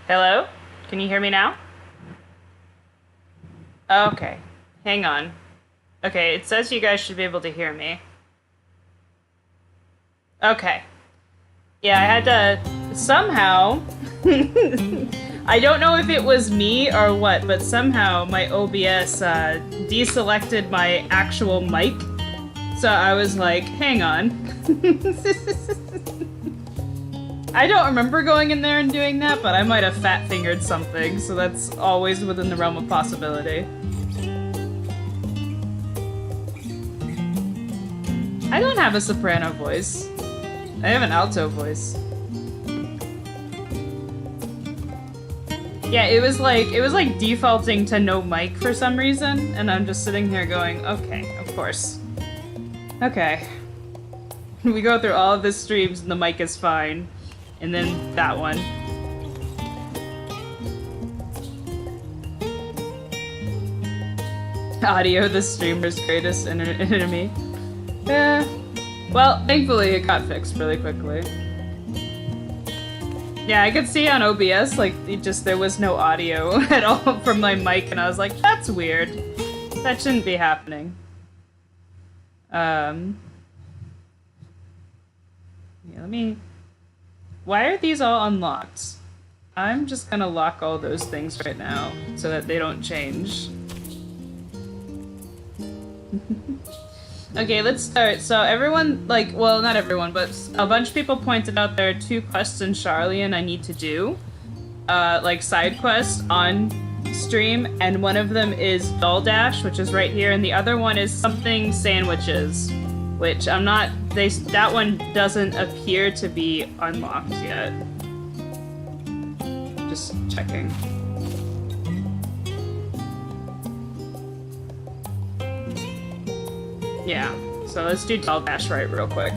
Hello? Can you hear me now? Okay. Hang on. Okay, it says you guys should be able to hear me. Okay. Yeah, I had to somehow I don't know if it was me or what, but somehow my OBS deselected my actual mic. So I was like, hang on. I don't remember going in there and doing that, but I might have fat-fingered something, so that's always within the realm of possibility. I don't have a soprano voice. I have an alto voice. Yeah, it was like defaulting to no mic for some reason, and I'm just sitting here going, okay, of course. Okay. We go through all of the streams and the mic is fine. And then that one. Audio, the streamer's greatest enemy. Yeah. Well, thankfully it got fixed really quickly. Yeah, I could see on OBS, like, there was no audio at all from my mic, and I was like, that's weird. That shouldn't be happening. Yeah, let me... Why are these all unlocked? I'm just gonna lock all those things right now so that they don't change. Okay, let's start. So everyone, like, well, not everyone, but a bunch of people pointed out there are 2 quests in Charlian I need to do. Like, side quests on stream, and one of them is Doll Dash, which is right here, and the other one is something sandwiches. Which I'm not, that one doesn't appear to be unlocked yet. Just checking. Yeah, so let's do Doll Dash right real quick.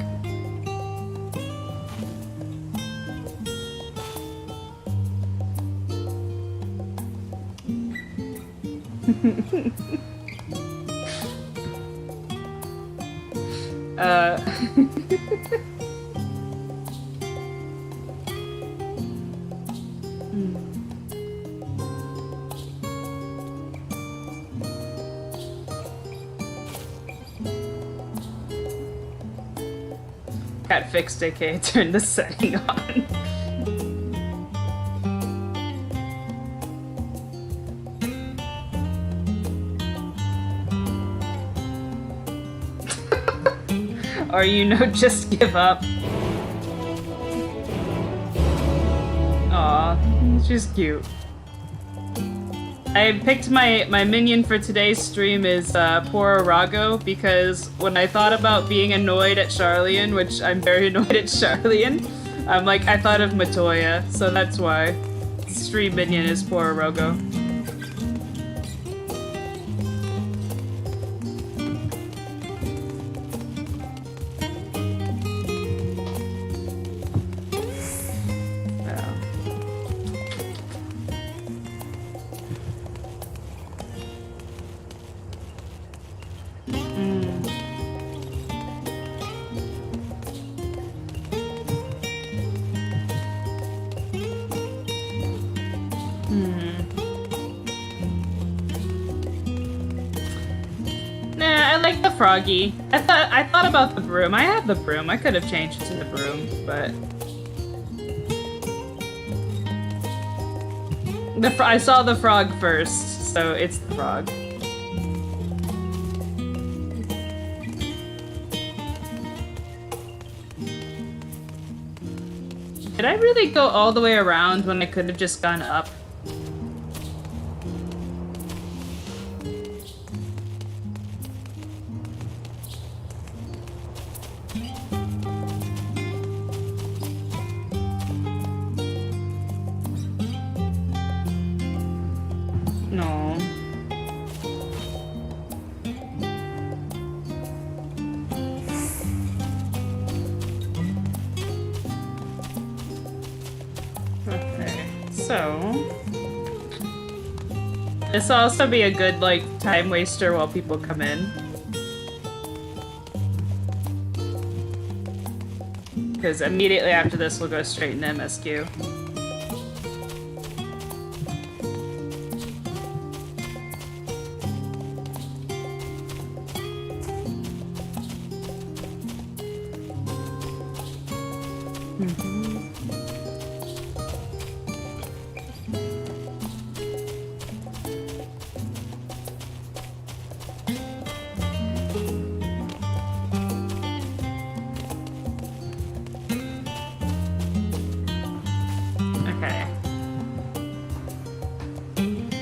Got fixed, aka turned the setting on. Or, you know, just give up. Aw, she's cute. I picked my minion for today's stream is Poor Arago, because when I thought about being annoyed at Charlian, which I'm very annoyed at Charlian, I'm like, I thought of Matoya, so that's why. Stream minion is Poor Arago. Froggy. I thought about the broom. I have the broom. I could have changed it to the broom, but I saw the frog first, so it's the frog. Did I really go all the way around when I could have just gone up? This will also be a good, like, time waster while people come in. Because immediately after this, we'll go straight into MSQ. Okay.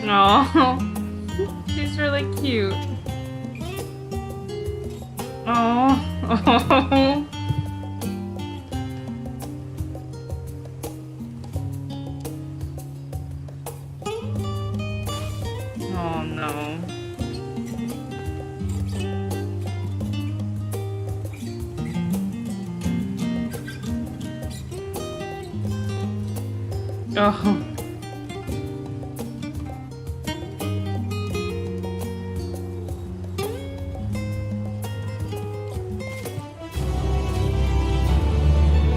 Oh, she's really cute. Oh. Oh no. Oh.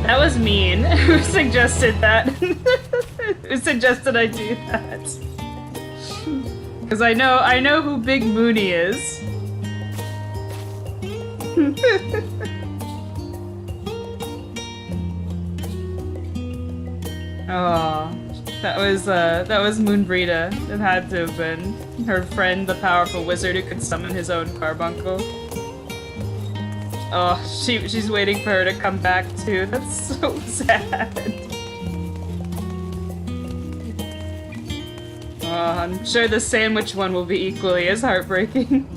That was mean. Who suggested that? Who suggested I do that? Because I know who Big Mooney is. Oh, that was Moonbrita. It had to have been her friend, the powerful wizard who could summon his own carbuncle. Oh, she's waiting for her to come back too. That's so sad. Oh, I'm sure the sandwich one will be equally as heartbreaking.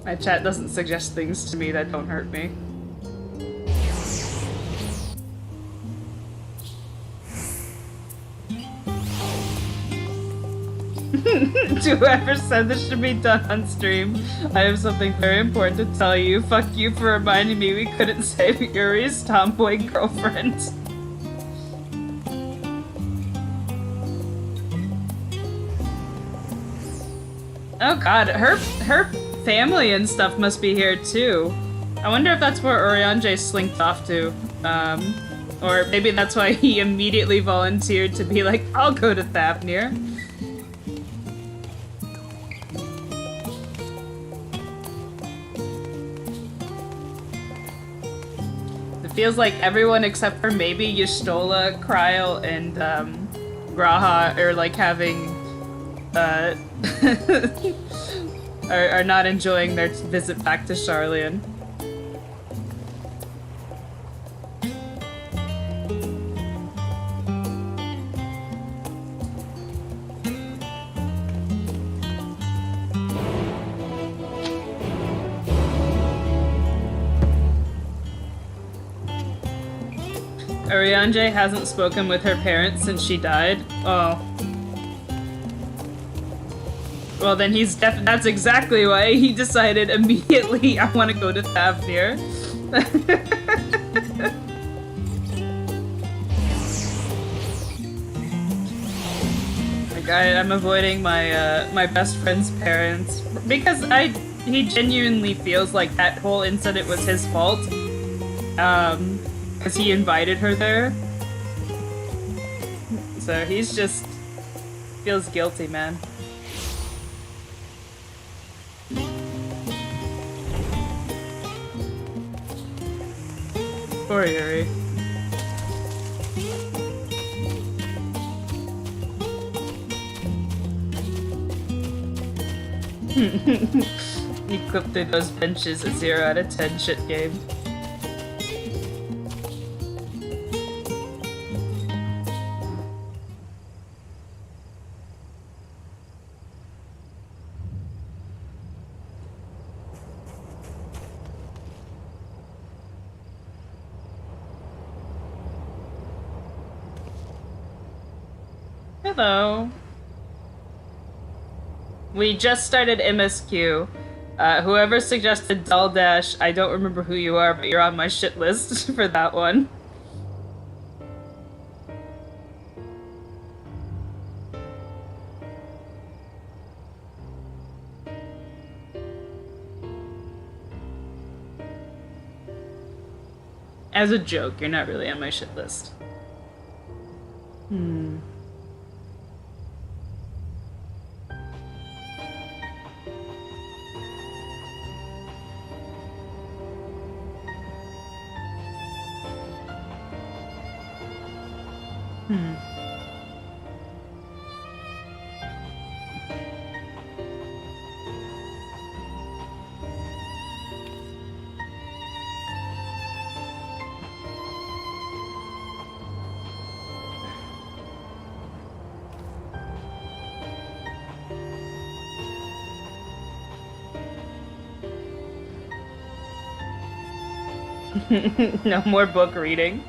My chat doesn't suggest things to me that don't hurt me. To whoever said this should be done on stream, I have something very important to tell you. Fuck you for reminding me we couldn't save Yuri's tomboy girlfriend. Oh god, her family and stuff must be here too. I wonder if that's where Urianger slinked off to. Or maybe that's why he immediately volunteered to be like, I'll go to Thavnir. It feels like everyone except for maybe Y'shtola, Kryl, and Graha are like having are not enjoying their visit back to Sharlayan. Urianger hasn't spoken with her parents since she died. Oh. Well, then that's exactly why he decided immediately, I want to go to Thavnir. Like, I'm avoiding my my best friend's parents because he genuinely feels like that whole incident was his fault. Because he invited her there. So he's just feels guilty, man. Poor Yuri. He clipped through those benches a 0 out of 10 shit game. Hello. We just started MSQ. Whoever suggested Daldash, I don't remember who you are, but you're on my shit list for that one. As a joke, you're not really on my shit list. Hmm. No more book reading.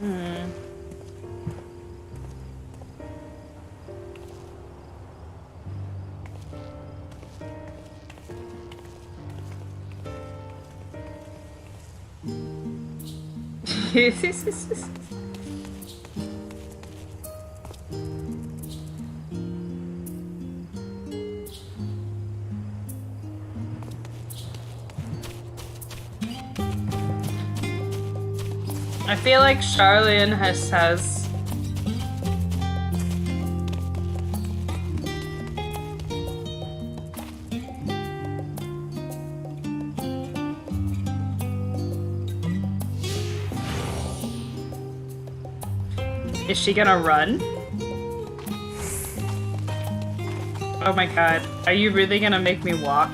Hmm. I feel like Charlian has Is she gonna run? Oh my god. Are you really gonna make me walk?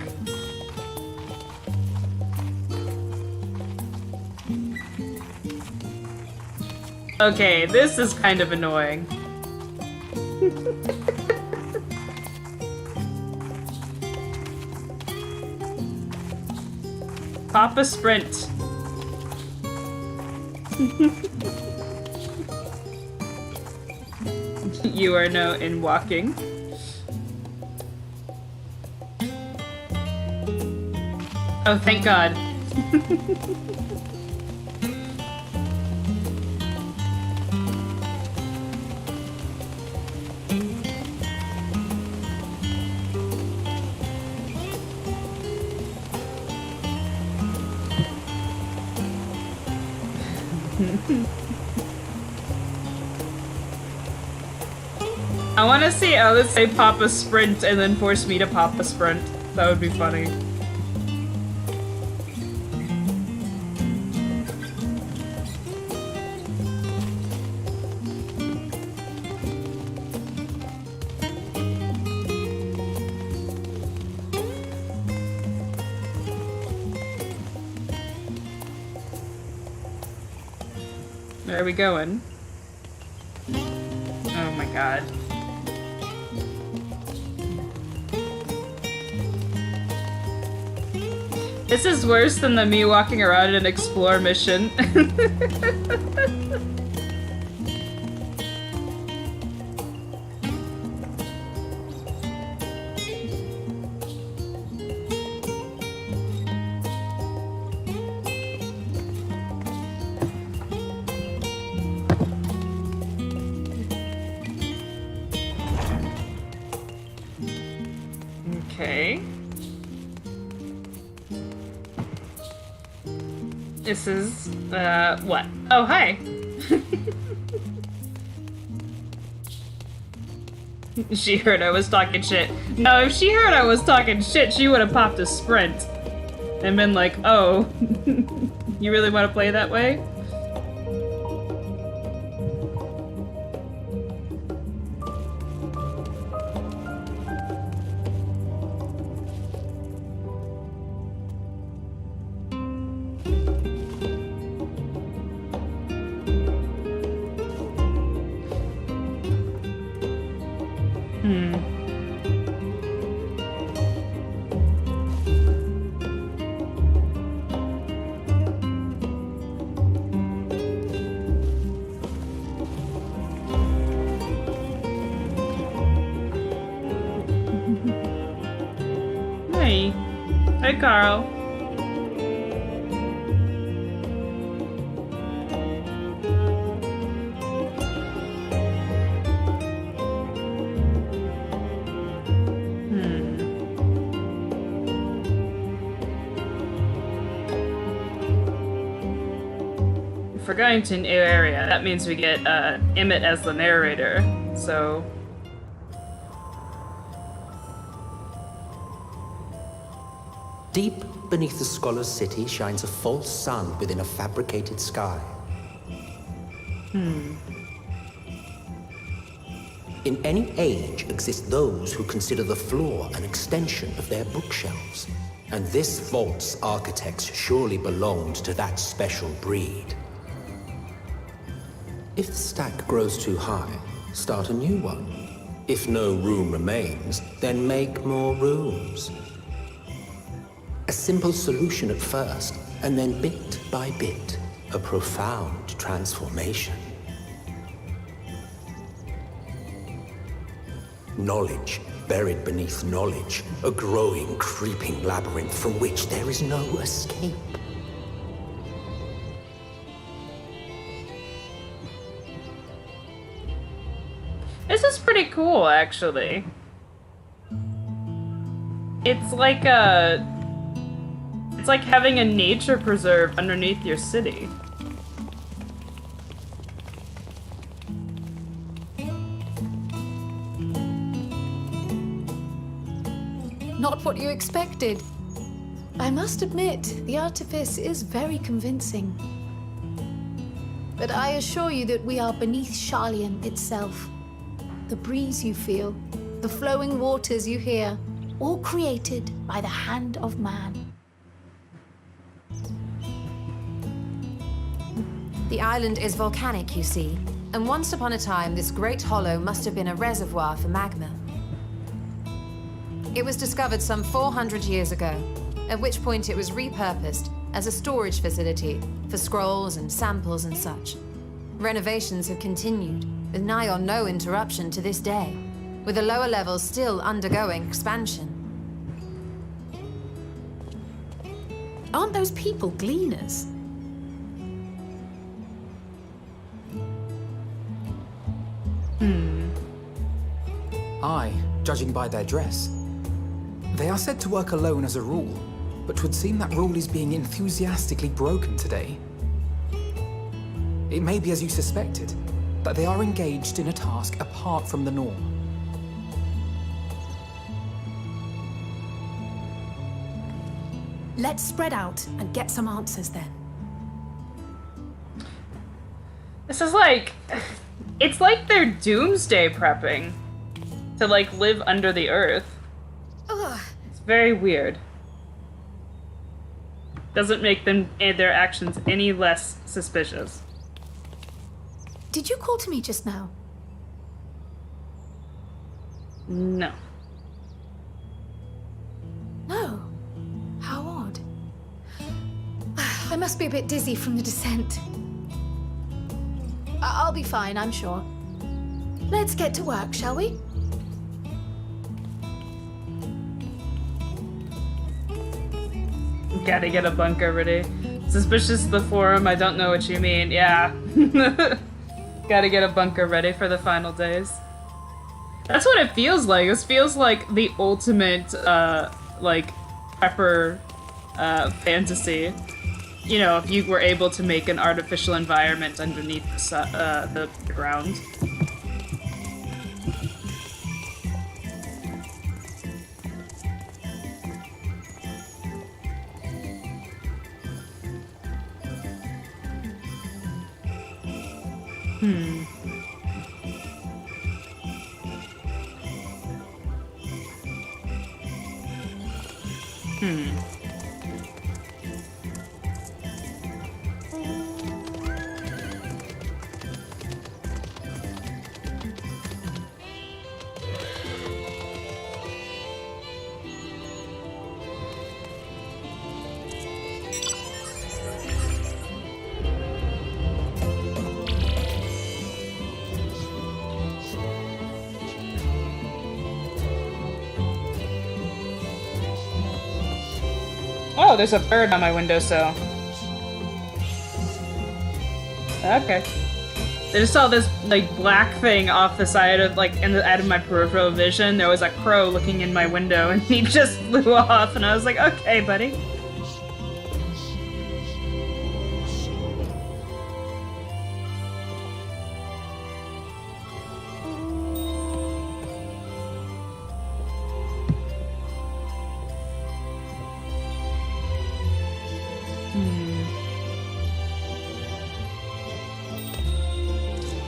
Okay, this is kind of annoying. Papa sprint. You are no in walking. Oh, thank God. I want to see Alice say Papa sprint and then force me to Papa sprint. That would be funny. Where are we going? Oh my god. This is worse than the me walking around and explore mission. Okay. This is, what? Oh, hi! She heard I was talking shit. No, if she heard I was talking shit, she would have popped a sprint. And been like, oh, you really want to play that way? Hey. Hey, Carl. if we're going to a new area, that means we get Emmett as the narrator. So. Deep beneath the scholar's city shines a false sun within a fabricated sky. In any age exist those who consider the floor an extension of their bookshelves. And this vault's architects surely belonged to that special breed. If the stack grows too high, start a new one. If no room remains, then make more rooms. A simple solution at first, and then bit by bit, a profound transformation. Knowledge buried beneath knowledge, a growing, creeping labyrinth from which there is no escape. This is pretty cool, actually. It's like having a nature preserve underneath your city. Not what you expected. I must admit, the artifice is very convincing. But I assure you that we are beneath Sharlayan itself. The breeze you feel, the flowing waters you hear, all created by the hand of man. The island is volcanic, you see, and once upon a time this great hollow must have been a reservoir for magma. It was discovered some 400 years ago, at which point it was repurposed as a storage facility for scrolls and samples and such. Renovations have continued, with nigh on no interruption to this day, with the lower levels still undergoing expansion. Aren't those people gleaners? Aye, judging by their dress. They are said to work alone as a rule, but 'twould seem that rule is being enthusiastically broken today. It may be as you suspected, that they are engaged in a task apart from the norm. Let's spread out and get some answers then. This is like... It's like they're doomsday prepping to, like, live under the earth. Ugh. It's very weird. Doesn't make them their actions any less suspicious. Did you call to me just now? No. No. How odd. I must be a bit dizzy from the descent. I'll be fine, I'm sure. Let's get to work, shall we? Gotta get a bunker ready. Suspicious of the forum, I don't know what you mean. Yeah. Gotta get a bunker ready for the final days. That's what it feels like. This feels like the ultimate, like, prepper, fantasy. You know, if you were able to make an artificial environment underneath the ground. Oh, there's a bird on my windowsill. Okay. I just saw this, like, black thing off the side of, like, out of my peripheral vision. There was a crow looking in my window, and he just flew off, and I was like, okay, buddy.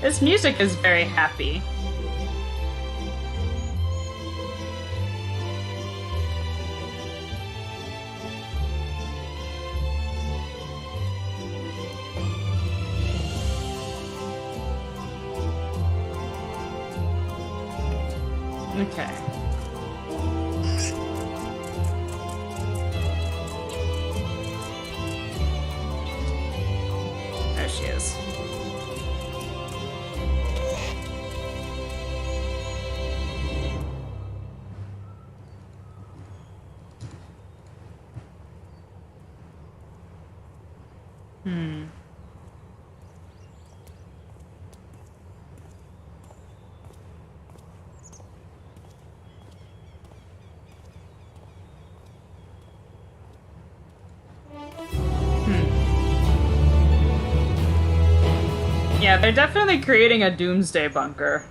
This music is very happy. Okay. There she is. Yeah, they're definitely creating a doomsday bunker.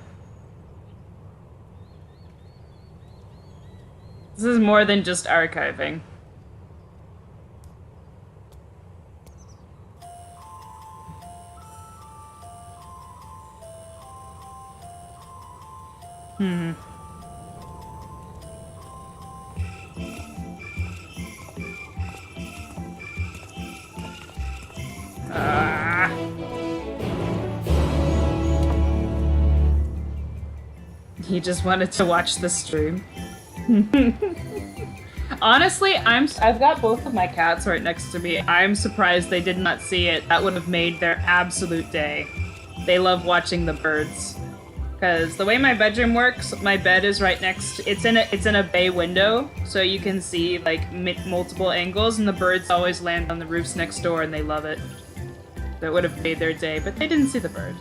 This is more than just archiving. He just wanted to watch the stream. Honestly, I've got both of my cats right next to me. I'm surprised they did not see it. That would have made their absolute day. They love watching the birds. Because the way my bedroom works, my bed is right next. It's in a bay window, so you can see like multiple angles, and the birds always land on the roofs next door, and they love it. That would have made their day, but they didn't see the bird.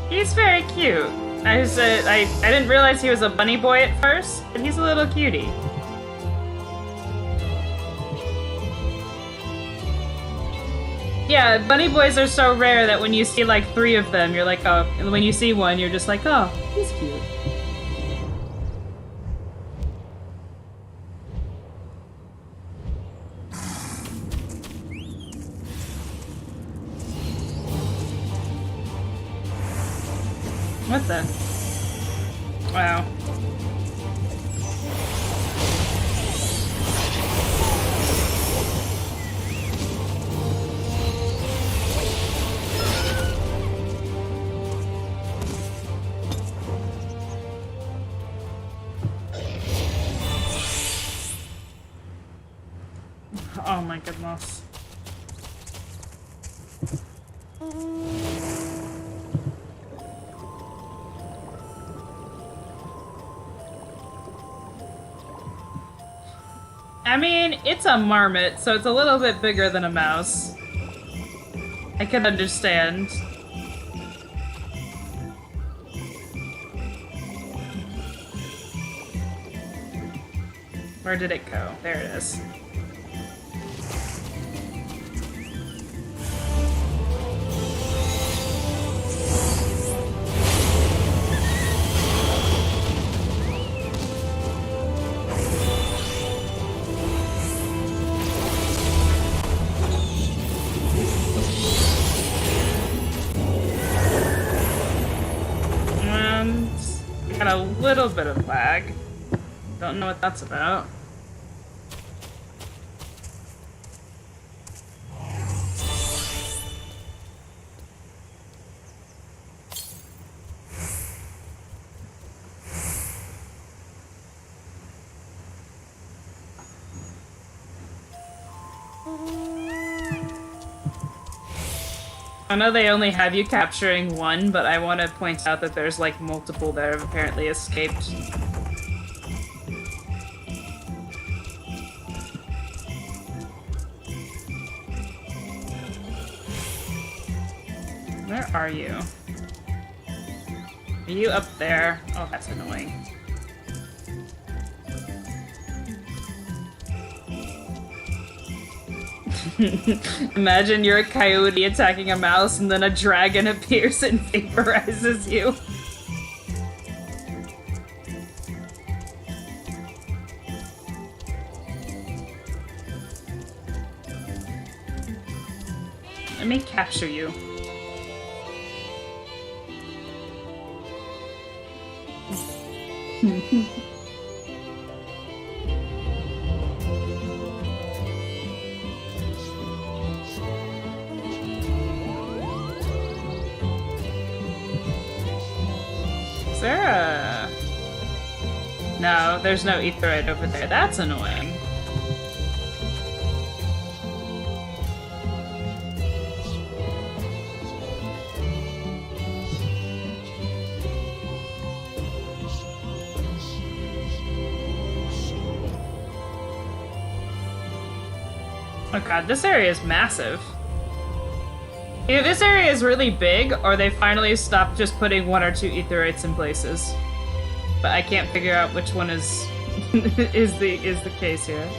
He's very cute. I didn't realize he was a bunny boy at first, but he's a little cutie. Yeah, bunny boys are so rare that when you see like 3 of them, you're like, oh, and when you see one, you're just like, oh, he's cute. What the? Wow. Oh my goodness. I mean, it's a marmot, so it's a little bit bigger than a mouse. I can understand. Where did it go? There it is. got a little bit of lag. Don't know what that's about. I know they only have you capturing one, but I want to point out that there's like multiple that have apparently escaped. Where are you? Are you up there? Oh, that's annoying. Imagine you're a coyote attacking a mouse and then a dragon appears and vaporizes you. Let me capture you. Is there a... No, there's no etherite over there. That's annoying. Oh god, this area is massive. Either this area is really big, or they finally stopped just putting 1 or 2 etherrites in places. But I can't figure out which one is is the case here.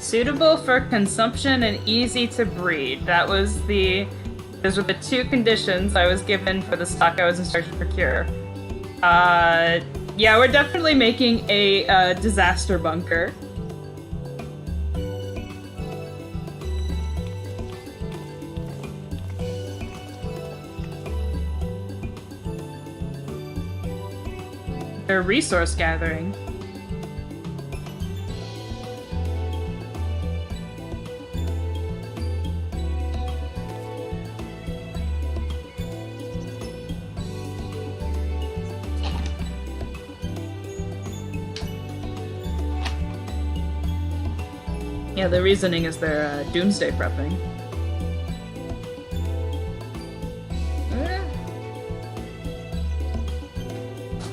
Suitable for consumption and easy to breed. Those were the 2 conditions I was given for the stock I was instructed to procure. Yeah, we're definitely making a disaster bunker. They're resource gathering. Yeah, the reasoning is they're doomsday prepping.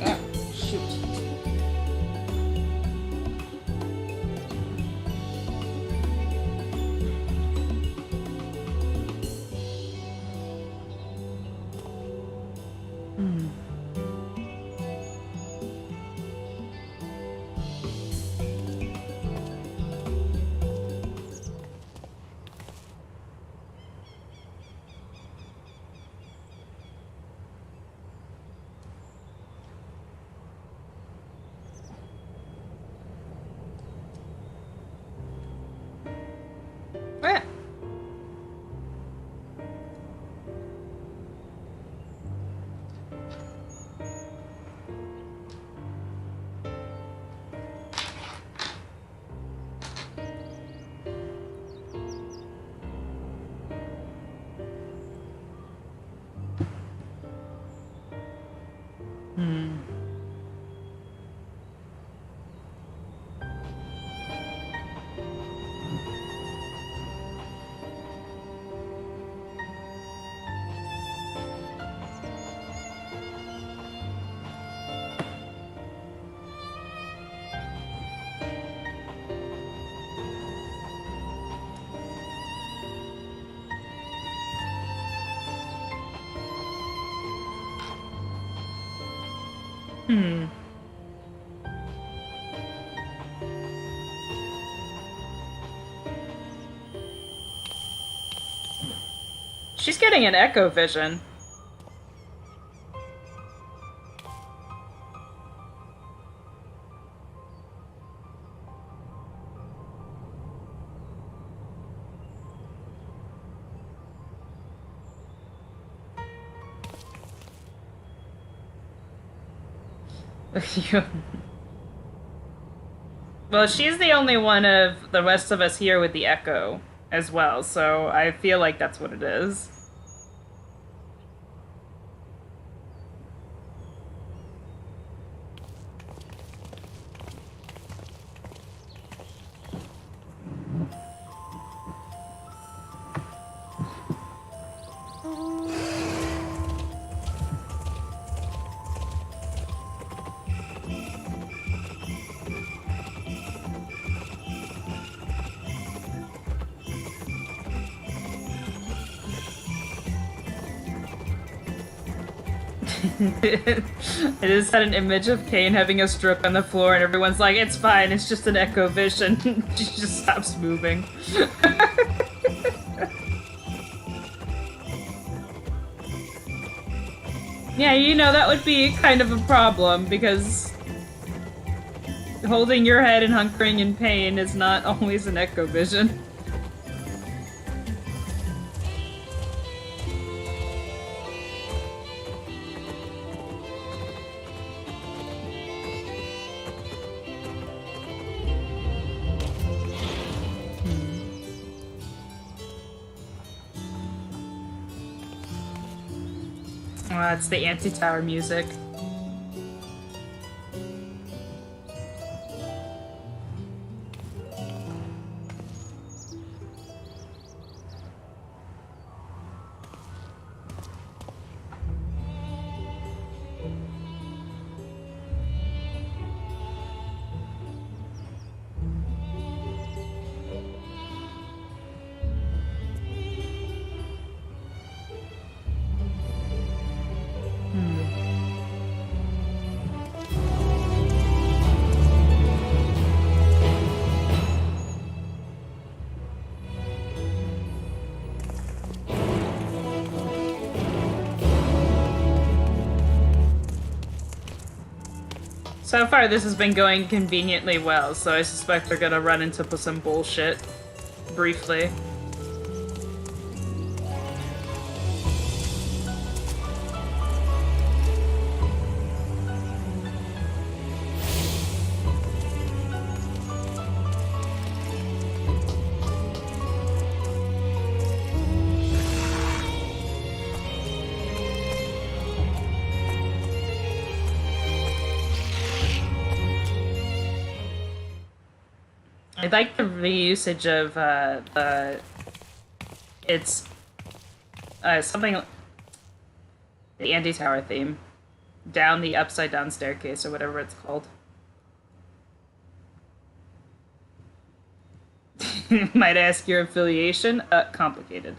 Ah, shoot. She's getting an echo vision. Well, she's the only one of the rest of us here with the echo as well, so I feel like that's what it is. I just had an image of Kane having a stroke on the floor, and everyone's like, "It's fine, it's just an echo vision." She just stops moving. Yeah, you know, that would be kind of a problem, because holding your head and hunkering in pain is not always an echo vision. It's the anti-tower music. So far, this has been going conveniently well, so I suspect they're gonna run into some bullshit briefly. I like the reusage of it's something, the anti-tower theme, down the upside down staircase or whatever it's called. Might ask your affiliation? Complicated.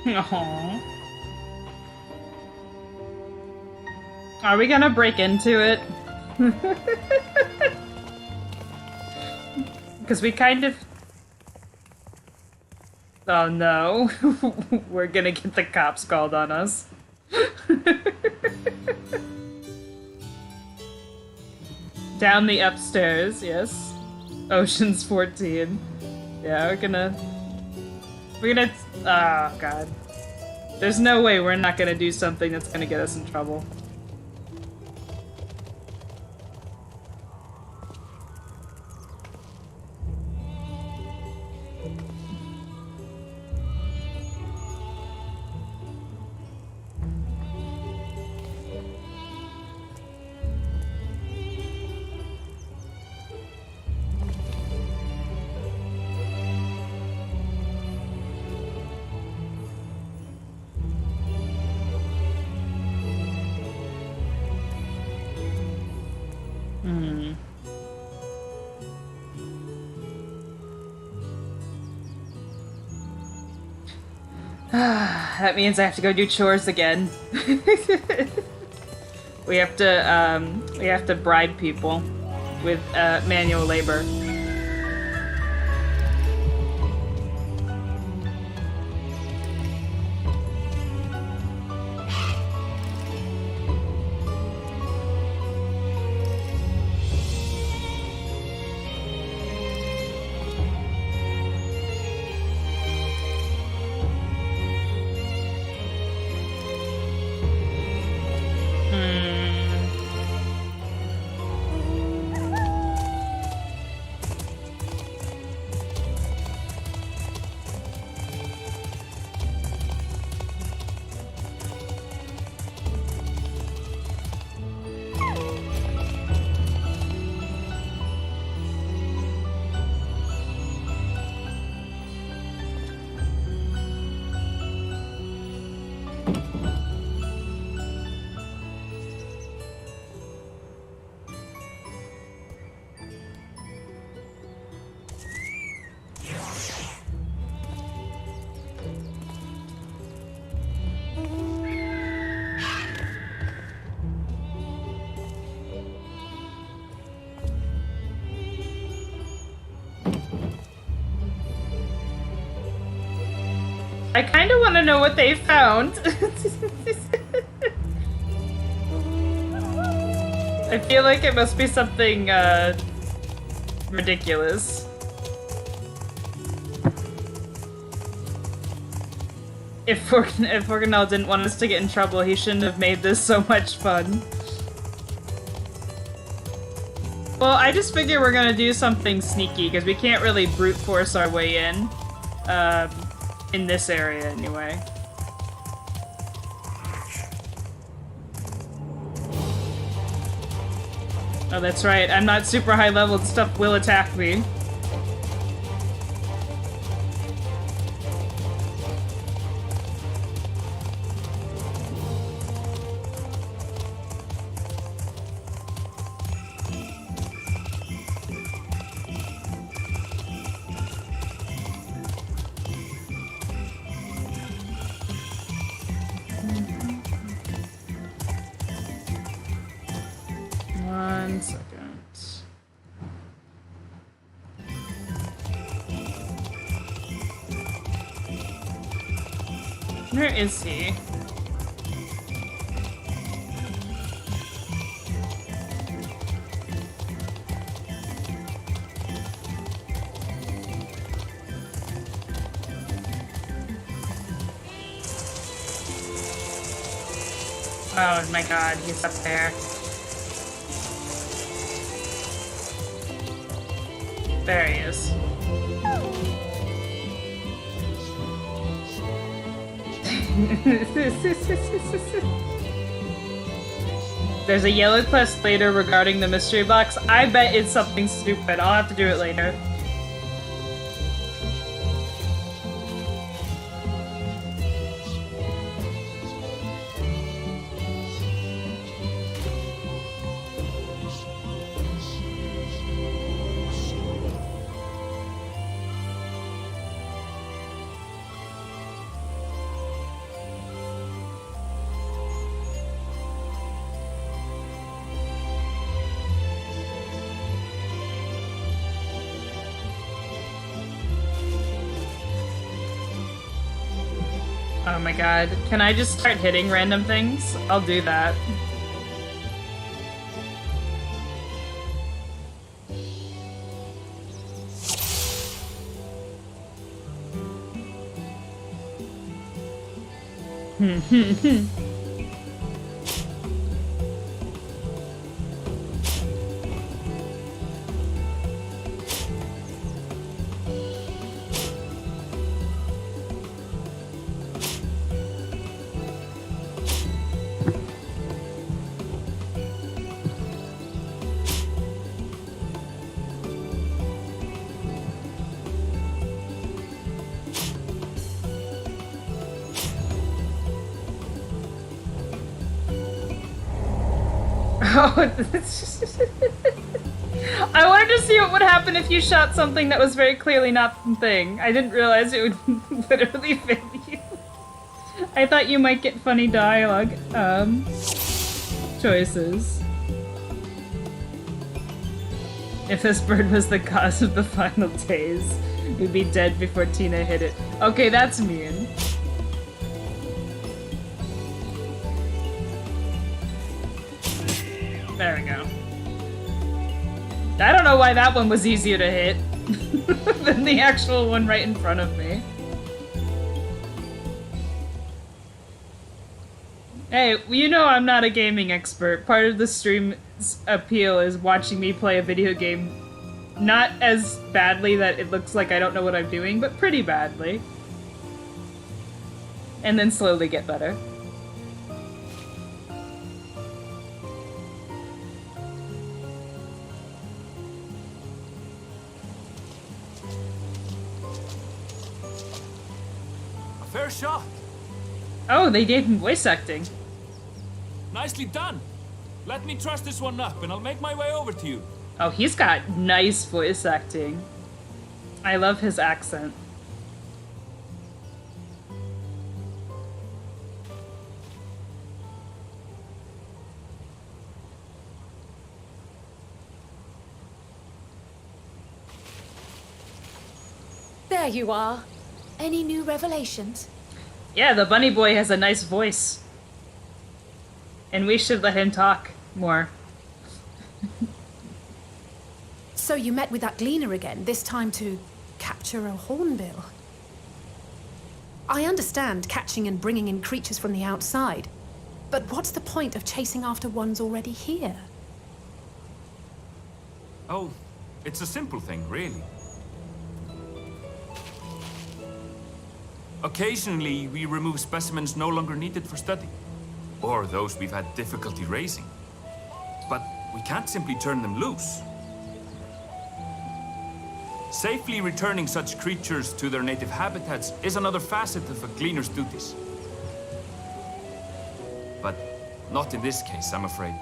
Aww. Are we gonna break into it? Because we kind of... Oh no. We're gonna get the cops called on us. Down the upstairs, yes. Ocean's 14. Yeah, we're gonna... Oh, God. There's no way we're not gonna do something that's gonna get us in trouble. That means I have to go do chores again. We have to bribe people with manual labor. I kind of want to know what they found. I feel like it must be something ridiculous. If Organelle didn't want us to get in trouble, he shouldn't have made this so much fun. Well, I just figure we're gonna do something sneaky, because we can't really brute force our way in this area anyway. Oh, that's right. I'm not super high level and stuff will attack me. One second. Where is he? Oh my god, he's up there. There he is. There's a yellow quest later regarding the mystery box. I bet it's something stupid. I'll have to do it later. Oh my god. Can I just start hitting random things? I'll do that. Oh, I wanted to see what would happen if you shot something that was very clearly not the thing. I didn't realize it would literally fit you. I thought you might get funny dialogue choices. If this bird was the cause of the final days, we'd be dead before Tina hit it. Okay, that's mean. There we go. I don't know why that one was easier to hit than the actual one right in front of me. Hey, you know I'm not a gaming expert. Part of the stream's appeal is watching me play a video game not as badly that it looks like I don't know what I'm doing, but pretty badly. And then slowly get better. A fair shot. Oh, they gave him voice acting. Nicely done. Let me truss this one up and I'll make my way over to you. Oh, he's got nice voice acting. I love his accent. There you are. Any new revelations? Yeah, the bunny boy has a nice voice. And we should let him talk more. So you met with that gleaner again, this time to capture a hornbill. I understand catching and bringing in creatures from the outside, but what's the point of chasing after ones already here? Oh, it's a simple thing, really. Occasionally, we remove specimens no longer needed for study, or those we've had difficulty raising. But we can't simply turn them loose. Safely returning such creatures to their native habitats is another facet of a gleaner's duties. But not in this case, I'm afraid.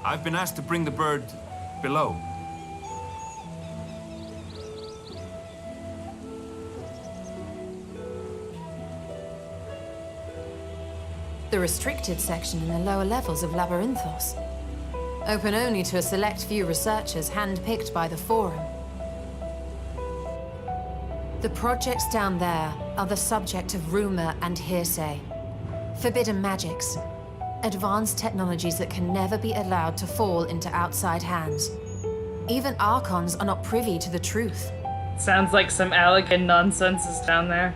I've been asked to bring the bird below. The restricted section in the lower levels of Labyrinthos. Open only to a select few researchers handpicked by the Forum. The projects down there are the subject of rumor and hearsay. Forbidden magics. Advanced technologies that can never be allowed to fall into outside hands. Even Archons are not privy to the truth. Sounds like some elegant nonsense is down there.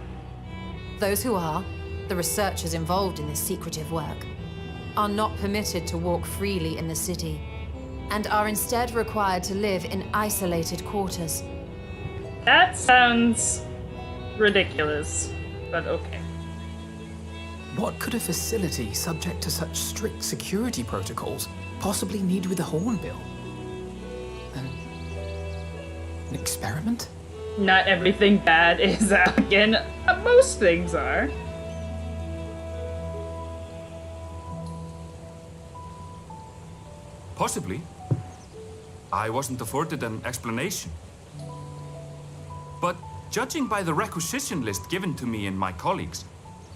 Those who are, the researchers involved in this secretive work, are not permitted to walk freely in the city, and are instead required to live in isolated quarters. That sounds ridiculous, but okay. What could a facility subject to such strict security protocols possibly need with a hornbill? An experiment? Not everything bad is elegant. Most things are. Possibly. I wasn't afforded an explanation. But judging by the requisition list given to me and my colleagues,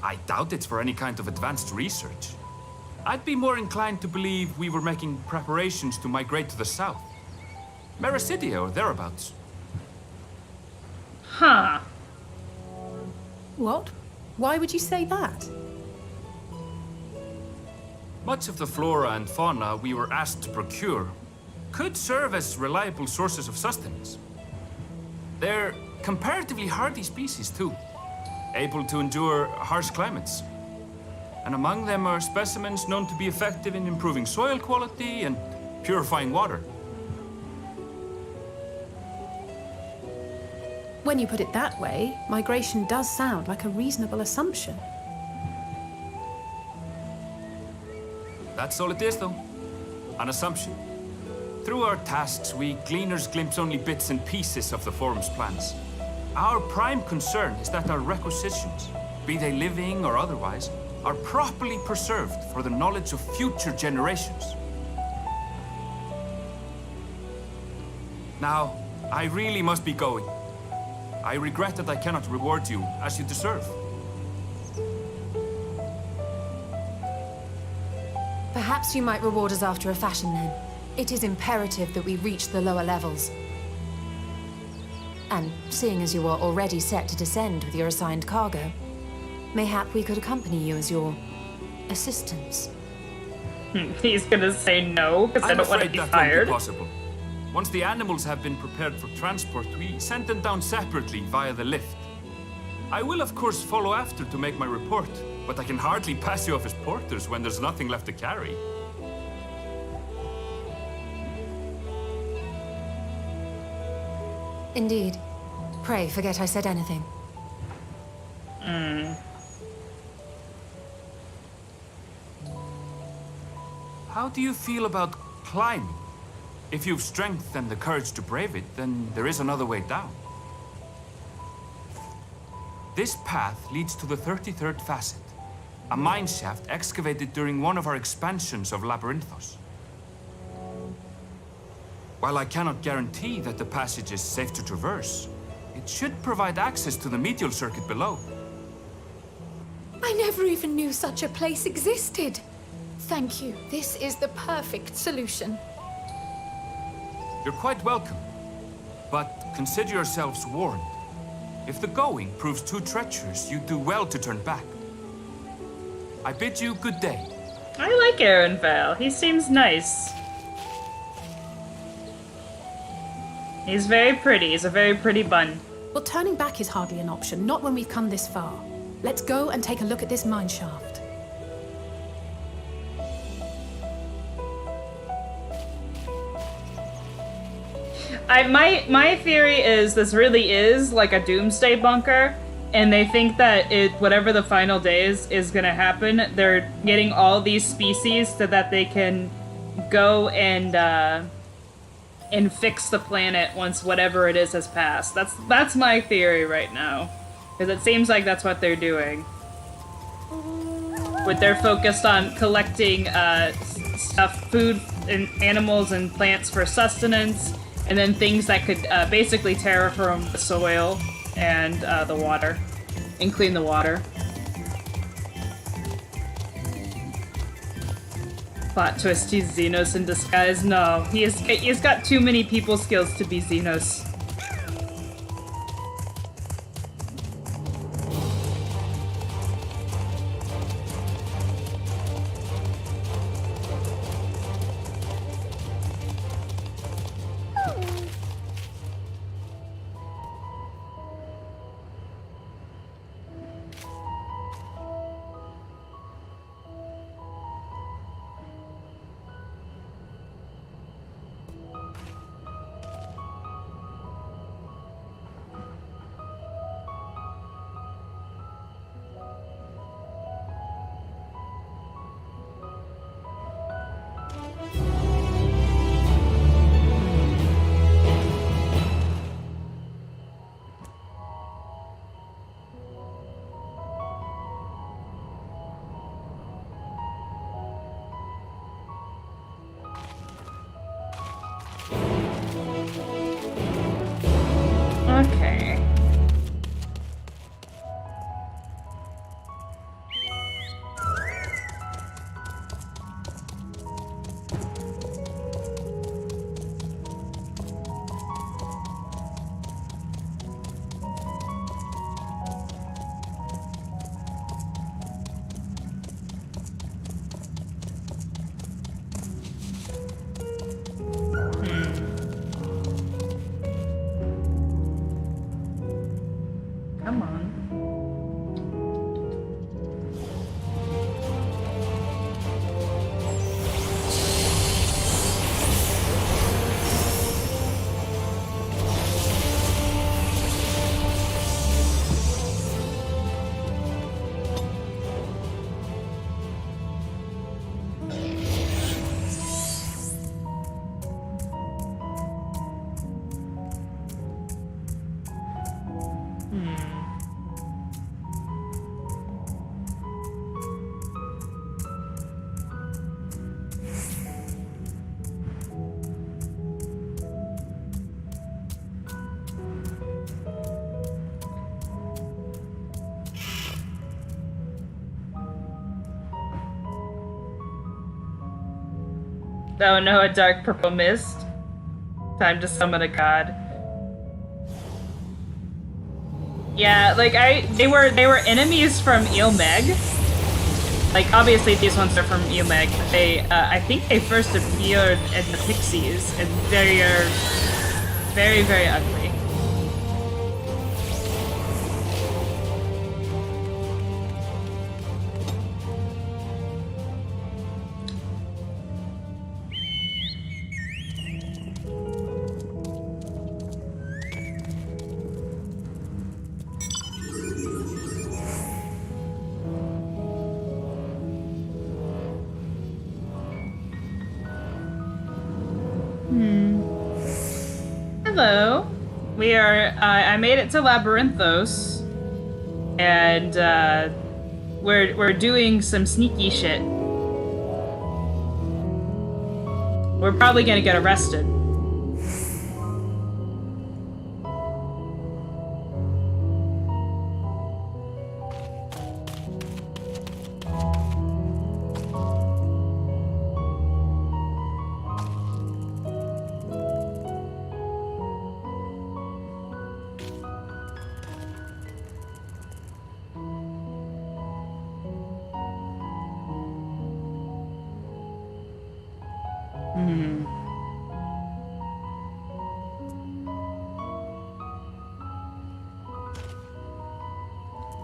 I doubt it's for any kind of advanced research. I'd be more inclined to believe we were making preparations to migrate to the south. Mericidia or thereabouts. Huh. What? Why would you say that? Much of the flora and fauna we were asked to procure could serve as reliable sources of sustenance. They're comparatively hardy species too, able to endure harsh climates. And among them are specimens known to be effective in improving soil quality and purifying water. When you put it that way, migration does sound like a reasonable assumption. That's all it is, though. An assumption. Through our tasks, we gleaners glimpse only bits and pieces of the Forum's plans. Our prime concern is that our requisitions, be they living or otherwise, are properly preserved for the knowledge of future generations. Now, I really must be going. I regret that I cannot reward you as you deserve. Perhaps you might reward us after a fashion then. It is imperative that we reach the lower levels. And seeing as you are already set to descend with your assigned cargo, mayhap we could accompany you as your assistants. He's gonna say no, because I I'm don't want to afraid be that won't fired. be possible. Once the animals have been prepared for transport, we send them down separately via the lift. I will, of course, follow after to make my report, but I can hardly pass you off as porters when there's nothing left to carry. Indeed. Pray forget I said anything. How do you feel about climbing? If you've strength and the courage to brave it, then there is another way down. This path leads to the 33rd facet, a mine shaft excavated during one of our expansions of Labyrinthos. While I cannot guarantee that the passage is safe to traverse, it should provide access to the medial circuit below. I never even knew such a place existed. Thank you. This is the perfect solution. You're quite welcome, but consider yourselves warned. If the going proves too treacherous, you do well to turn back. I bid you good day. I like Aaron Val. He seems nice. He's very pretty. He's a very pretty bun. Well, turning back is hardly an option, not when we've come this far. Let's go and take a look at this mine shaft. My theory is this really is like a doomsday bunker, and they think that whatever the final days is gonna happen, they're getting all these species so that they can go and fix the planet once whatever it is has passed. That's my theory right now, because it seems like that's what they're doing. But they're focused on collecting stuff, food and animals and plants for sustenance, and then things that could basically terraform the soil and the water, and clean the water. Plot twist, he's Xenos in disguise. No, he's got too many people skills to be Xenos. Okay. Oh no, a dark purple mist. Time to summon a god. Yeah, like they were enemies from Ilmeg. Like obviously these ones are from Ilmeg, but they I think they first appeared in the Pixies, and they are very, very ugly. Hello. We are, I made it to Labyrinthos, and, we're doing some sneaky shit. We're probably gonna get arrested.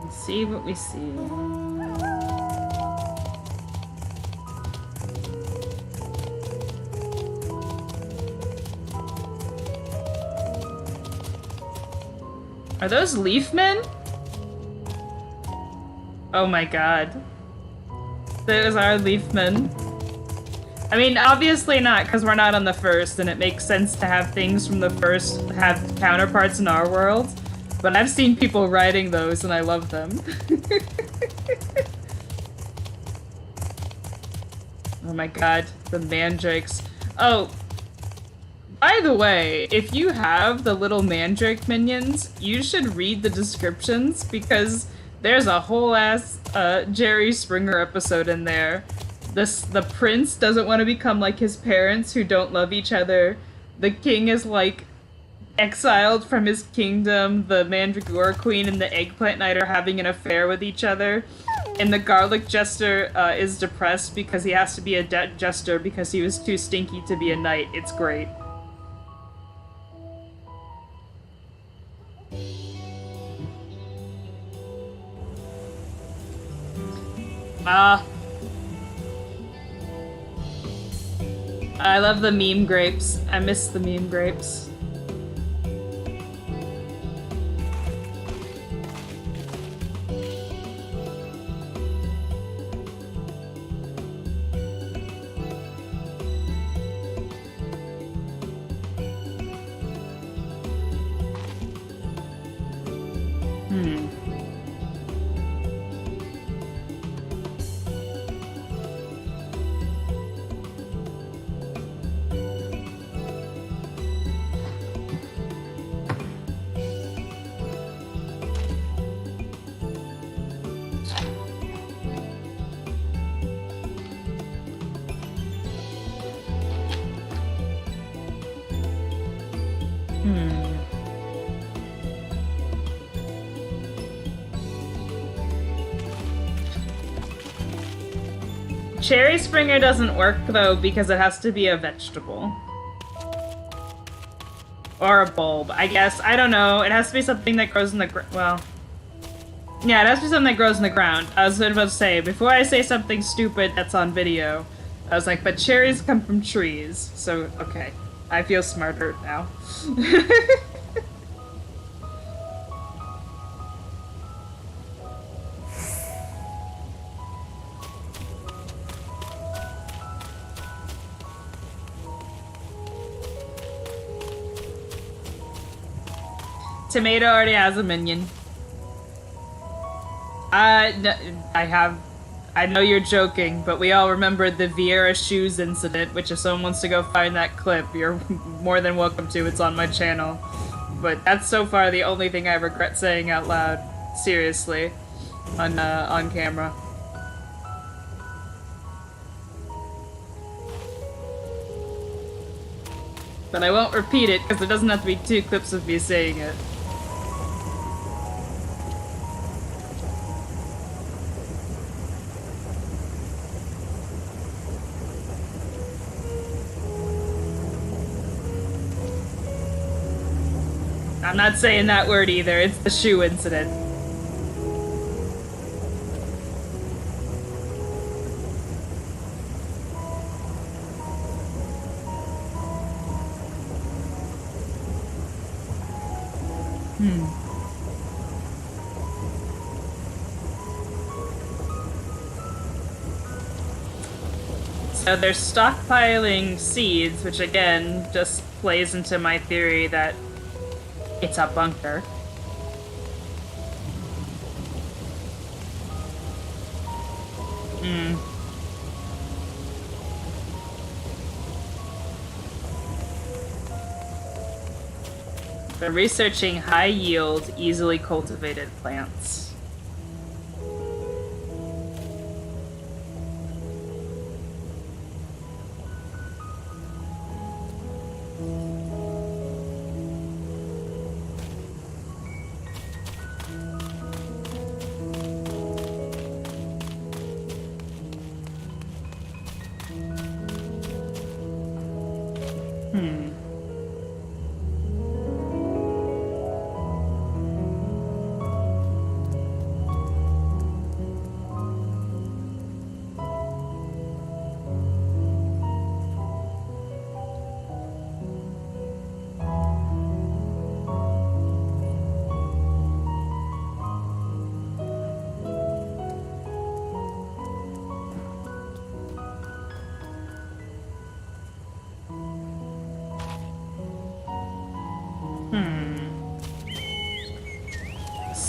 Let's see what we see. Are those Leafmen? Oh my god. Those are Leafmen. I mean, obviously not, because we're not on the first, and it makes sense to have things from the first have counterparts in our world. But I've seen people writing those, and I love them. Oh my god, the mandrakes. Oh, by the way, if you have the little mandrake minions, you should read the descriptions, because there's a whole ass Jerry Springer episode in there. The prince doesn't want to become like his parents who don't love each other. The king is like exiled from his kingdom. The Mandragora queen and the eggplant knight are having an affair with each other. And the garlic jester is depressed because he has to be a jester because he was too stinky to be a knight. It's great. I love the meme grapes. I miss the meme grapes. Cherry Springer doesn't work though because it has to be a vegetable. Or a bulb, I guess. I don't know. It has to be something that grows in the well. Yeah, it has to be something that grows in the ground. I was about to say, before I say something stupid that's on video, I was like, but cherries come from trees. So, okay. I feel smarter now. Tomato already has a minion. I know you're joking, but we all remember the Vieira shoes incident, which if someone wants to go find that clip, you're more than welcome to. It's on my channel. But that's so far the only thing I regret saying out loud, seriously, on camera. But I won't repeat it because there doesn't have to be 2 clips of me saying it. I'm not saying that word either, it's the shoe incident. So they're stockpiling seeds, which again just plays into my theory that it's a bunker. They're researching high-yield, easily cultivated plants.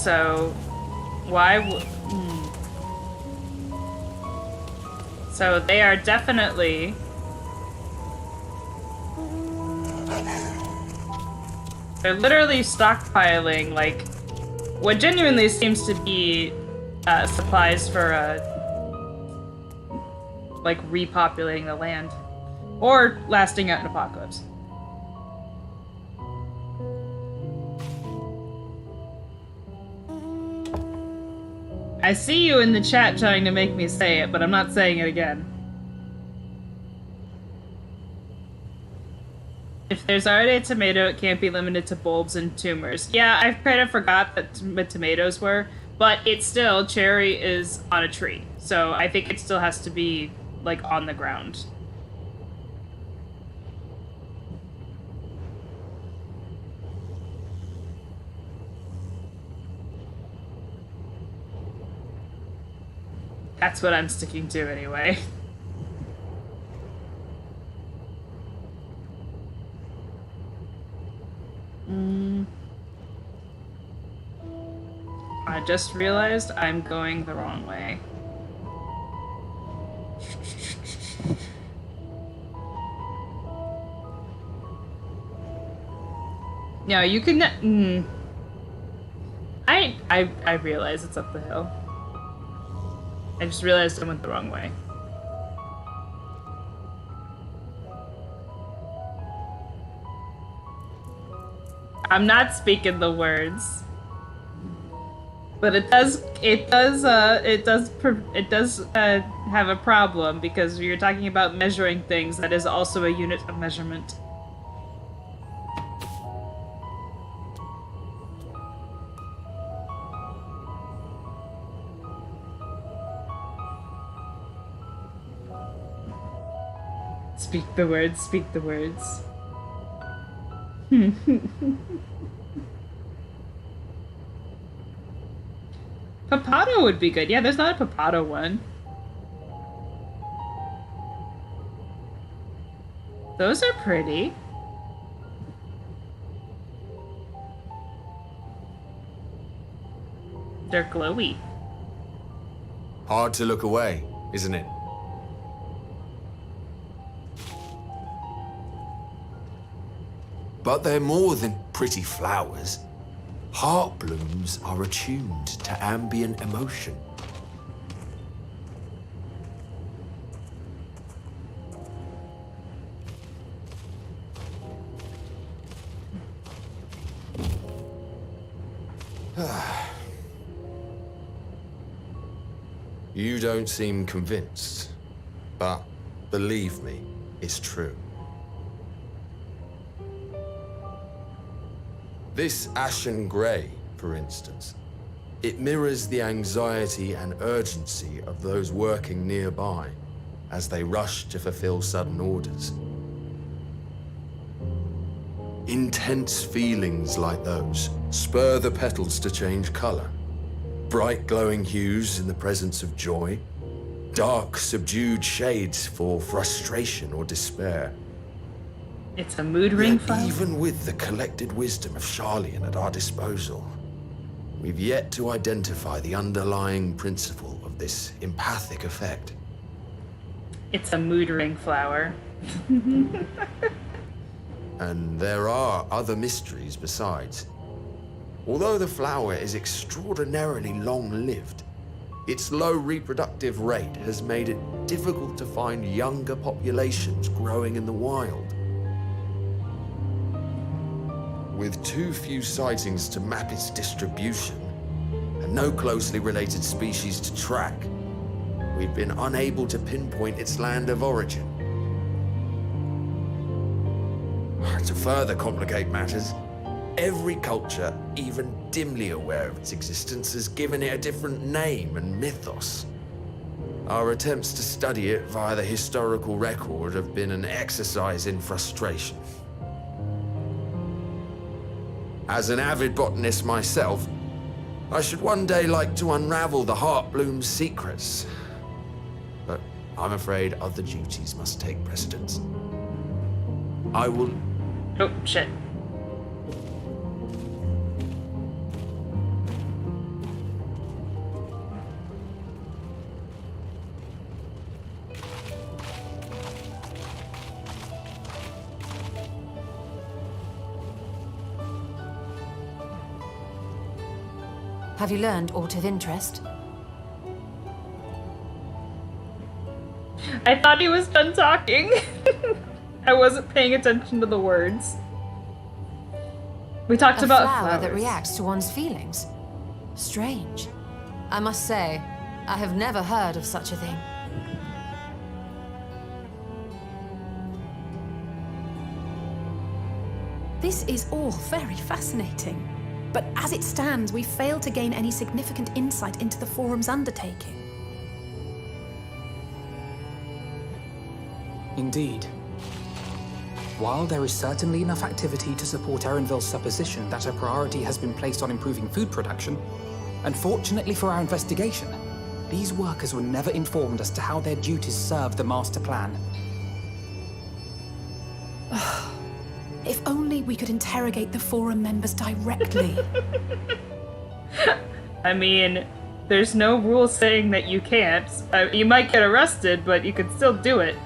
So, why would... So they are definitely... They're literally stockpiling, like, what genuinely seems to be supplies for, like, repopulating the land. Or lasting out an apocalypse. I see you in the chat trying to make me say it, but I'm not saying it again. If there's already a tomato, it can't be limited to bulbs and tumors. Yeah, I kind of forgot that what tomatoes were, but it's still, cherry is on a tree. So I think it still has to be, like, on the ground. That's what I'm sticking to anyway. I just realized I'm going the wrong way. No, you can... I realize it's up the hill. I just realized I went the wrong way. I'm not speaking the words. But it does have a problem because you're talking about measuring things that is also a unit of measurement. Speak the words, speak the words. Papato would be good. Yeah, there's not a Papato one. Those are pretty. They're glowy. Hard to look away, isn't it? But they're more than pretty flowers. Heart blooms are attuned to ambient emotion. You don't seem convinced, but believe me, it's true. This ashen grey, for instance, it mirrors the anxiety and urgency of those working nearby as they rush to fulfill sudden orders. Intense feelings like those spur the petals to change color. Bright glowing hues in the presence of joy, dark subdued shades for frustration or despair. It's a mood ring Yet flower. even with the collected wisdom of Charlian at our disposal, we've yet to identify the underlying principle of this empathic effect. It's a mood ring flower. And there are other mysteries besides. Although the flower is extraordinarily long-lived, its low reproductive rate has made it difficult to find younger populations growing in the wild. With too few sightings to map its distribution, and no closely related species to track, we've been unable to pinpoint its land of origin. To further complicate matters, every culture, even dimly aware of its existence, has given it a different name and mythos. Our attempts to study it via the historical record have been an exercise in frustration. As an avid botanist myself, I should one day like to unravel the Heartbloom's secrets. But I'm afraid other duties must take precedence. I will... Oh, shit. Have you learned aught of interest? I thought he was done talking. I wasn't paying attention to the words. We talked A about flower that flowers. reacts to one's feelings. Strange. I must say, I have never heard of such a thing. This is all very fascinating. But as it stands, we failed to gain any significant insight into the Forum's undertaking. Indeed. While there is certainly enough activity to support Erenville's supposition that a priority has been placed on improving food production, unfortunately for our investigation, these workers were never informed as to how their duties serve the master plan. If only we could interrogate the Forum members directly. I mean, there's no rule saying that you can't. You might get arrested, but you can still do it.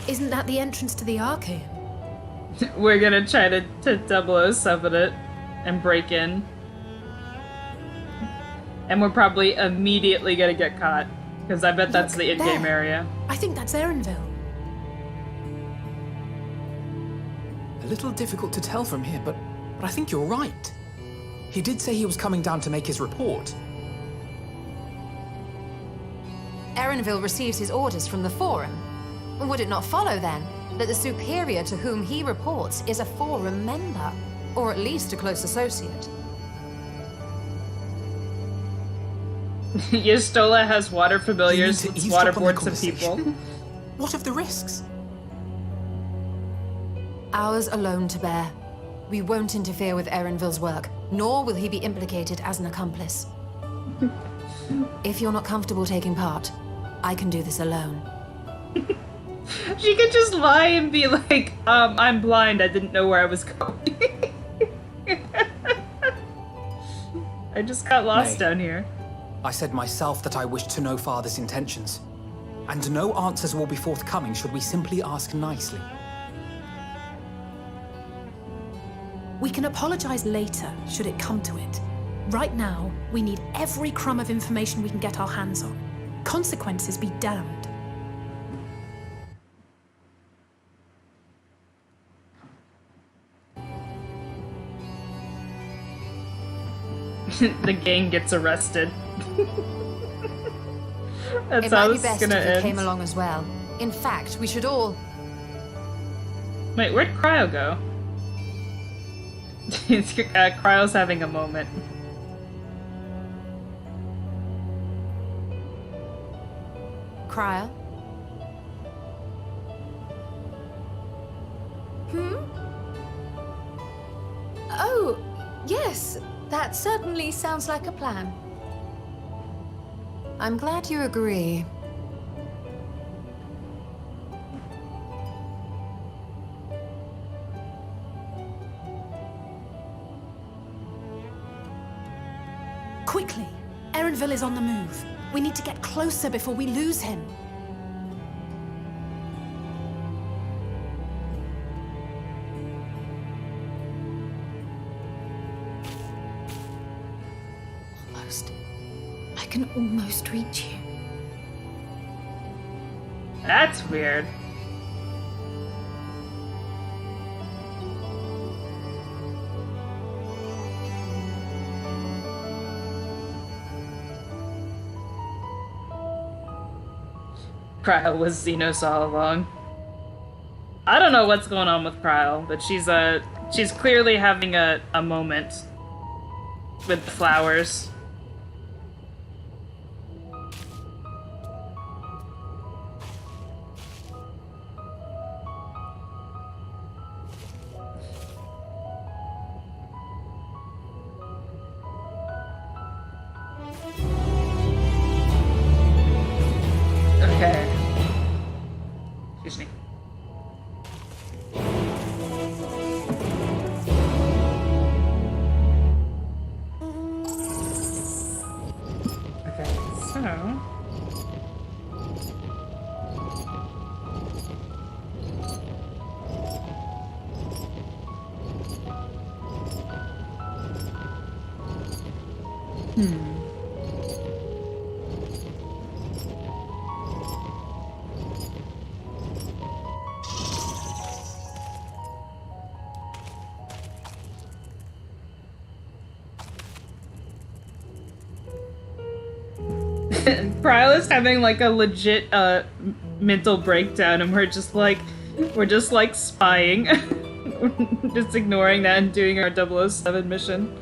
Isn't that the entrance to the Archaeum? We're gonna try to 007 it and break in. And we're probably immediately gonna get caught. Because I bet that's Look, the in-game there. area. I think that's Erenville. A little difficult to tell from here, but I think you're right. He did say he was coming down to make his report. Erenville receives his orders from the Forum. Would it not follow, then, that the superior to whom he reports is a Forum member? Or at least a close associate? Yestola has water familiars You need with to eavesdrop on their waterboards of people. conversation? What of the risks? Ours alone to bear. We won't interfere with Erenville's work, nor will he be implicated as an accomplice. If you're not comfortable taking part, I can do this alone. She could just lie and be like, I'm blind, I didn't know where I was going. I just got lost Nay. down here. I said myself that I wished to know Father's intentions. And no answers will be forthcoming should we simply ask nicely. We can apologize later, should it come to it. Right now, we need every crumb of information we can get our hands on. Consequences be damned. The gang gets arrested. That's It how might be this is best gonna if you end. came along as well. In fact, we should all... Wait, where'd Cryo go? Cryo's having a moment. Cryo? Oh, yes. That certainly sounds like a plan. I'm glad you agree. Quickly! Erenville is on the move. We need to get closer before we lose him. Almost. I can almost reach you. That's weird. Cryo was Xenos all along. I don't know what's going on with Cryo, but she's clearly having a moment with the flowers. Okay. Excuse me. Okay, so... Cryo is having like a legit mental breakdown, and we're just like spying. Just ignoring that and doing our 007 mission.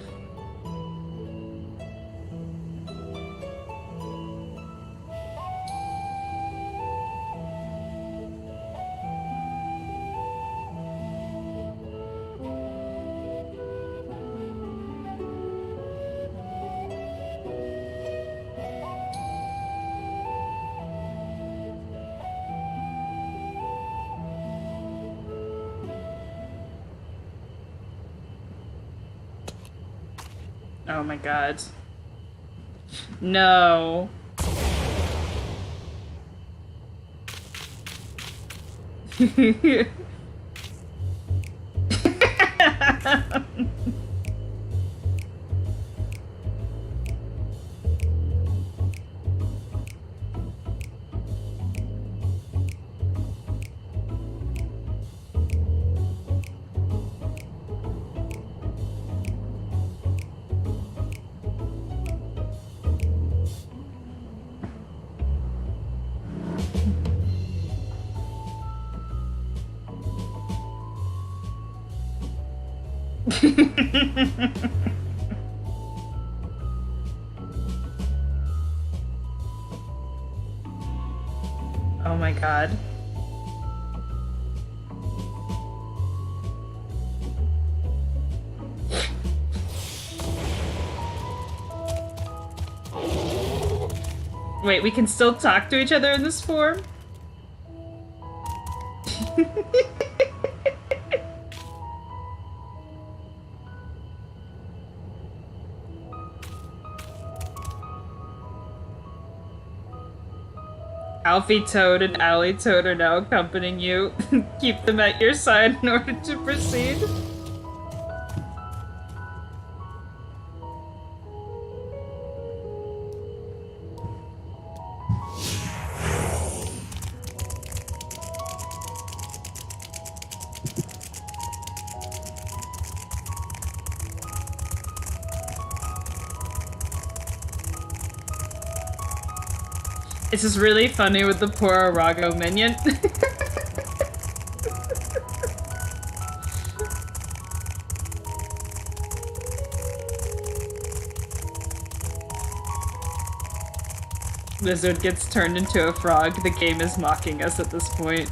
Oh my god. No. Oh my god. Wait, we can still talk to each other in this form? Alfie Toad and Allie Toad are now accompanying you. Keep them at your side in order to proceed. It's just really funny with the poor Arago minion. Lizard gets turned into a frog. The game is mocking us at this point.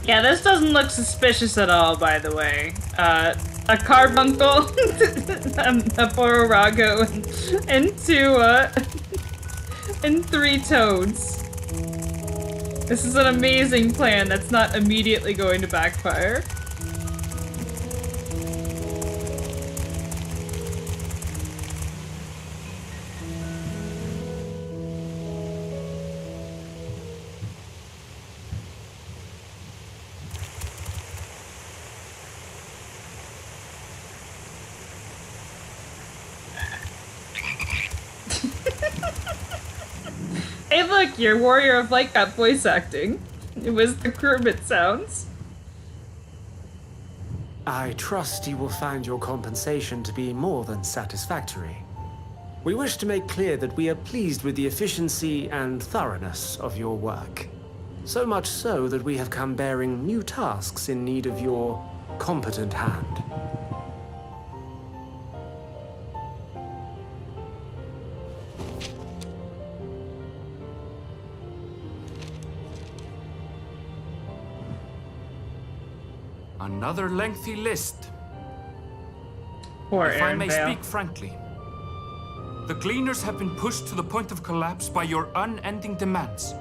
Yeah, this doesn't look suspicious at all, by the way. A carbuncle, a Bororago, and 3 toads. This is an amazing plan that's not immediately going to backfire. Hey look, your Warrior of Light got voice acting. It was the Kermit sounds. I trust you will find your compensation to be more than satisfactory. We wish to make clear that we are pleased with the efficiency and thoroughness of your work. So much so that we have come bearing new tasks in need of your competent hand. Another lengthy list. Poor If I may Aaron speak frankly, the Gleaners have been pushed to the point of collapse by your unending demands.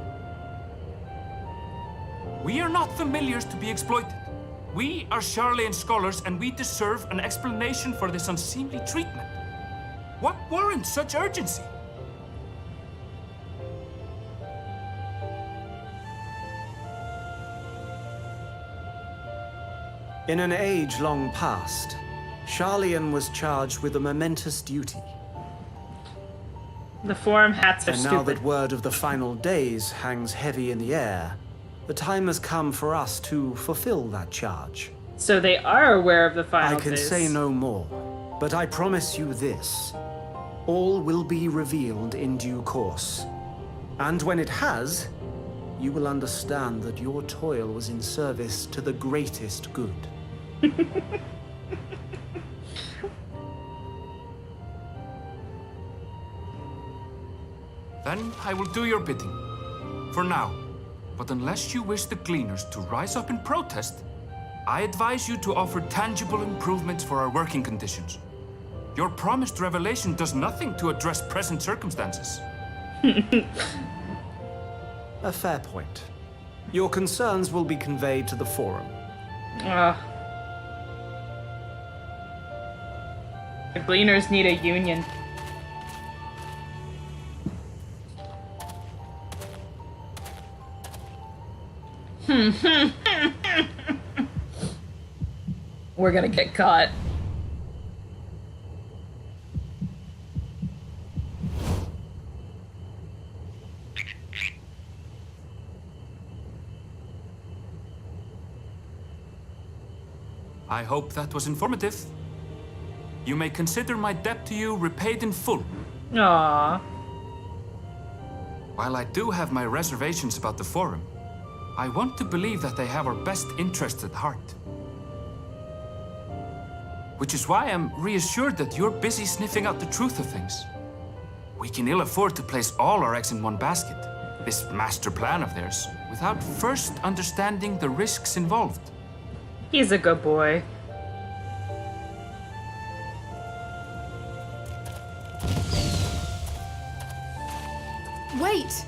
We are not familiars to be exploited. We are Sharlayan scholars, and we deserve an explanation for this unseemly treatment. What warrants such urgency? In an age long past, Sharlayan was charged with a momentous duty. The forum hats are And now stupid. that word of the final days hangs heavy in the air, the time has come for us to fulfill that charge. So they are aware of the final I can days. say no more, but I promise you this. All will be revealed in due course. And when it has, you will understand that your toil was in service to the greatest good. Then I will do your bidding. For now. But unless you wish the Gleaners to rise up in protest, I advise you to offer tangible improvements for our working conditions. Your promised revelation does nothing to address present circumstances. A fair point. Your concerns will be conveyed to the forum. The Gleaners need a union. We're gonna get caught. I hope that was informative. You may consider my debt to you repaid in full. Aww. While I do have my reservations about the Forum, I want to believe that they have our best interests at heart. Which is why I'm reassured that you're busy sniffing out the truth of things. We can ill afford to place all our eggs in one basket. this master plan of theirs without first understanding the risks involved. He's a good boy. Wait!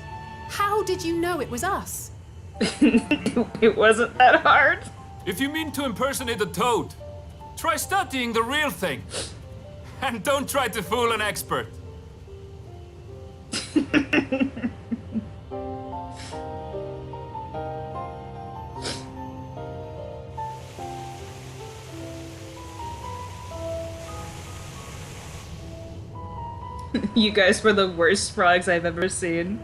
How did you know it was us? It wasn't that hard. If you mean to impersonate a toad, try studying the real thing. And don't try to fool an expert. You guys were the worst frogs I've ever seen.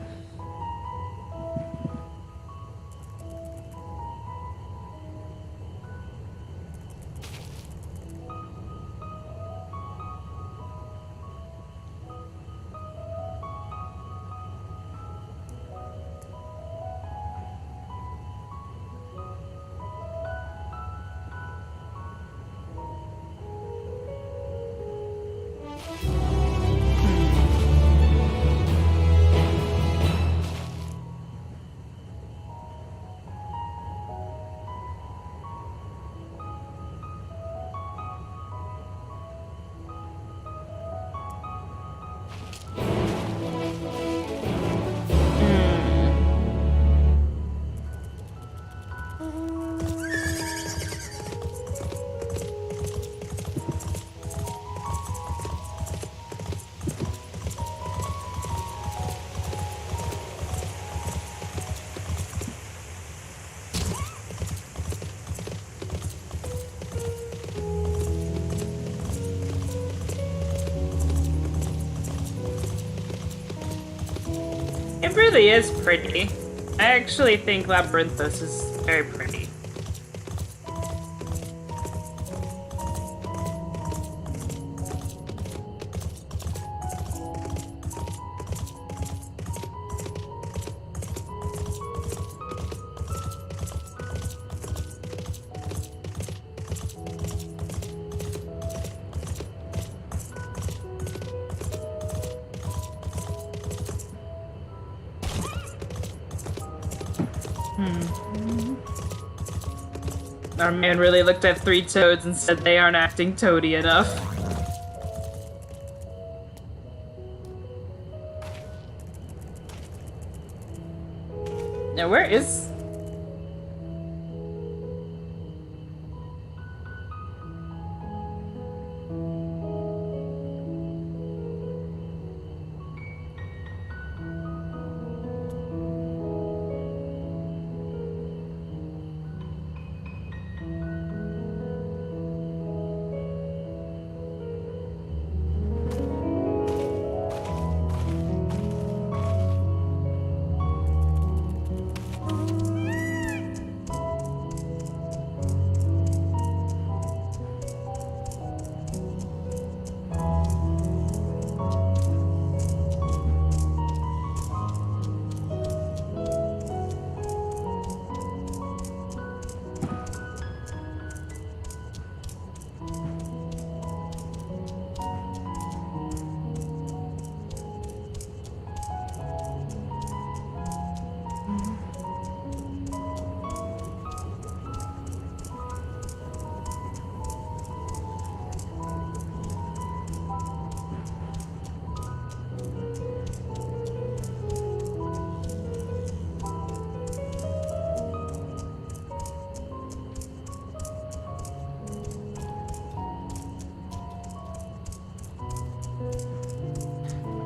It really is pretty. I actually think Labyrinthos is very pretty. Our man really looked at 3 toads and said they aren't acting toady enough. Now where is...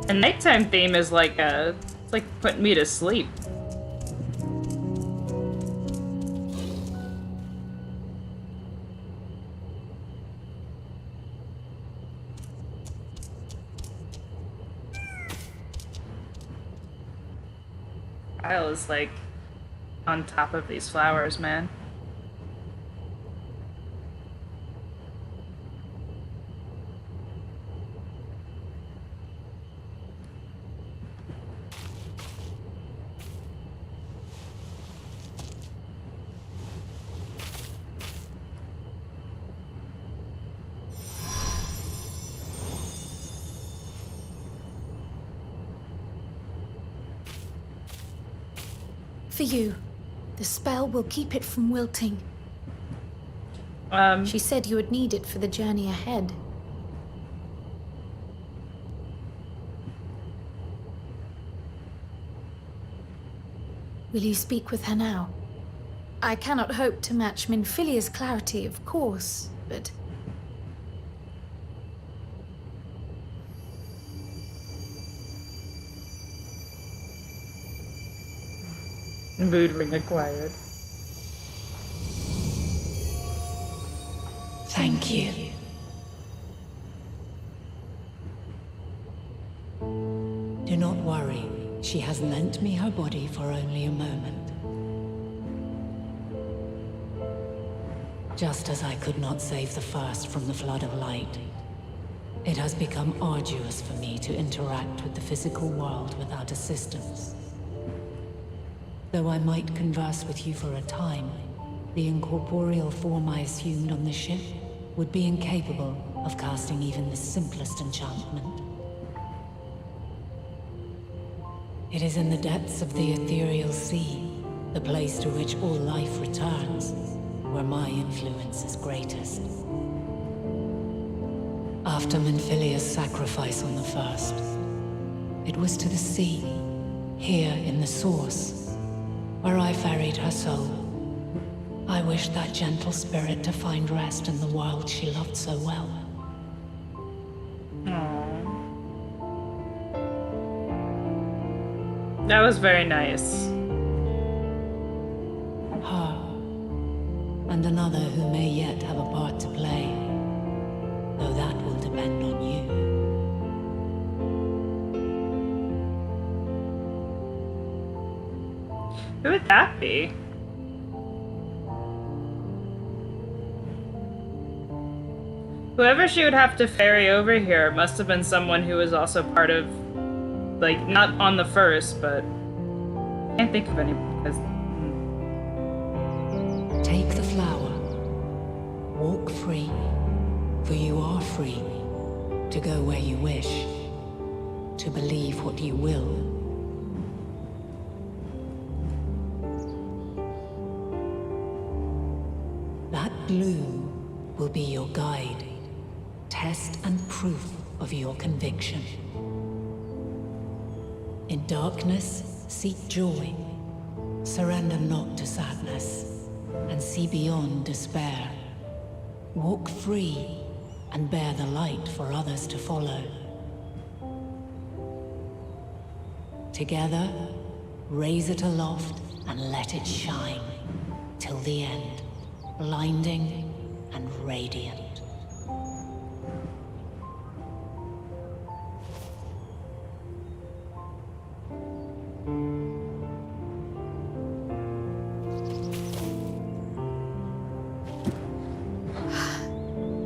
A nighttime theme is like it's like putting me to sleep. Kyle is like on top of these flowers, man. For you. The spell will keep it from wilting. She said you would need it for the journey ahead. Will you speak with her now? I cannot hope to match Minfilia's clarity, of course, but... Mood ring acquired. Thank you. Do not worry. She has lent me her body for only a moment. Just as I could not save the first from the flood of light, it has become arduous for me to interact with the physical world without assistance. Though I might converse with you for a time, the incorporeal form I assumed on the ship would be incapable of casting even the simplest enchantment. It is in the depths of the ethereal sea, the place to which all life returns, where my influence is greatest. After Minfilia's sacrifice on the first, it was to the sea, here in the source, where I ferried her soul. I wished that gentle spirit to find rest in the world she loved so well. That was very nice. Her, and another who may yet have a part to play, though that will depend on you. Who would that be? Whoever she would have to ferry over here must have been someone who was also part of, like, not on the first, but I can't think of any because. Take the flower. Walk free, for you are free to go where you wish, to believe what you will. That blue will be your guide, test and proof of your conviction. In darkness, seek joy. Surrender not to sadness, and see beyond despair. Walk free, and bear the light for others to follow. Together, raise it aloft and let it shine, till the end, blinding and radiant.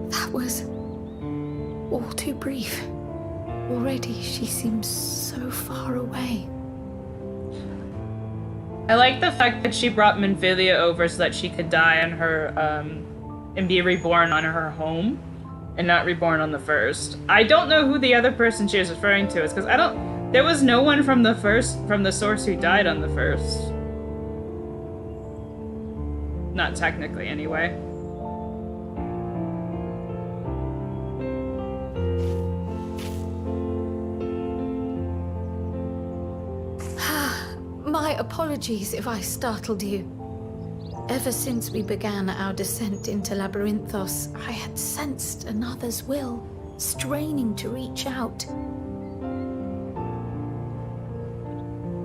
That was all too brief. Already she seems so far away. I like the fact that she brought Minfilia over so that she could die on her, and be reborn on her home, and not reborn on the first. I don't know who the other person she was referring to is, because there was no one from the source who died on the first. Not technically, anyway. My apologies if I startled you. Ever since we began our descent into Labyrinthos, I had sensed another's will, straining to reach out.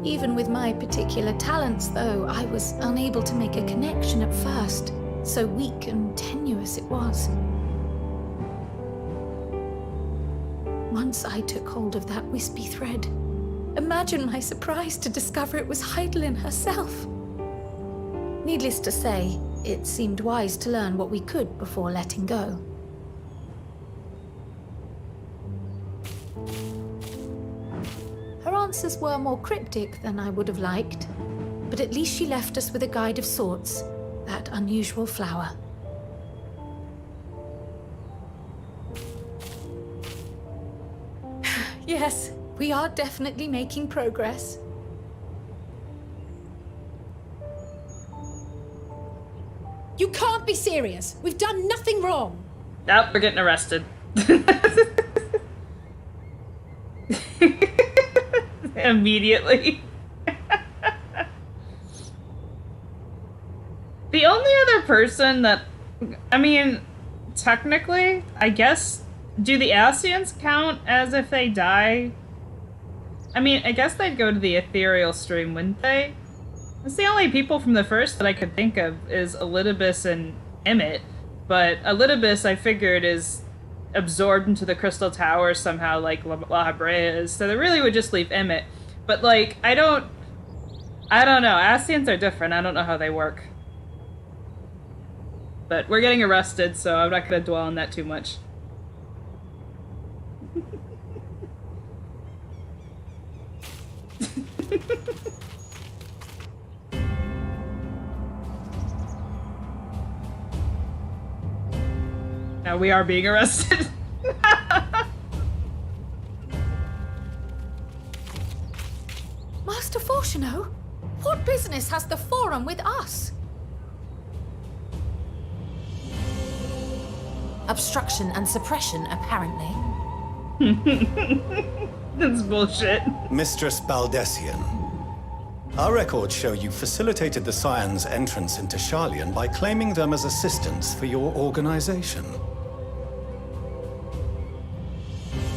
Even with my particular talents, though, I was unable to make a connection at first, so weak and tenuous it was. Once I took hold of that wispy thread, imagine my surprise to discover it was Heidelin herself. Needless to say, it seemed wise to learn what we could before letting go. Her answers were more cryptic than I would have liked, but at least she left us with a guide of sorts, that unusual flower. Yes, we are definitely making progress. can't be serious. We've done nothing wrong. Nope, we're getting arrested. Immediately. The only other person that... I mean, technically, I guess... Do the Ascians count as if they die? I mean, I guess they'd go to the ethereal stream, wouldn't they? It's the only people from the first that I could think of is Elidibus and Emmett. But Elidibus, I figured, is absorbed into the Crystal Tower somehow, like La Habrea is. So they really would just leave Emmett. But, like, I don't know. Ascians are different. I don't know how they work. But we're getting arrested, so I'm not going to dwell on that too much. Now we are being arrested. Master Fortuno, what business has the Forum with us? Obstruction and suppression, apparently. That's bullshit. Mistress Baldessian, our records show you facilitated the Scions' entrance into Sharlayan by claiming them as assistants for your organization.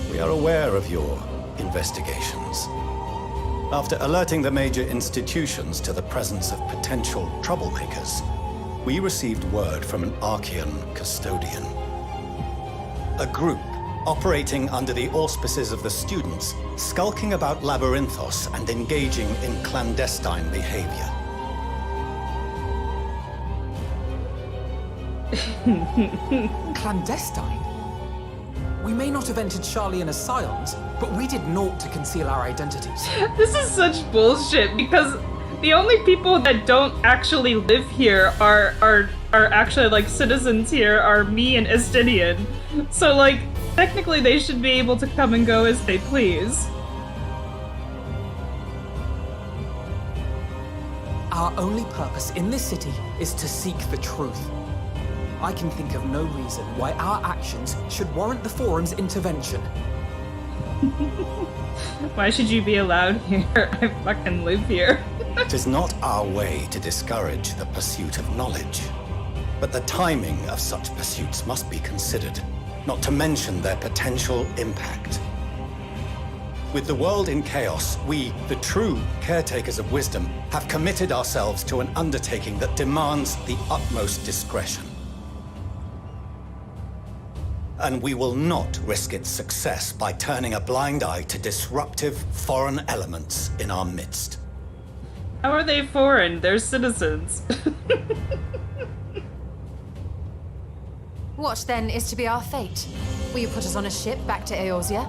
We are aware of your investigations. After alerting the major institutions to the presence of potential troublemakers, we received word from an Archean custodian. A group operating under the auspices of the students, skulking about Labyrinthos and engaging in clandestine behavior. Clandestine? We may not have entered Sharlayan as Scions, but we did naught to conceal our identities. This is such bullshit because the only people that don't actually live here are actually like citizens here are me and Estinian. So like technically they should be able to come and go as they please. Our only purpose in this city is to seek the truth. I can think of no reason why our actions should warrant the Forum's intervention. Why should you be allowed here? I fucking live here. It is not our way to discourage the pursuit of knowledge. But the timing of such pursuits must be considered, not to mention their potential impact. With the world in chaos, we, the true caretakers of wisdom, have committed ourselves to an undertaking that demands the utmost discretion. And we will not risk its success by turning a blind eye to disruptive foreign elements in our midst. How are they foreign? They're citizens. What, then, is to be our fate? Will you put us on a ship back to Eorzea?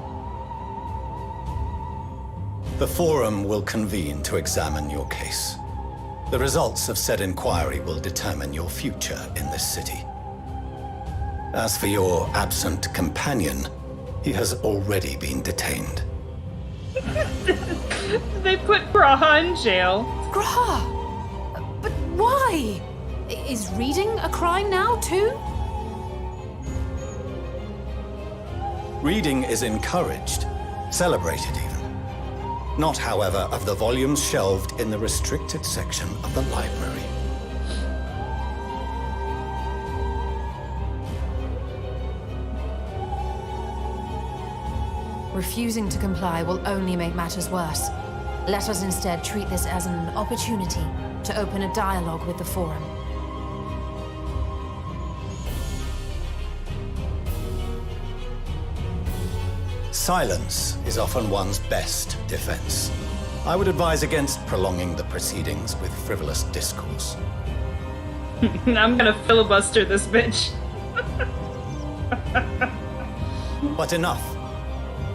The Forum will convene to examine your case. The results of said inquiry will determine your future in this city. As for your absent companion, he has already been detained. They put Graha in jail. Graha! But why? Is reading a crime now, too? Reading is encouraged, celebrated even. Not, however, of the volumes shelved in the restricted section of the library. Refusing to comply will only make matters worse. Let us instead treat this as an opportunity to open a dialogue with the Forum. Silence is often one's best defense. I would advise against prolonging the proceedings with frivolous discourse. I'm gonna filibuster this bitch. But enough.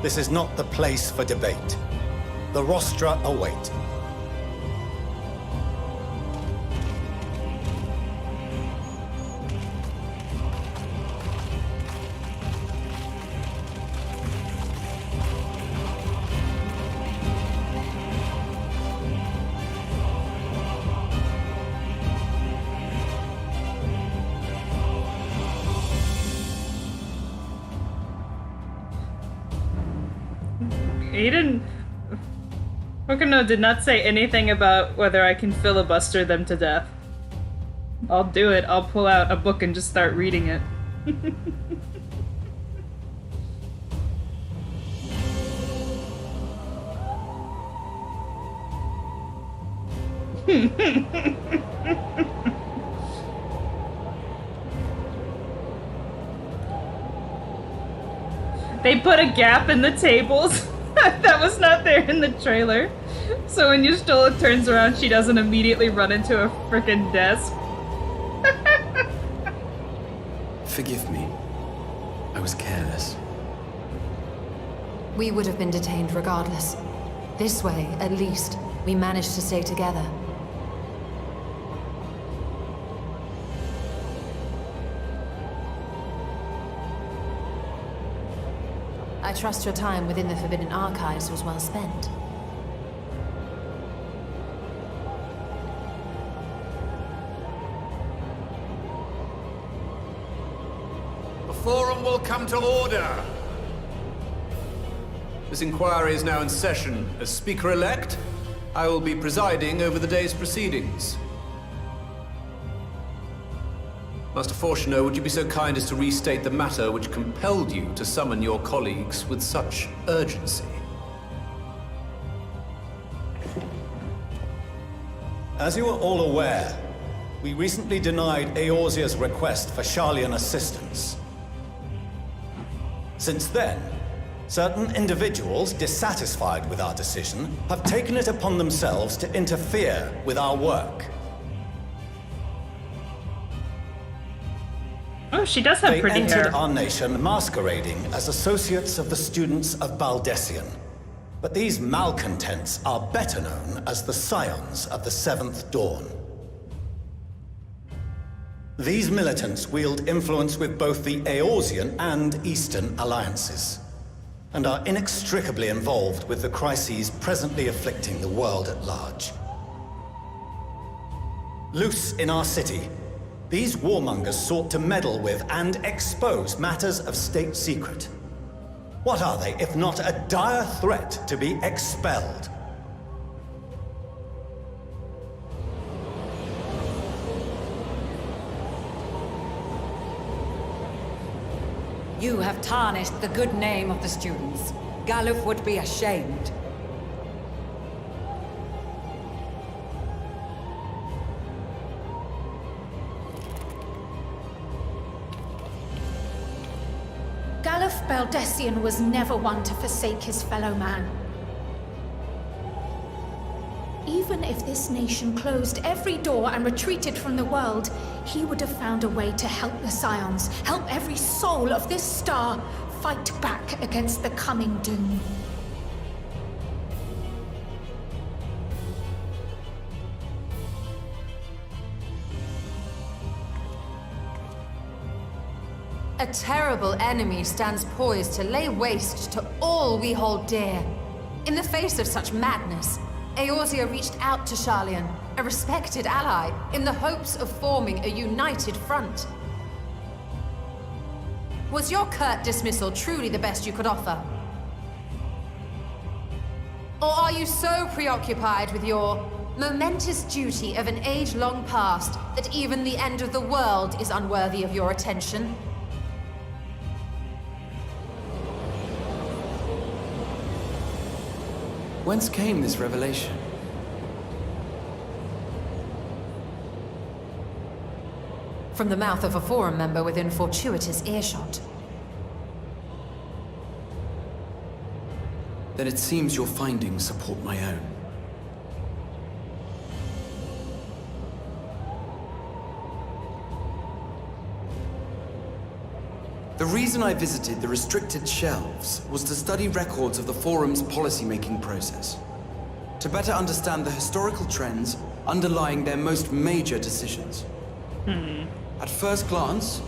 This is not the place for debate. The rostra await. He didn't... Pocono did not say anything about whether I can filibuster them to death. I'll do it. I'll pull out a book and just start reading it. They put a gap in the tables that was not there in the trailer. So when Y'shtola turns around, she doesn't immediately run into a frickin' desk. Forgive me. I was careless. We would have been detained regardless. This way, at least, we managed to stay together. I trust your time within the Forbidden Archives was well spent. The forum will come to order. This inquiry is now in session. As Speaker-elect, I will be presiding over the day's proceedings. Master Fortuner, would you be so kind as to restate the matter which compelled you to summon your colleagues with such urgency? As you are all aware, we recently denied Eorzea's request for Sharlayan assistance. Since then, certain individuals dissatisfied with our decision have taken it upon themselves to interfere with our work. Oh, she does have pretty hair. They entered our nation masquerading as associates of the students of Baldessian. But these malcontents are better known as the Scions of the Seventh Dawn. These militants wield influence with both the Eorzean and Eastern alliances, and are inextricably involved with the crises presently afflicting the world at large. Loose in our city, these warmongers sought to meddle with and expose matters of state secret. What are they, if not a dire threat to be expelled? You have tarnished the good name of the students. Galuf would be ashamed. Galuf Baldessian was never one to forsake his fellow man. Even if this nation closed every door and retreated from the world, he would have found a way to help the Scions, help every soul of this star fight back against the coming doom. A terrible enemy stands poised to lay waste to all we hold dear. In the face of such madness, Eorzea reached out to Sharlayan, a respected ally, in the hopes of forming a united front. Was your curt dismissal truly the best you could offer? Or are you so preoccupied with your momentous duty of an age-long past that even the end of the world is unworthy of your attention? Whence came this revelation? From the mouth of a forum member within fortuitous earshot. Then it seems your findings support my own. The reason I visited the restricted shelves was to study records of the Forum's policy-making process, to better understand the historical trends underlying their most major decisions. At first glance,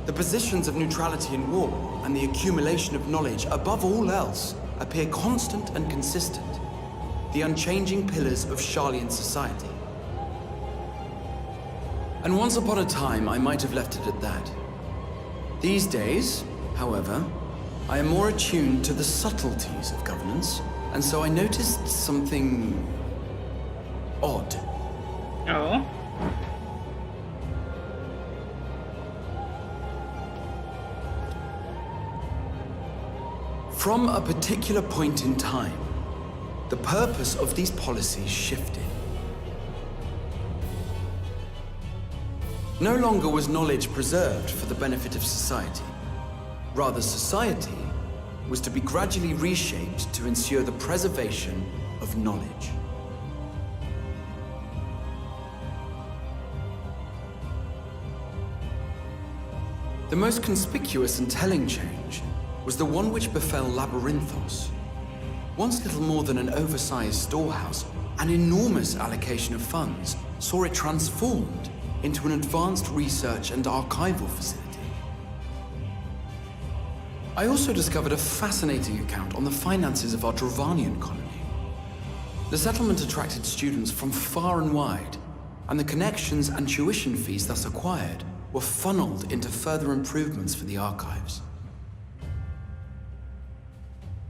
the positions of neutrality in war and the accumulation of knowledge above all else appear constant and consistent, the unchanging pillars of Sharlayan society. And once upon a time, I might have left it at that. These days, however, I am more attuned to the subtleties of governance, and so I noticed something odd. Oh. From a particular point in time, the purpose of these policies shifted. No longer was knowledge preserved for the benefit of society. Rather, society was to be gradually reshaped to ensure the preservation of knowledge. The most conspicuous and telling change was the one which befell Labyrinthos. Once little more than an oversized storehouse, an enormous allocation of funds saw it transformed into an advanced research and archival facility. I also discovered a fascinating account on the finances of our Dravanian colony. The settlement attracted students from far and wide, and the connections and tuition fees thus acquired were funneled into further improvements for the archives.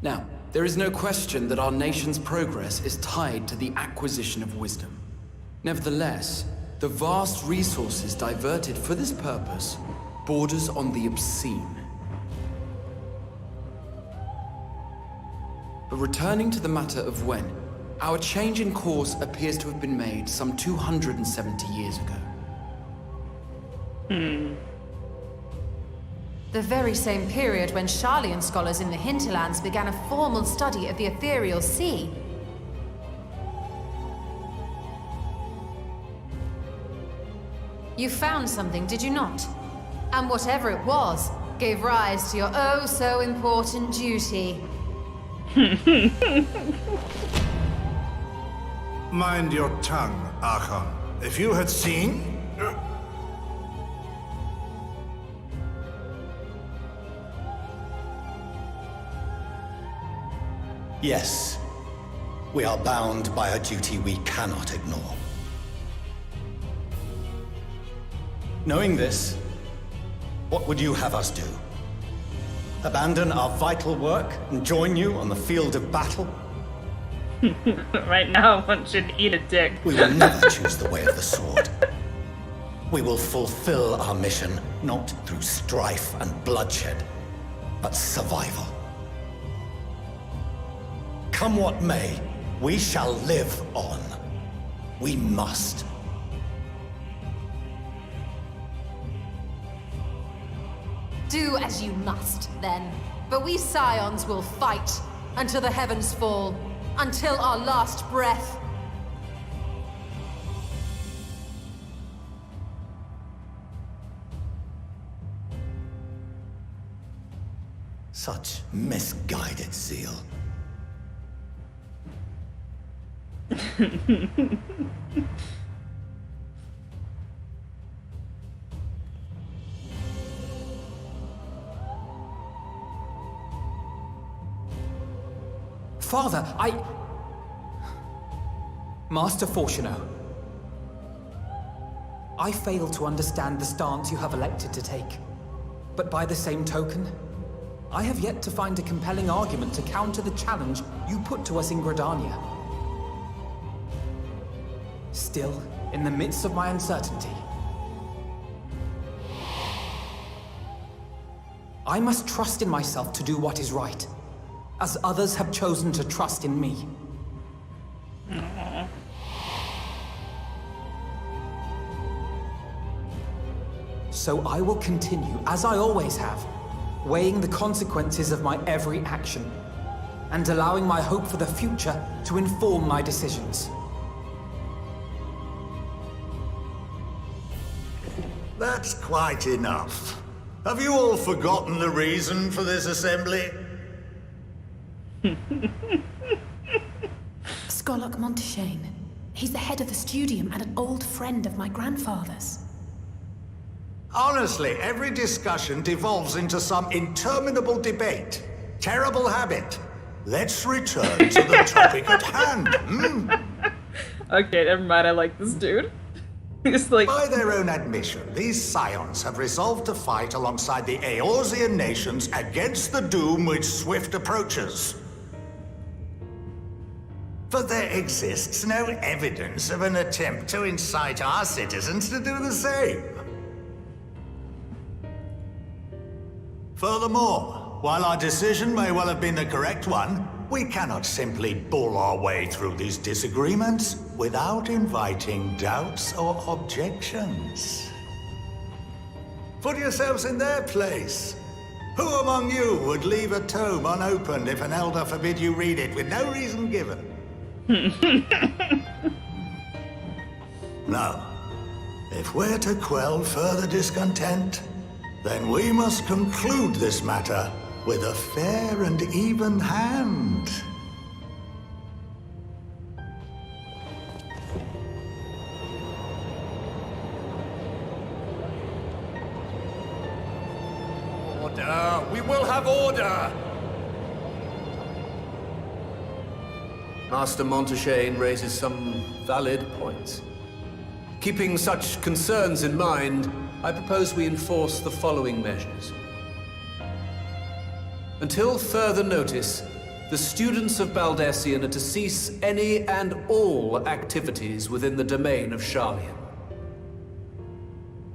Now, there is no question that our nation's progress is tied to the acquisition of wisdom. Nevertheless, the vast resources diverted for this purpose borders on the obscene. But returning to the matter of when, our change in course appears to have been made some 270 years ago. The very same period when Sharlayan scholars in the hinterlands began a formal study of the ethereal sea. You found something, did you not? And whatever it was, gave rise to your oh-so-important duty. Mind your tongue, Archon. If you had seen... Yes, we are bound by a duty we cannot ignore. Knowing this, what would you have us do? Abandon our vital work and join you on the field of battle? Right now, one should eat a dick. We will never choose the way of the sword. We will fulfill our mission, not through strife and bloodshed, but survival. Come what may, we shall live on. We must. Do as you must, then. But we Scions will fight until the heavens fall, until our last breath. Such misguided zeal. Father, Master Fortuno, I fail to understand the stance you have elected to take. But by the same token, I have yet to find a compelling argument to counter the challenge you put to us in Gridania. Still, in the midst of my uncertainty, I must trust in myself to do what is right, as others have chosen to trust in me. So I will continue, as I always have, weighing the consequences of my every action, and allowing my hope for the future to inform my decisions. That's quite enough. Have you all forgotten the reason for this assembly? Skolok Monteshane. He's the head of the studium and an old friend of my grandfather's. Honestly, every discussion devolves into some interminable debate. Terrible habit. Let's return to the topic at hand, hmm? Okay, never mind, I like this dude. It's like... By their own admission, these scions have resolved to fight alongside the Eorzean nations against the doom which swift approaches. But there exists no evidence of an attempt to incite our citizens to do the same. Furthermore, while our decision may well have been the correct one, we cannot simply bull our way through these disagreements without inviting doubts or objections. Put yourselves in their place. Who among you would leave a tome unopened if an elder forbid you read it with no reason given? Now, if we're to quell further discontent, then we must conclude this matter with a fair and even hand. Order! We will have order! Master Montaigne raises some valid points. Keeping such concerns in mind, I propose we enforce the following measures. Until further notice, the students of Baldessian are to cease any and all activities within the domain of Sharlayan.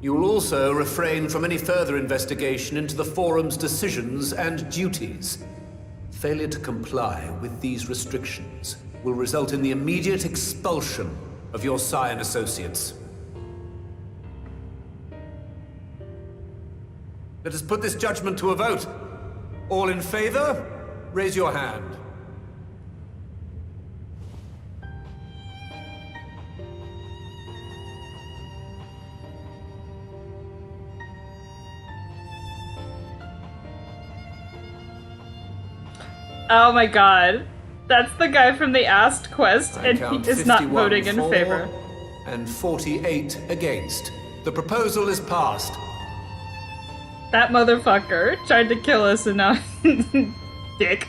You will also refrain from any further investigation into the Forum's decisions and duties. Failure to comply with these restrictions will result in the immediate expulsion of your Scion associates. Let us put this judgment to a vote. All in favor, raise your hand. Oh my god. That's the guy from the Asked quest, and he is not voting in favor. And 48 against. The proposal is passed. That motherfucker tried to kill us and now... Dick.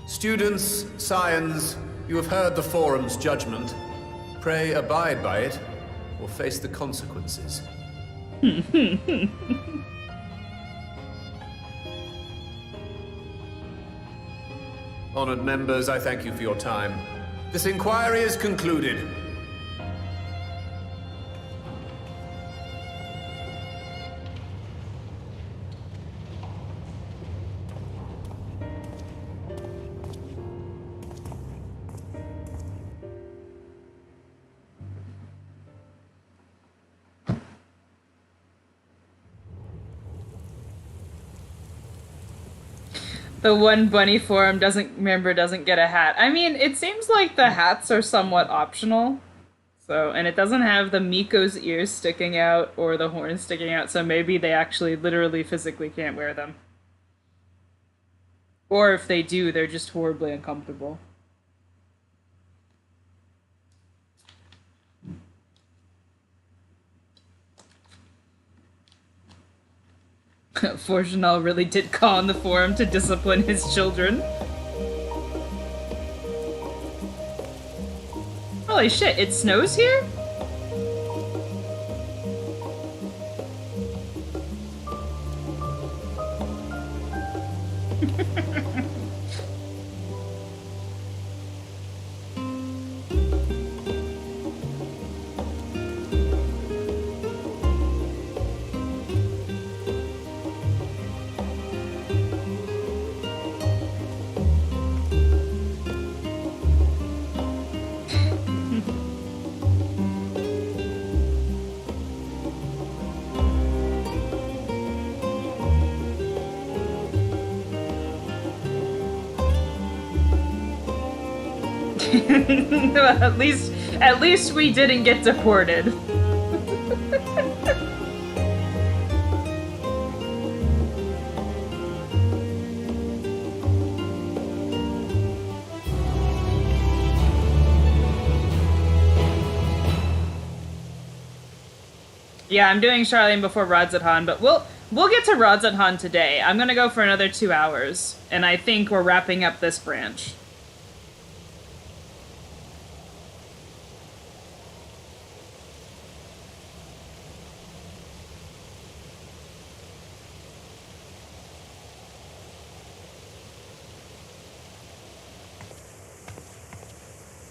Students, Scions, you have heard the Forum's judgment. Pray abide by it, or face the consequences. Honored members, I thank you for your time. This inquiry is concluded. The one bunny forum doesn't get a hat. I mean, it seems like the hats are somewhat optional. So, and it doesn't have the Miko's ears sticking out or the horns sticking out, so maybe they actually literally physically can't wear them. Or if they do, they're just horribly uncomfortable. Fortunal really did call on the forum to discipline his children. Holy shit, it snows here? At least we didn't get deported. Yeah, I'm doing Sharlayan before Radzat-Han, but we'll get to Radzat-Han today. I'm gonna go for another 2 hours, and I think we're wrapping up this branch.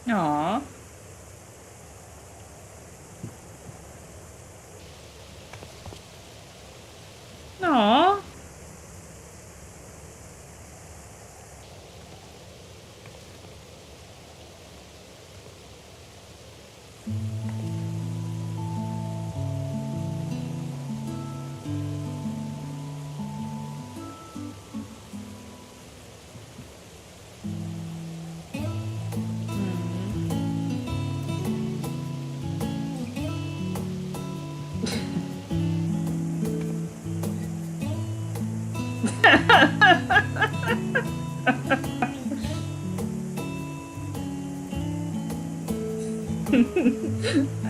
Aww. Aww.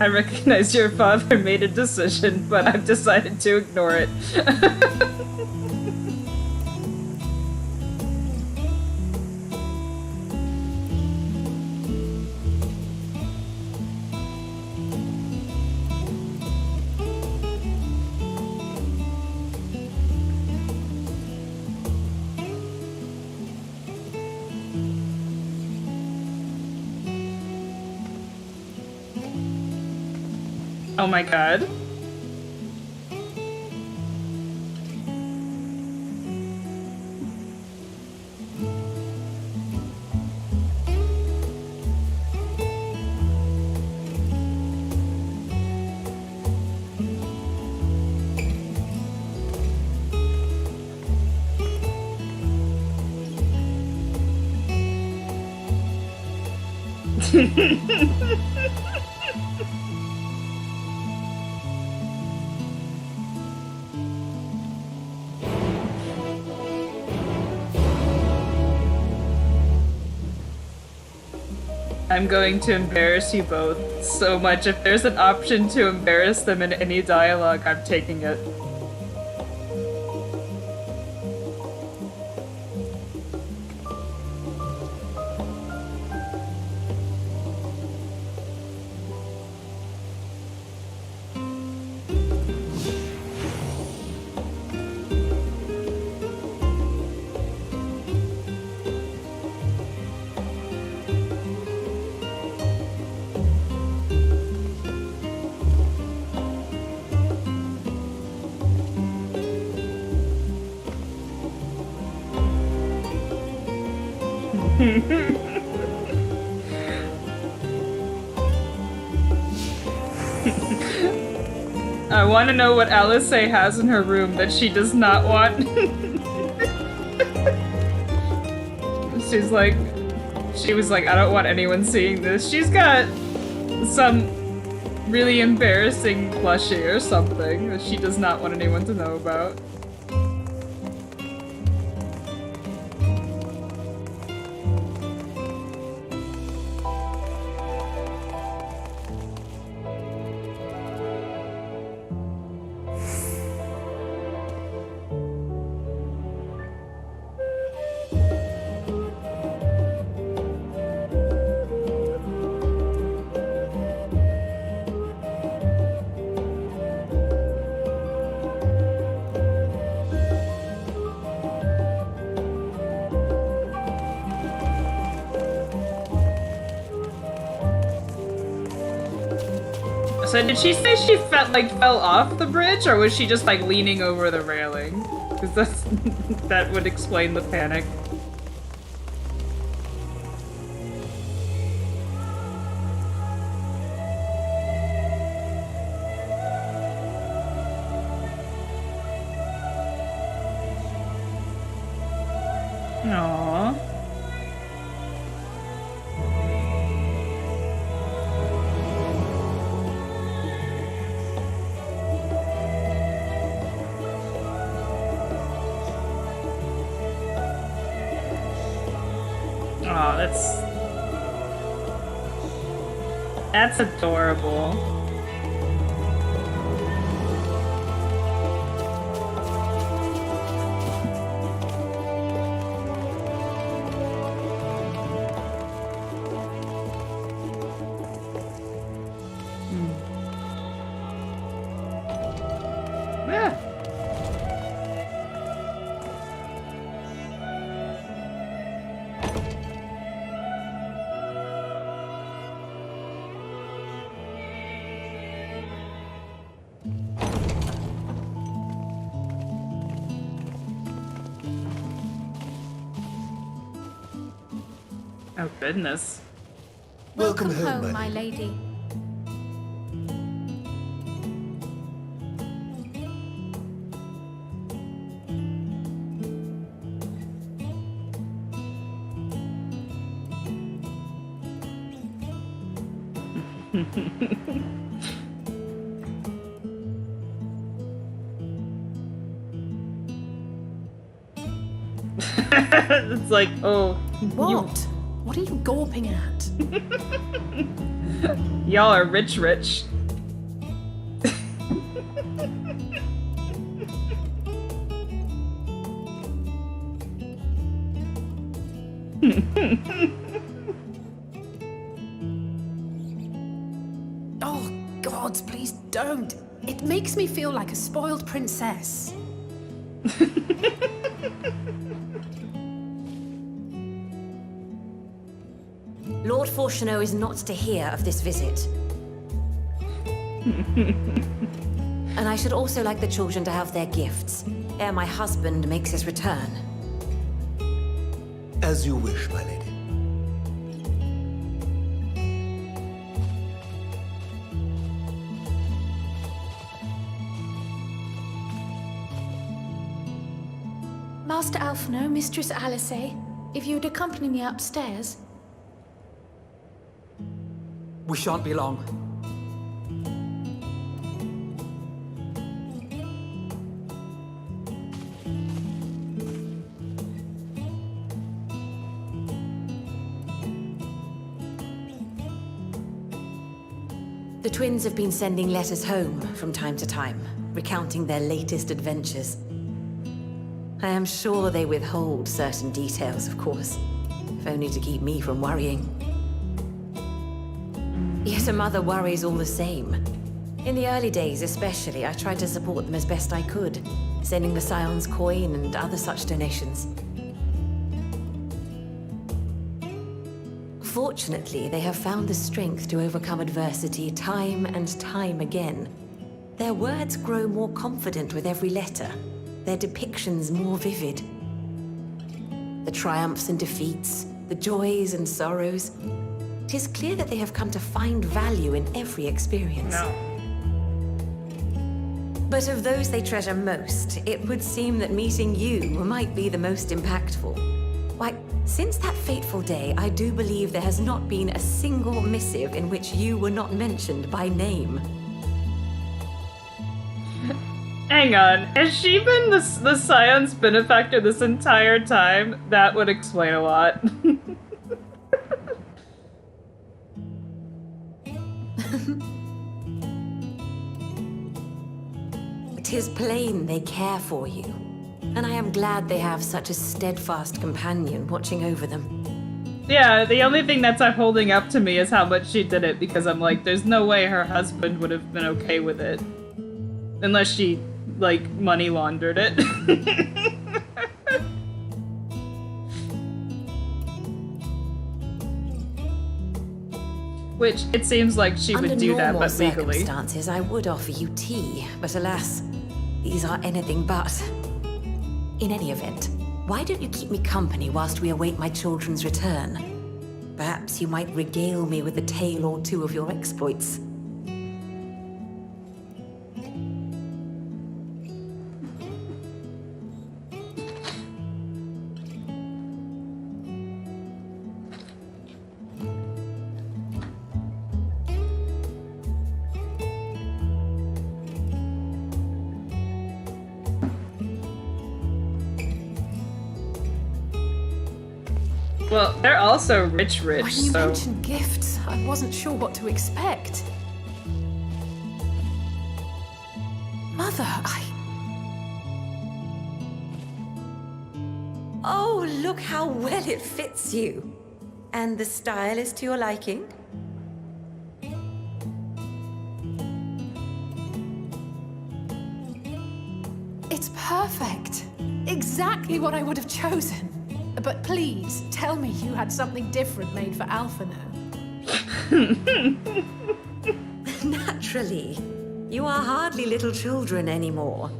I recognize your father made a decision, but I've decided to ignore it. Oh my god. I'm going to embarrass you both so much. If there's an option to embarrass them in any dialogue, I'm taking it. I want to know what Alice has in her room that she does not want. She was like, I don't want anyone seeing this. She's got some really embarrassing plushie or something that she does not want anyone to know about. So did she say she fell off the bridge, or was she just like leaning over the railing? Because that would explain the panic. Aww. Oh, that's adorable. Yeah. Oh, goodness. Welcome home, my lady. It's like, oh. What? What are you gawping at? Y'all are rich. Oh, gods, please don't. It makes me feel like a spoiled princess. Lord Fortuneau is not to hear of this visit. And I should also like the children to have their gifts, ere my husband makes his return. As you wish, my lady. Master Alphino, Mistress Alice, if you'd accompany me upstairs. We shan't be long. The twins have been sending letters home from time to time, recounting their latest adventures. I am sure they withhold certain details, of course, if only to keep me from worrying. Yet a mother worries all the same. In the early days especially, I tried to support them as best I could, sending the Scion's coin and other such donations. Fortunately, they have found the strength to overcome adversity time and time again. Their words grow more confident with every letter, their depictions more vivid. The triumphs and defeats, the joys and sorrows. It is clear that they have come to find value in every experience. No. But of those they treasure most, it would seem that meeting you might be the most impactful. Why, since that fateful day, I do believe there has not been a single missive in which you were not mentioned by name. Hang on, has she been the Scion's benefactor this entire time? That would explain a lot. It is plain they care for you, and I am glad they have such a steadfast companion watching over them. Yeah, the only thing that's holding up to me is how much she did it, because I'm like, there's no way her husband would have been okay with it. Unless she, like, money laundered it. Which, it seems like she would do that, but legally. Under normal circumstances, I would offer you tea, but alas, these are anything but. In any event, why don't you keep me company whilst we await my children's return? Perhaps you might regale me with a tale or two of your exploits. Well, they're also rich, When you so... mentioned gifts, I wasn't sure what to expect. Mother, Oh, look how well it fits you. And the style is to your liking? It's perfect. Exactly what I would have chosen. But please, tell me you had something different made for Alphino. Naturally. You are hardly little children anymore.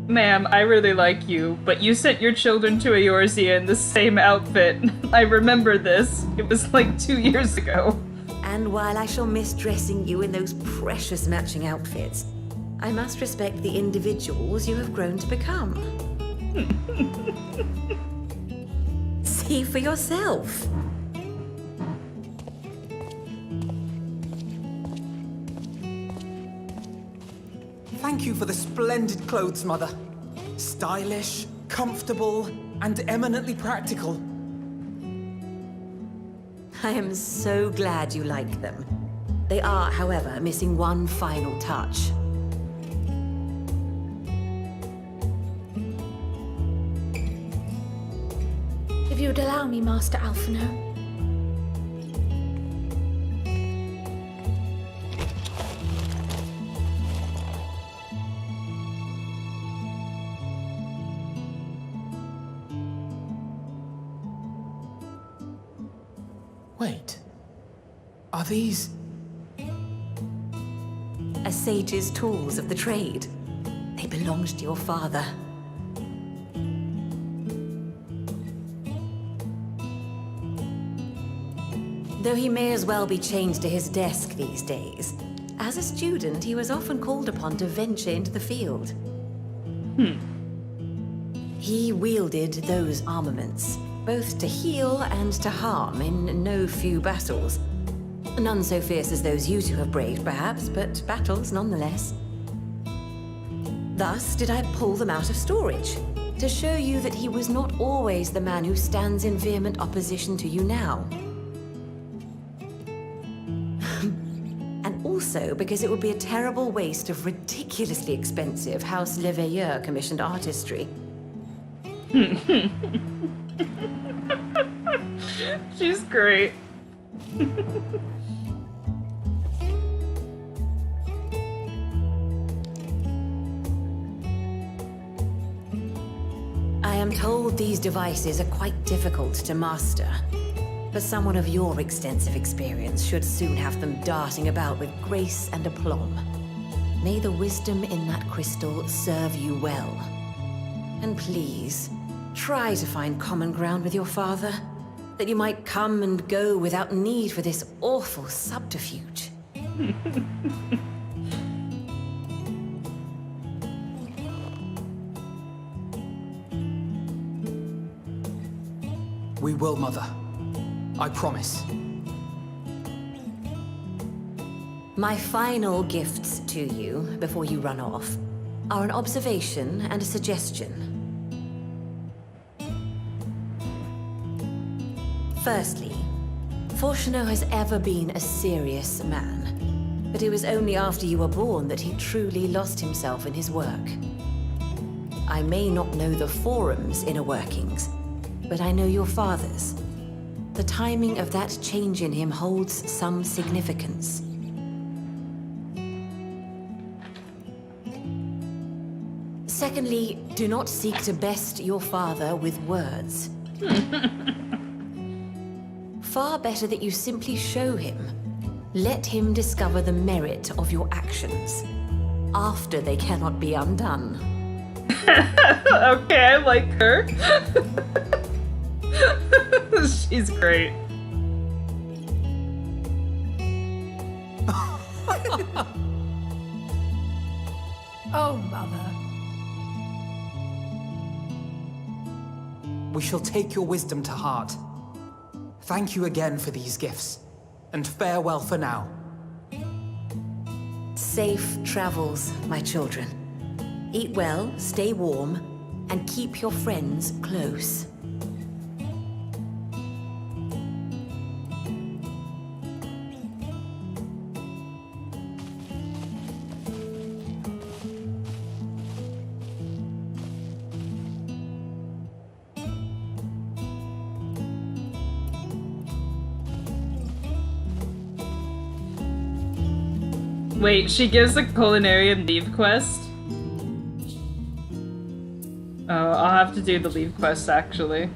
Ma'am, I really like you, but you sent your children to Eorzea in the same outfit. I remember this. It was like 2 years ago. And while I shall miss dressing you in those precious matching outfits, I must respect the individuals you have grown to become. See for yourself. Thank you for the splendid clothes, Mother. Stylish, comfortable, and eminently practical. I am so glad you like them. They are, however, missing one final touch. If you would allow me, Master Alphino. Wait. Are these... A sage's tools of the trade. They belonged to your father. Though he may as well be chained to his desk these days, as a student he was often called upon to venture into the field. He wielded those armaments, both to heal and to harm in no few battles. None so fierce as those you two have braved, perhaps, but battles nonetheless. Thus did I pull them out of storage, to show you that he was not always the man who stands in vehement opposition to you now. And also because it would be a terrible waste of ridiculously expensive House Leveilleur commissioned artistry. She's great. I am told these devices are quite difficult to master, but someone of your extensive experience should soon have them darting about with grace and aplomb. May the wisdom in that crystal serve you well. And please, try to find common ground with your father, that you might come and go without need for this awful subterfuge. We will, Mother. I promise. My final gifts to you, before you run off, are an observation and a suggestion. Firstly, Fortuno has ever been a serious man, but it was only after you were born that he truly lost himself in his work. I may not know the Forum's inner workings, but I know your father's. The timing of that change in him holds some significance. Secondly, do not seek to best your father with words. Far better that you simply show him. Let him discover the merit of your actions, after they cannot be undone. Okay, I like her. She's great. Oh, Mother. We shall take your wisdom to heart. Thank you again for these gifts, and farewell for now. Safe travels, my children. Eat well, stay warm, and keep your friends close. Wait, she gives a culinarian leave quest? Oh, I'll have to do the leave quest actually.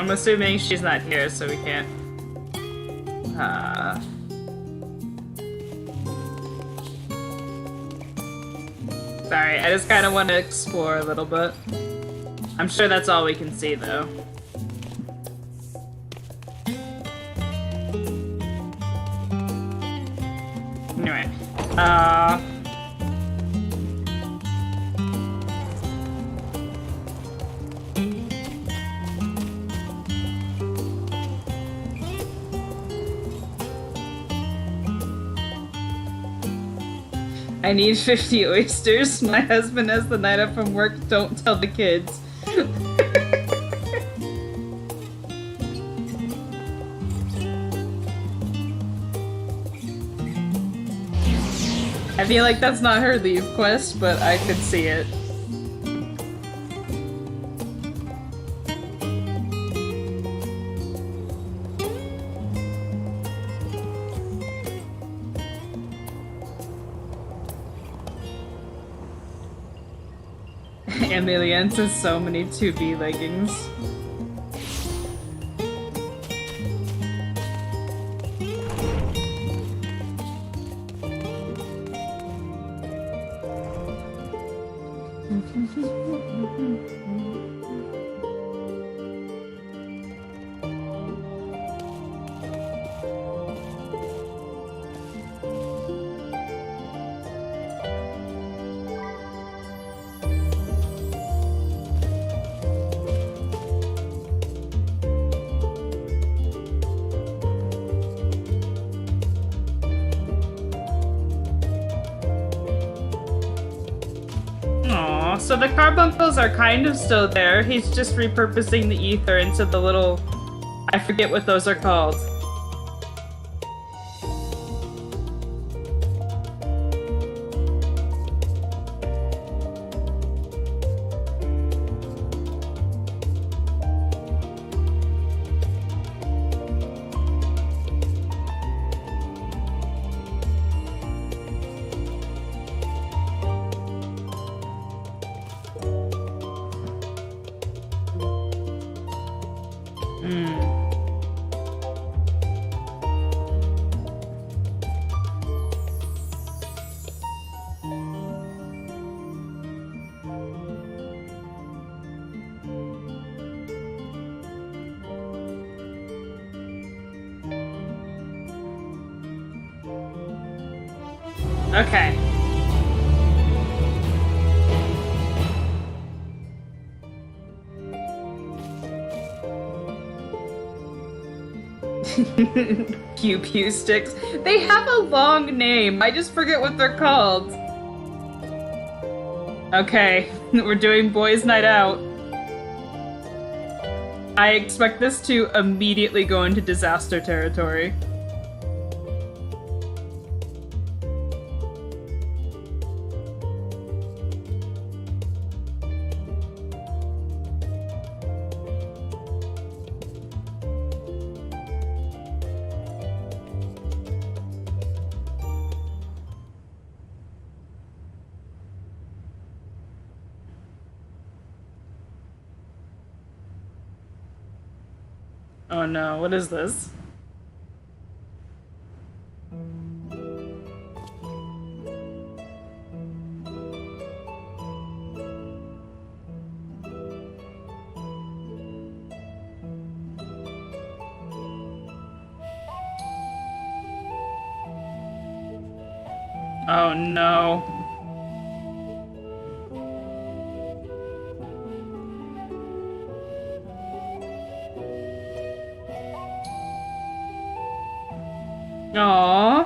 I'm assuming she's not here, so we can't. Sorry, I just kind of want to explore a little bit. I'm sure that's all we can see, though. Anyway, I need 50 oysters. My husband has the night up from work. Don't tell the kids. I feel like that's not her leave quest, but I could see it. Emilienne says so many 2B leggings. So the carbuncles are kind of still there. He's just repurposing the ether into the little... I forget what those are called. Okay. Pew pew sticks. They have a long name. I just forget what they're called. Okay, we're doing boys' night out. I expect this to immediately go into disaster territory. Oh no, what is this? Oh no. Aww.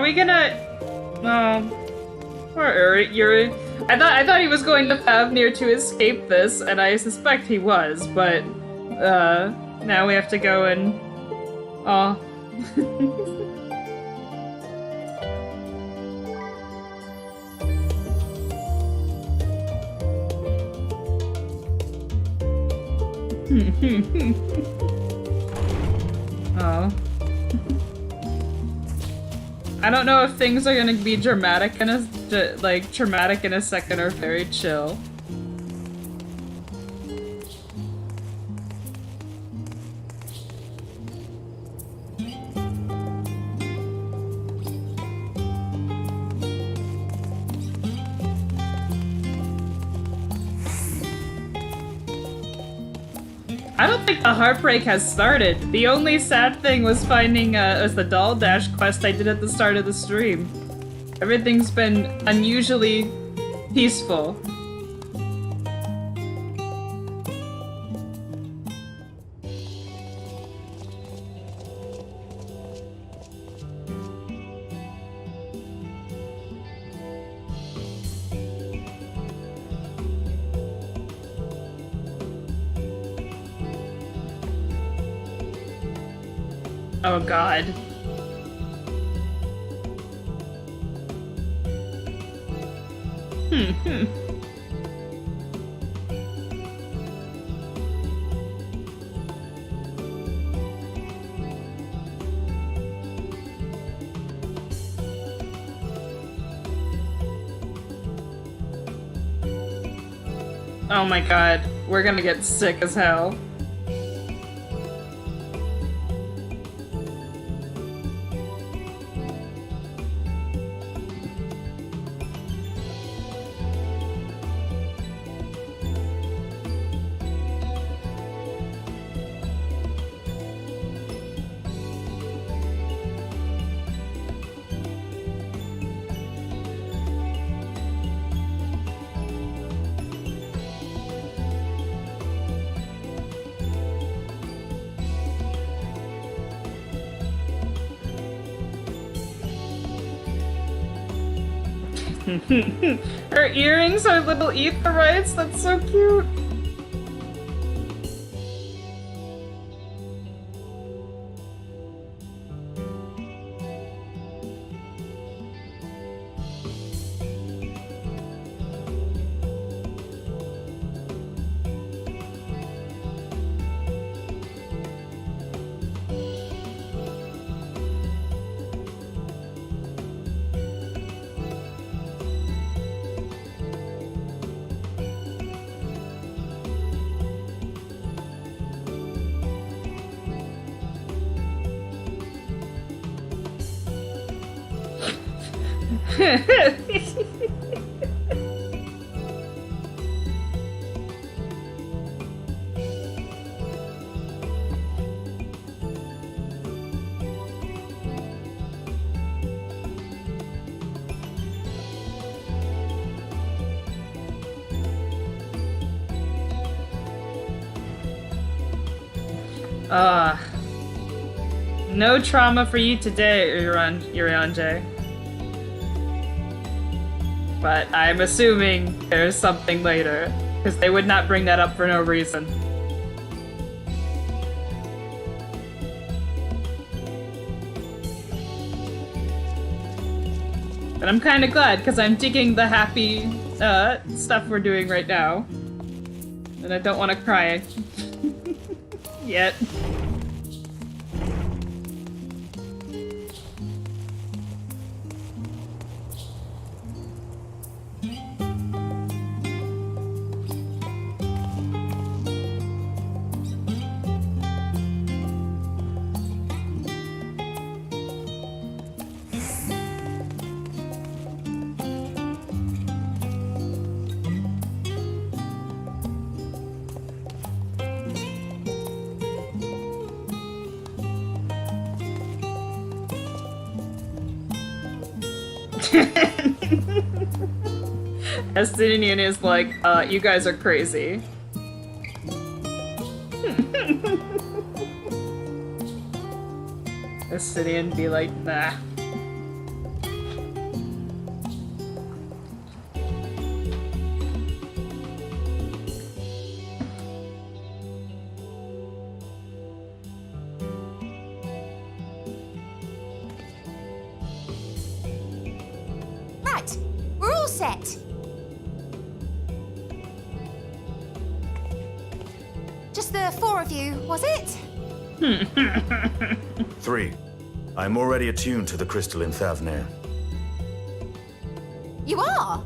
we gonna... Oh, poor Yuri. I thought he was going to Fafnir to escape this, and I suspect he was, but now we have to go and... Oh. Oh. I don't know if things are gonna be dramatic in a traumatic in a second or very chill. I don't think the heartbreak has started. The only sad thing was finding was the Doll Dash quest I did at the start of the stream. Everything's been unusually peaceful. Oh god. Oh my god, we're gonna get sick as hell. Her earrings are little aetherytes, that's so cute. No trauma for you today, Urianje. But I'm assuming there's something later, because they would not bring that up for no reason. But I'm kind of glad, because I'm digging the happy stuff we're doing right now. And I don't want to cry yet. Estinian is like, you guys are crazy. Estinian be like, nah. set. Just the 4 of you, was it? 3. I'm already attuned to the crystal in Thavnir. You are?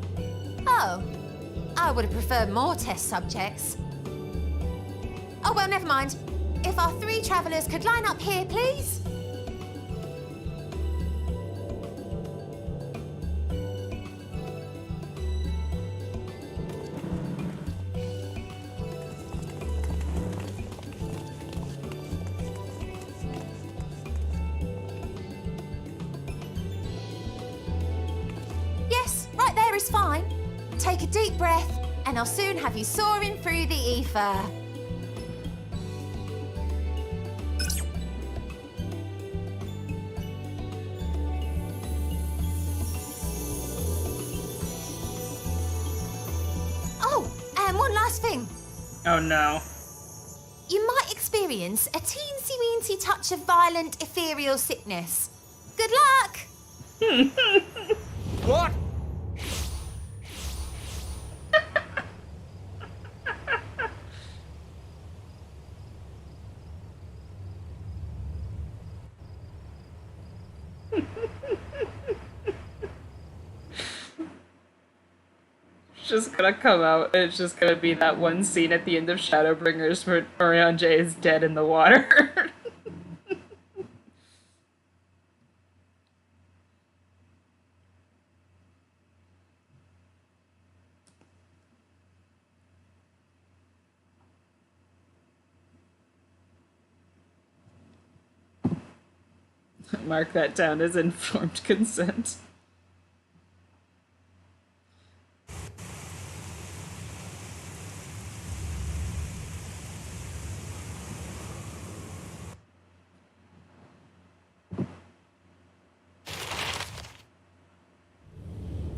Oh. I would have preferred more test subjects. Oh, well, never mind. If our 3 travelers could line up here, please. Yes, right there is fine. Take a deep breath, and I'll soon have you soaring through the ether. Oh, and one last thing. Oh no. You might experience a teensy-weensy touch of violent ethereal sickness. Good luck! What? Just gonna come out and it's just gonna be that one scene at the end of Shadowbringers where Orion J is dead in the water. Mark that down as informed consent.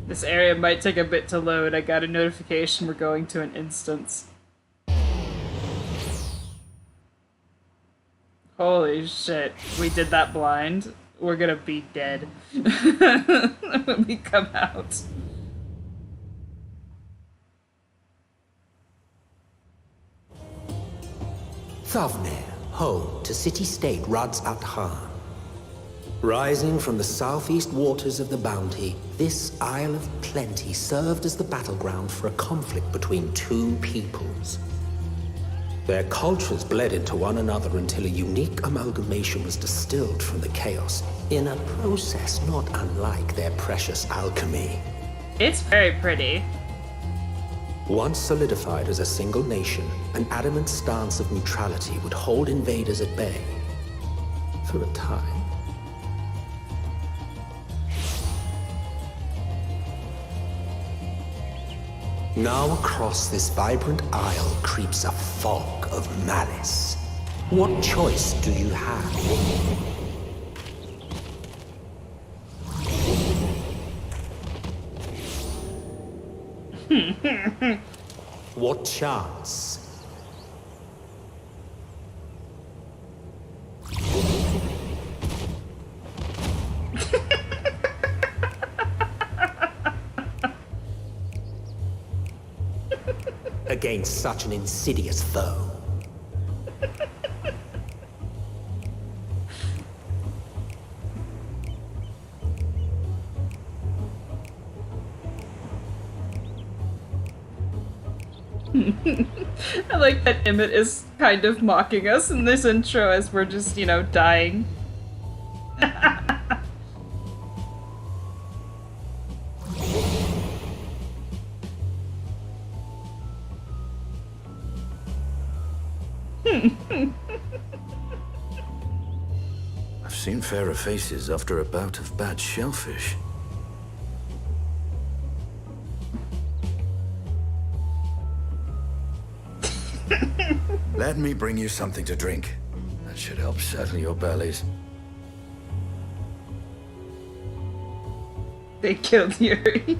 This area might take a bit to load. I got a notification we're going to an instance. Holy shit. We did that blind. We're gonna be dead when we come out. Thavnir, home to city-state Rads at Han. Rising from the southeast waters of the Bounty, this Isle of Plenty served as the battleground for a conflict between 2 peoples. Their cultures bled into one another until a unique amalgamation was distilled from the chaos, in a process not unlike their precious alchemy. It's very pretty. Once solidified as a single nation, an adamant stance of neutrality would hold invaders at bay. For a time. Now across this vibrant isle creeps a fog of malice. What choice do you have? What chance? Against such an insidious foe. I like that Emmett is kind of mocking us in this intro as we're just, you know, dying. I've seen fairer faces after a bout of bad shellfish. Let me bring you something to drink. That should help settle your bellies. They killed Yuri.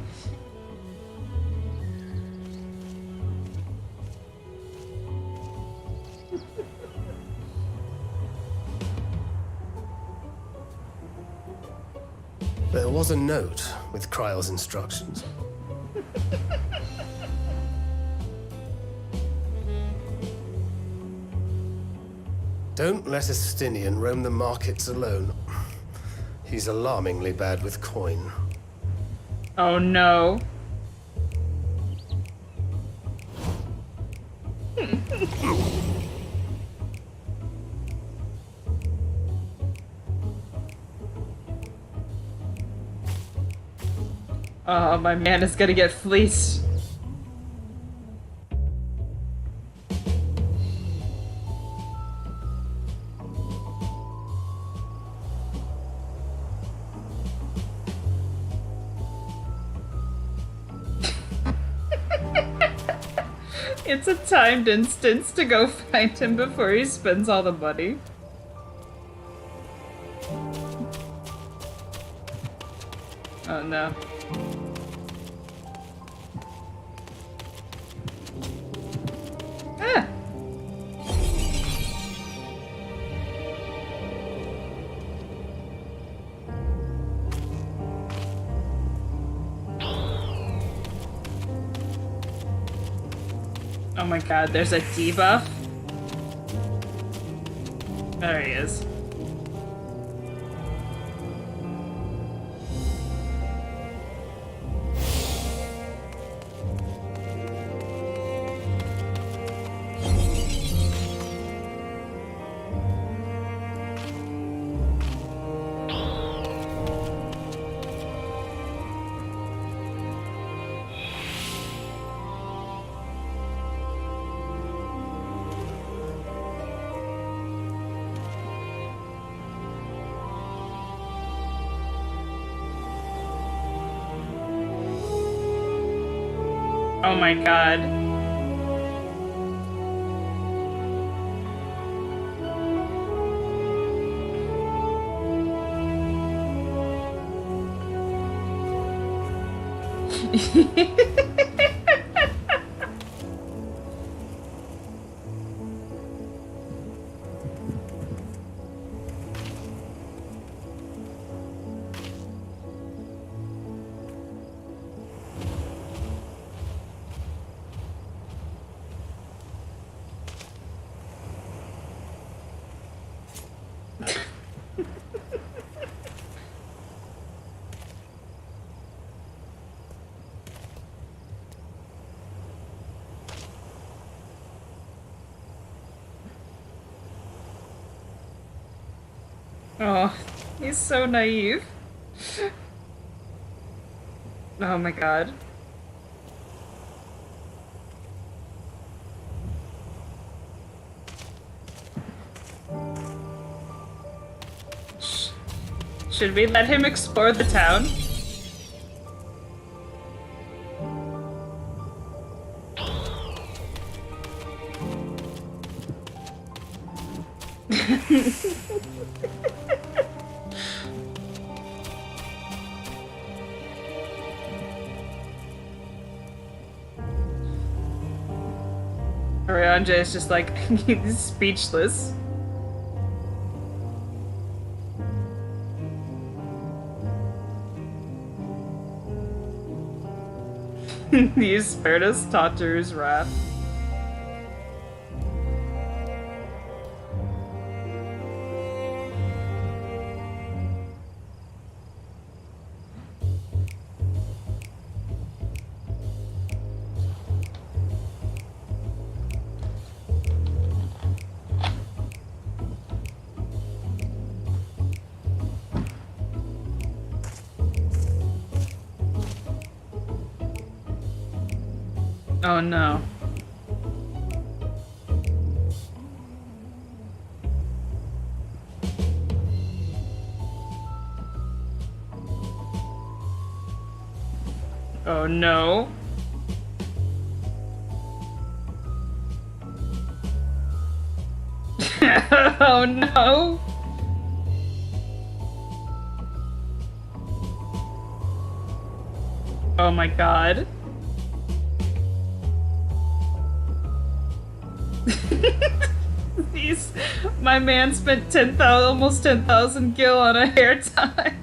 There was a note with Kryle's instructions. Don't let a Stinian roam the markets alone. He's alarmingly bad with coin. Oh no. Oh, my man is gonna get fleeced. It's a timed instance to go find him before he spends all the money. Oh no. Ah! Oh my god, there's a debuff? There he is. Oh my god. Oh, he's so naive. Oh my god. Should we let him explore the town? Arianja is just like, he's speechless. The Aspertus Tatur's wrath. Oh no. Oh no. Oh no. Oh my god. My man spent 10,000, almost 10,000 gil on a hair tie.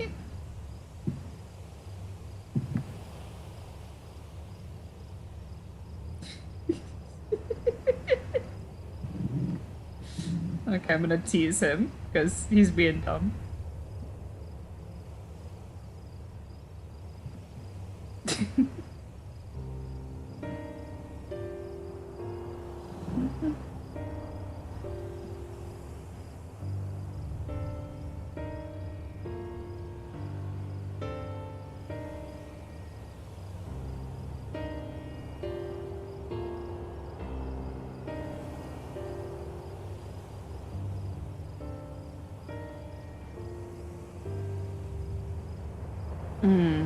Okay, I'm gonna tease him, because he's being dumb. Hmm.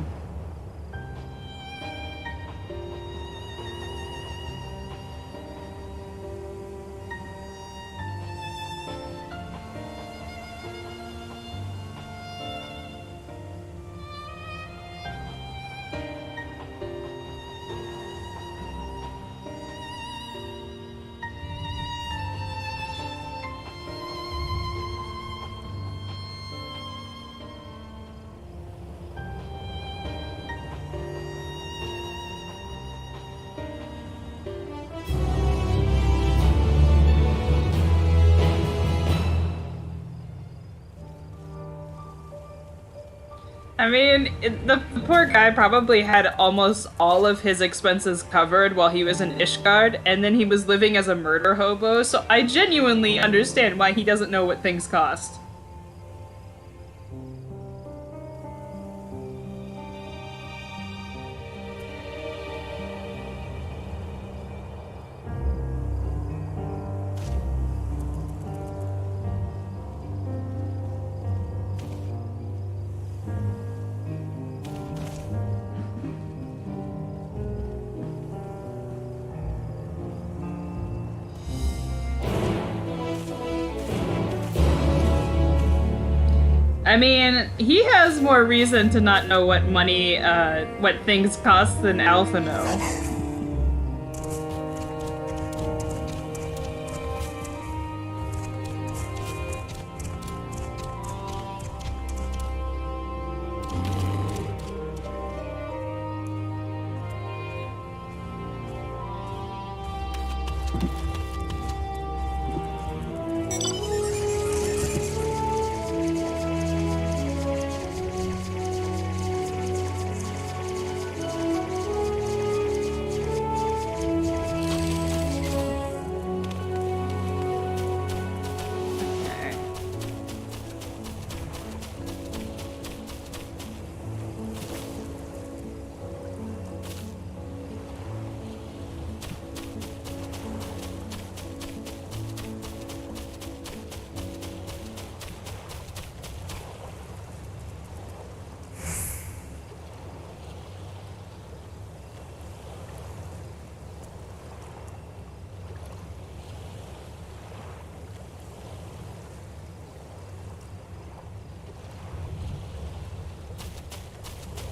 I mean, the poor guy probably had almost all of his expenses covered while he was in Ishgard, and then he was living as a murder hobo, so I genuinely understand why he doesn't know what things cost. I mean, he has more reason to not know what money, what things cost than Alpha know.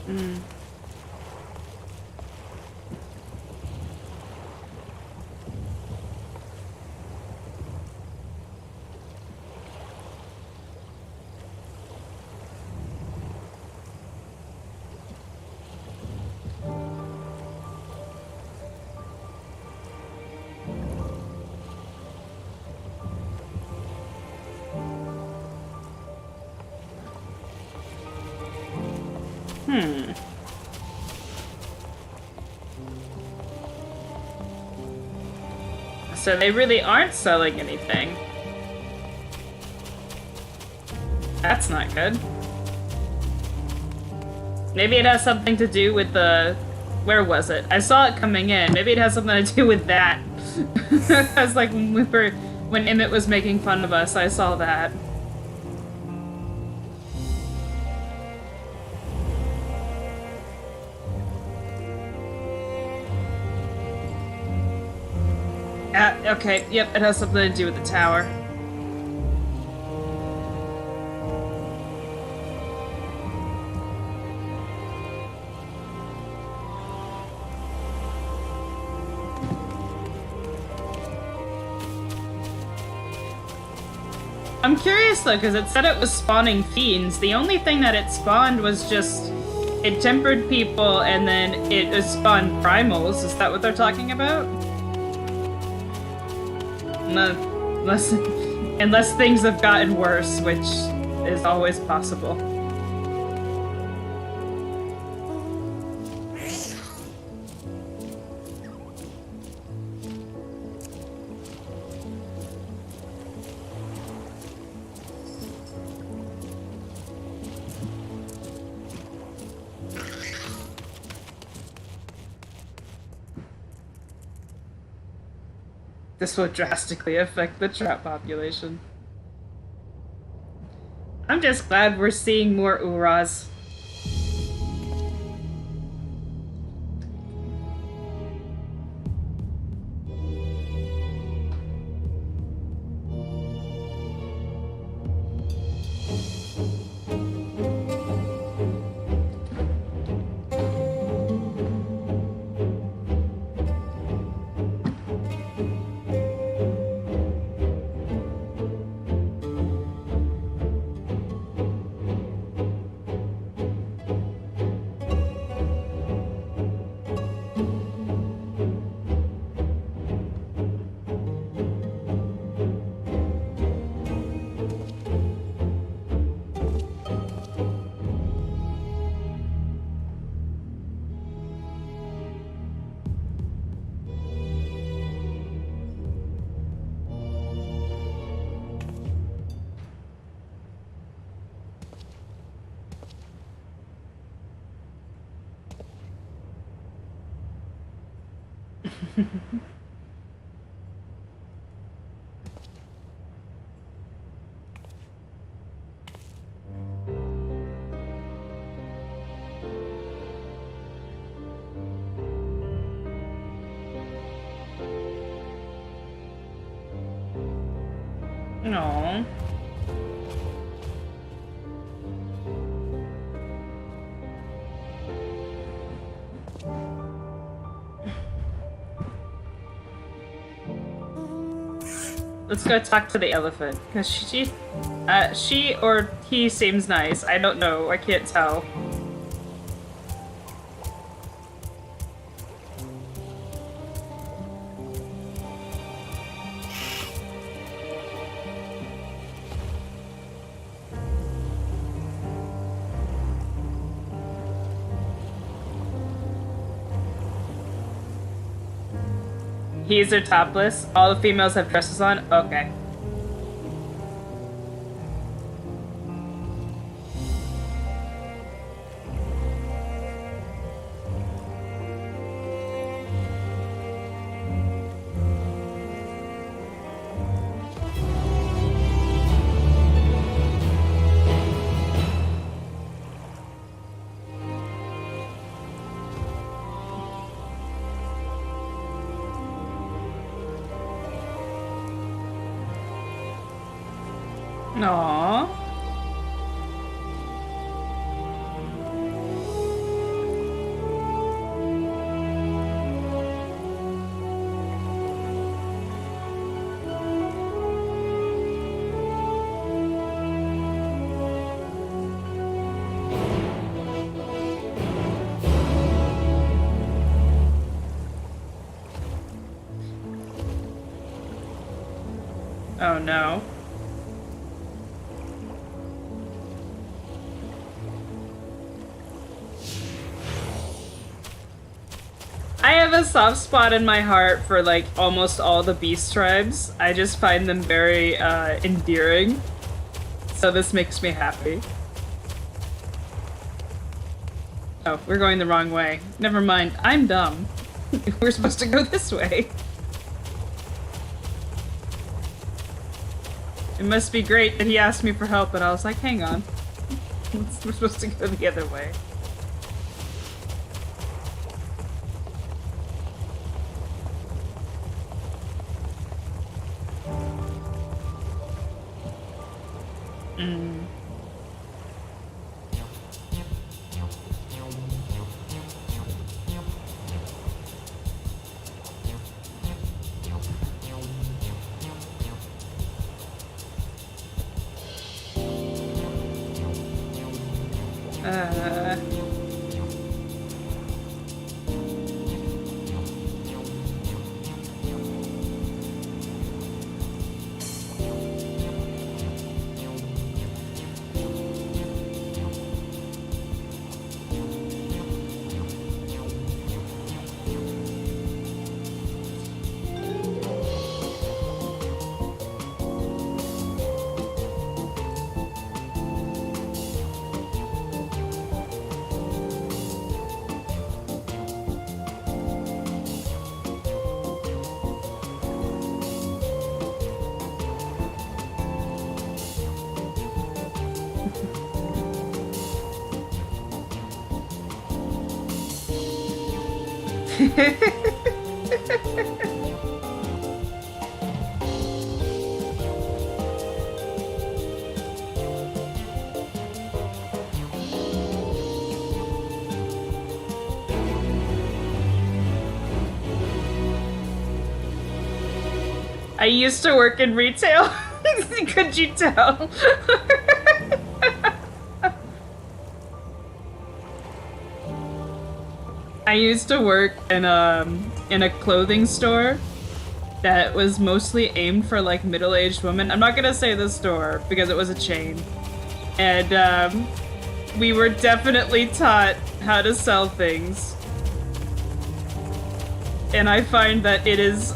Mm. Hmm. So they really aren't selling anything. That's not good. Maybe it has something to do with the... Where was it? I saw it coming in. Maybe it has something to do with that. I was like, when Emmett was making fun of us, I saw that. Okay, yep, it has something to do with the tower. I'm curious though, because it said it was spawning fiends. The only thing that it spawned was just... It tempered people and then it spawned primals. Is that what they're talking about? No, Unless things have gotten worse, which is always possible. This will drastically affect the trap population. I'm just glad we're seeing more Uras. No. Let's go talk to the elephant, because she or he seems nice. I don't know. I can't tell. He's are topless. All the females have dresses on. Okay. Aww. Oh no. I have a soft spot in my heart for like almost all the beast tribes. I just find them very endearing. So this makes me happy. Oh, we're going the wrong way. Never mind, I'm dumb. We're supposed to go this way. It must be great that he asked me for help, but I was like, hang on. We're supposed to go the other way. I used to work in retail. Could you tell? I used to work in a clothing store that was mostly aimed for like middle-aged women. I'm not gonna say the store because it was a chain. And we were definitely taught how to sell things. And I find that it is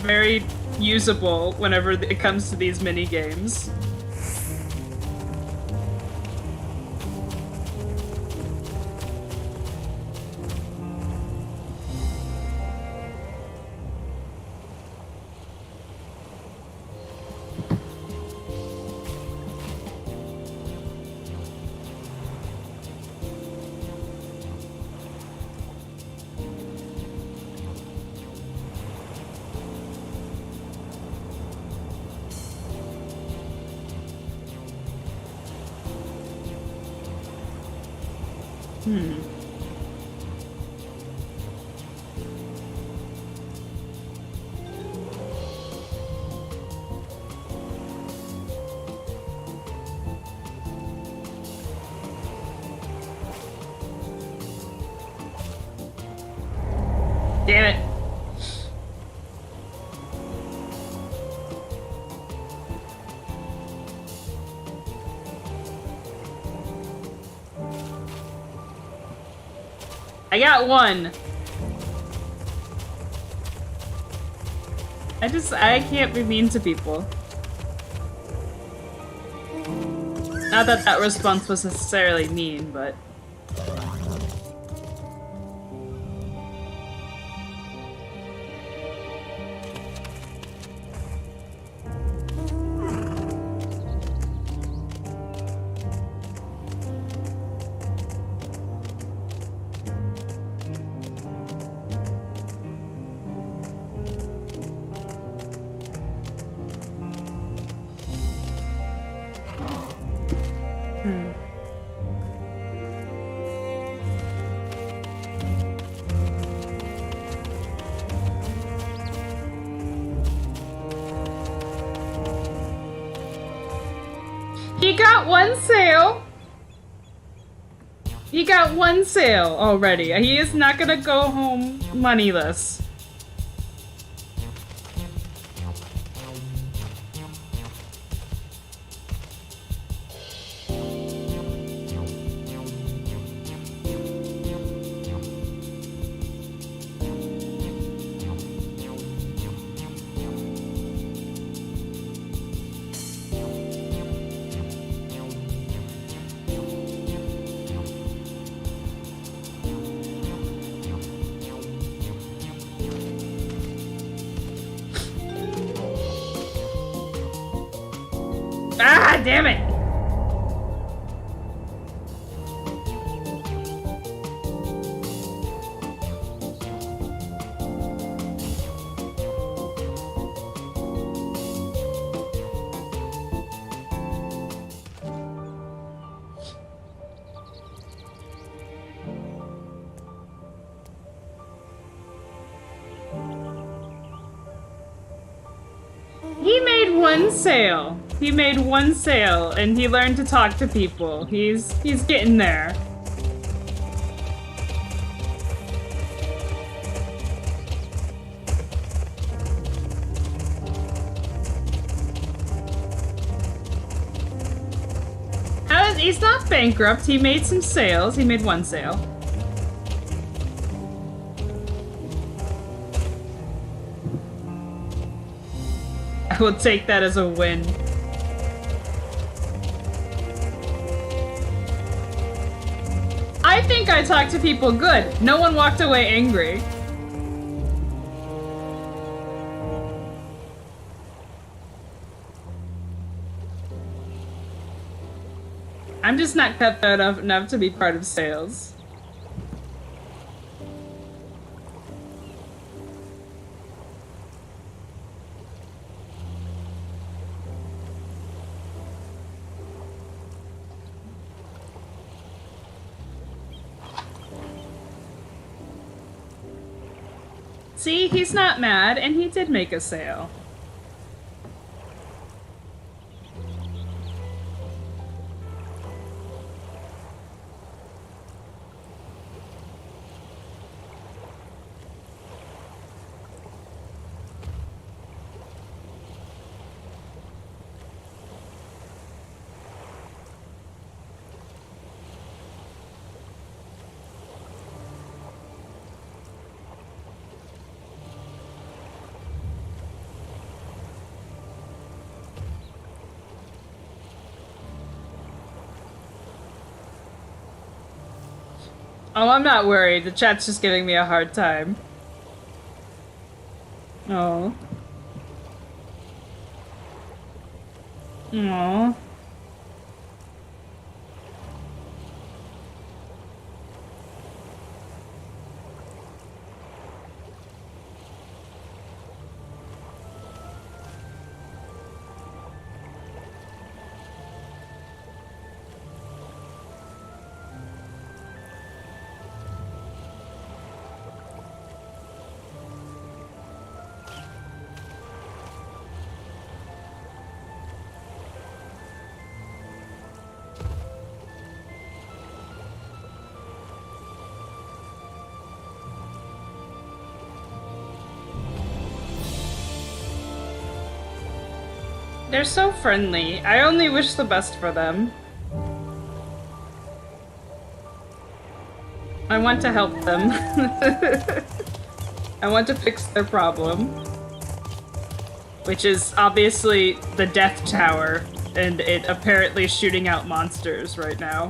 very usable whenever it comes to these mini games. Damn it. I got one. I can't be mean to people. Not that that response was necessarily mean, but... He got one sale. He got one sale already. He is not gonna go home moneyless. Ah, damn it! He made one sale. He made one sale, and he learned to talk to people. He's getting there. He's not bankrupt. He made some sales. He made one sale. I will take that as a win. I think I talked to people good. No one walked away angry. I'm just not cutthroat enough to be part of sales. See, he's not mad, and he did make a sale. Oh, I'm not worried. The chat's just giving me a hard time. Oh. Aww. They're so friendly. I only wish the best for them. I want to help them. I want to fix their problem. Which is obviously the Death Tower, and it apparently shooting out monsters right now.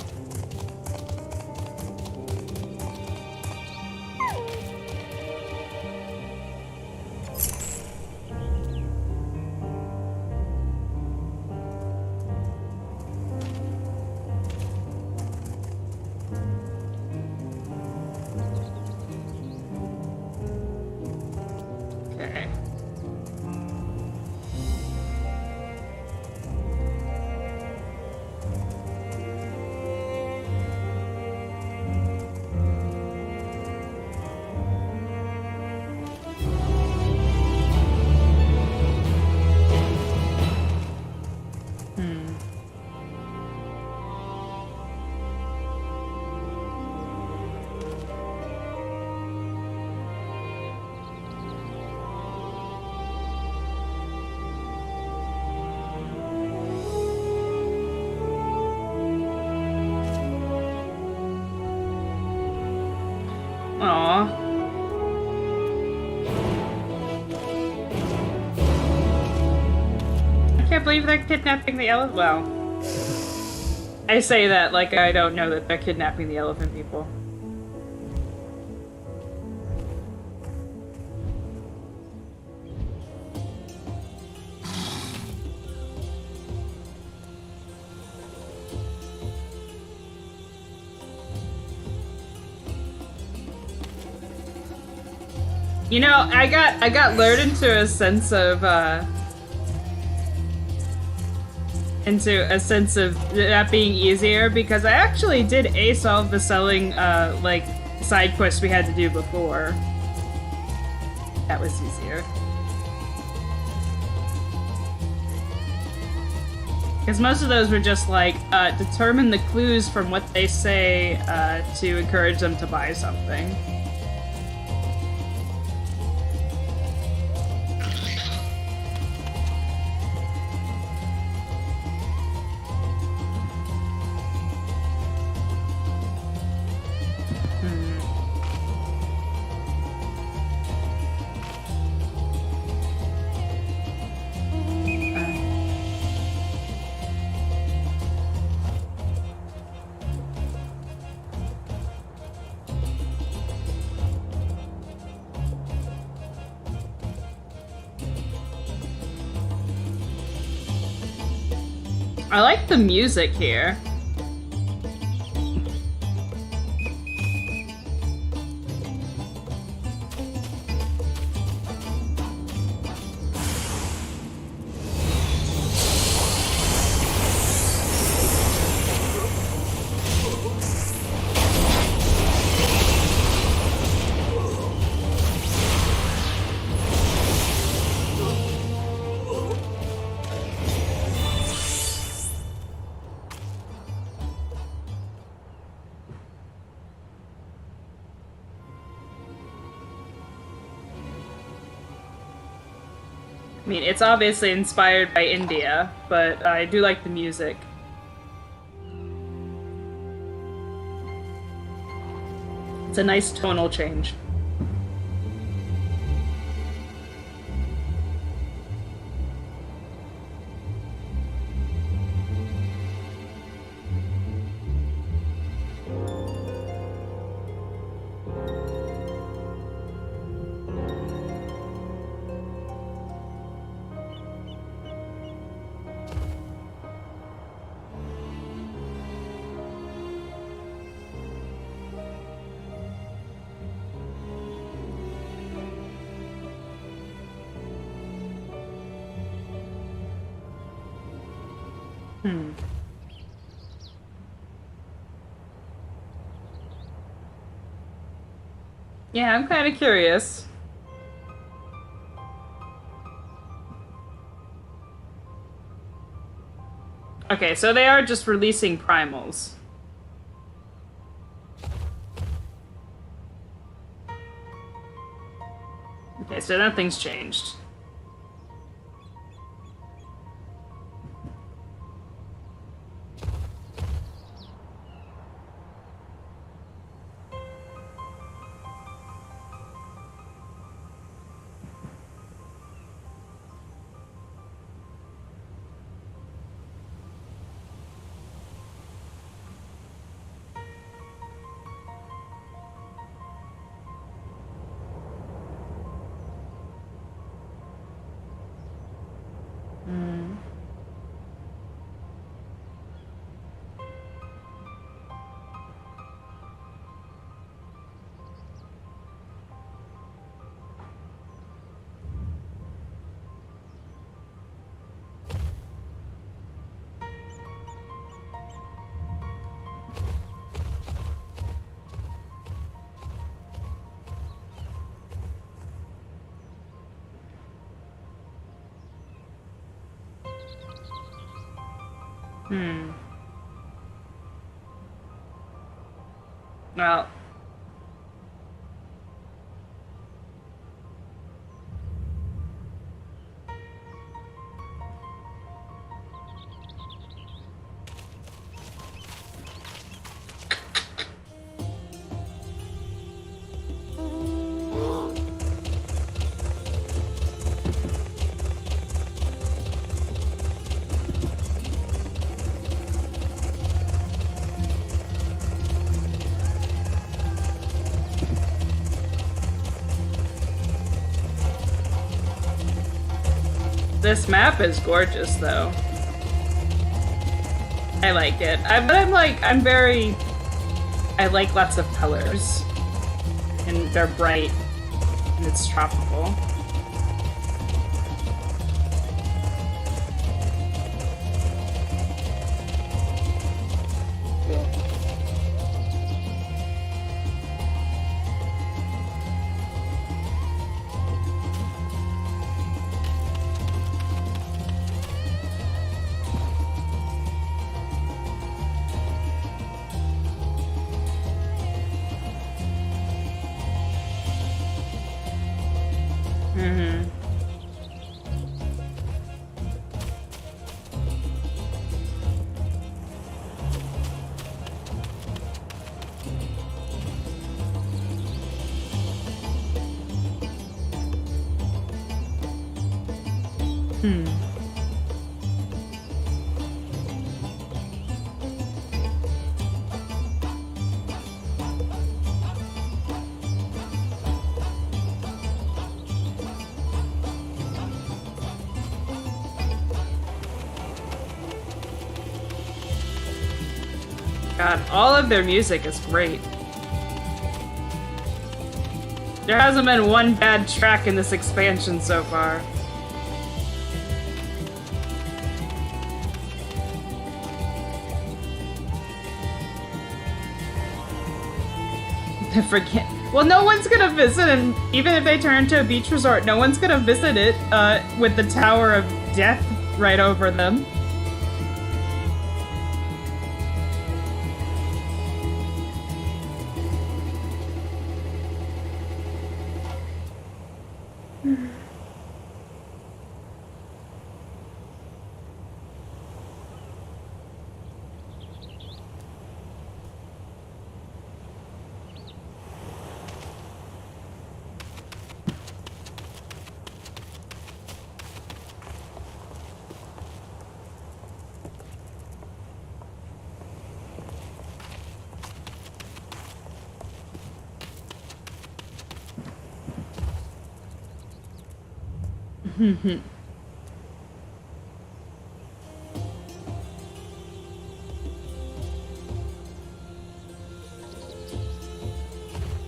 I can't believe they're kidnapping the elephant. Well, I say that like I don't know that they're kidnapping the elephant people. You know, I got lured into a sense of that being easier because I actually did ace all of the selling like side quests we had to do before. That was easier. Because most of those were just like determine the clues from what they say to encourage them to buy something. I like the music here. I mean, it's obviously inspired by India, but I do like the music. It's a nice tonal change. Yeah, I'm kind of curious. Okay, so they are just releasing primals. Okay, so nothing's changed. Well, this map is gorgeous, though. I like it. I like lots of colors. And they're bright. And it's tropical. God, all of their music is great. There hasn't been one bad track in this expansion so far. I forget. Well, no one's gonna visit, and even if they turn into a beach resort, no one's gonna visit it with the Tower of Death right over them.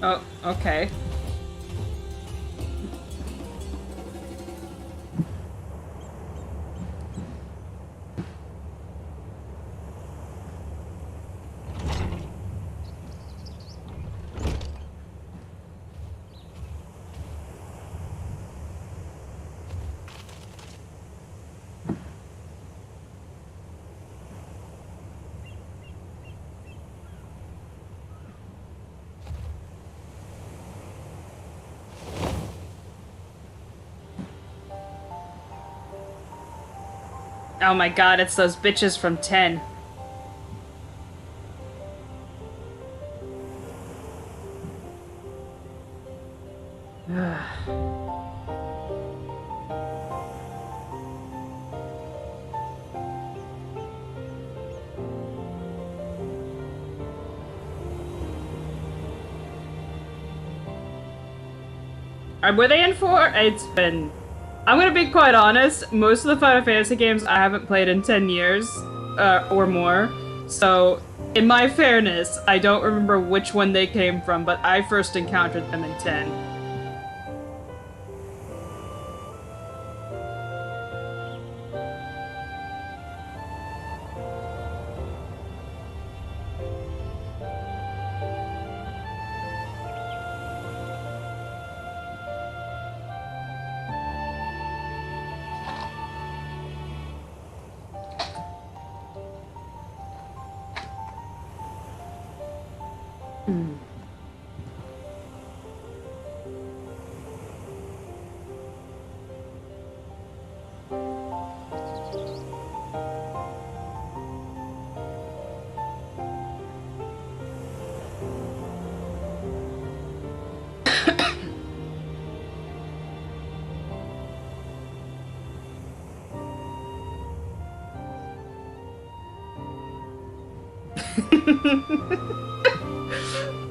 Oh, okay. Oh my god, it's those bitches from 10. Were they in 4? It's been... I'm gonna be quite honest, most of the Final Fantasy games I haven't played in 10 years, or more. So, in my fairness, I don't remember which one they came from, but I first encountered them in 10.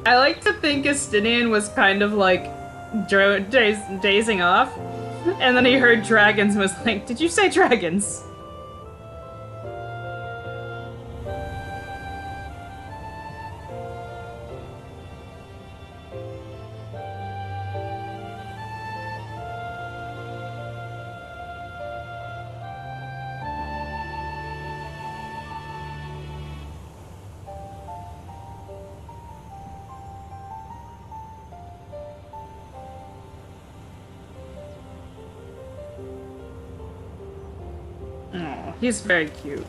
I like to think Estinian was kind of like dazing off, and then he heard dragons and was like, "Did you say dragons?" Oh, he's very cute.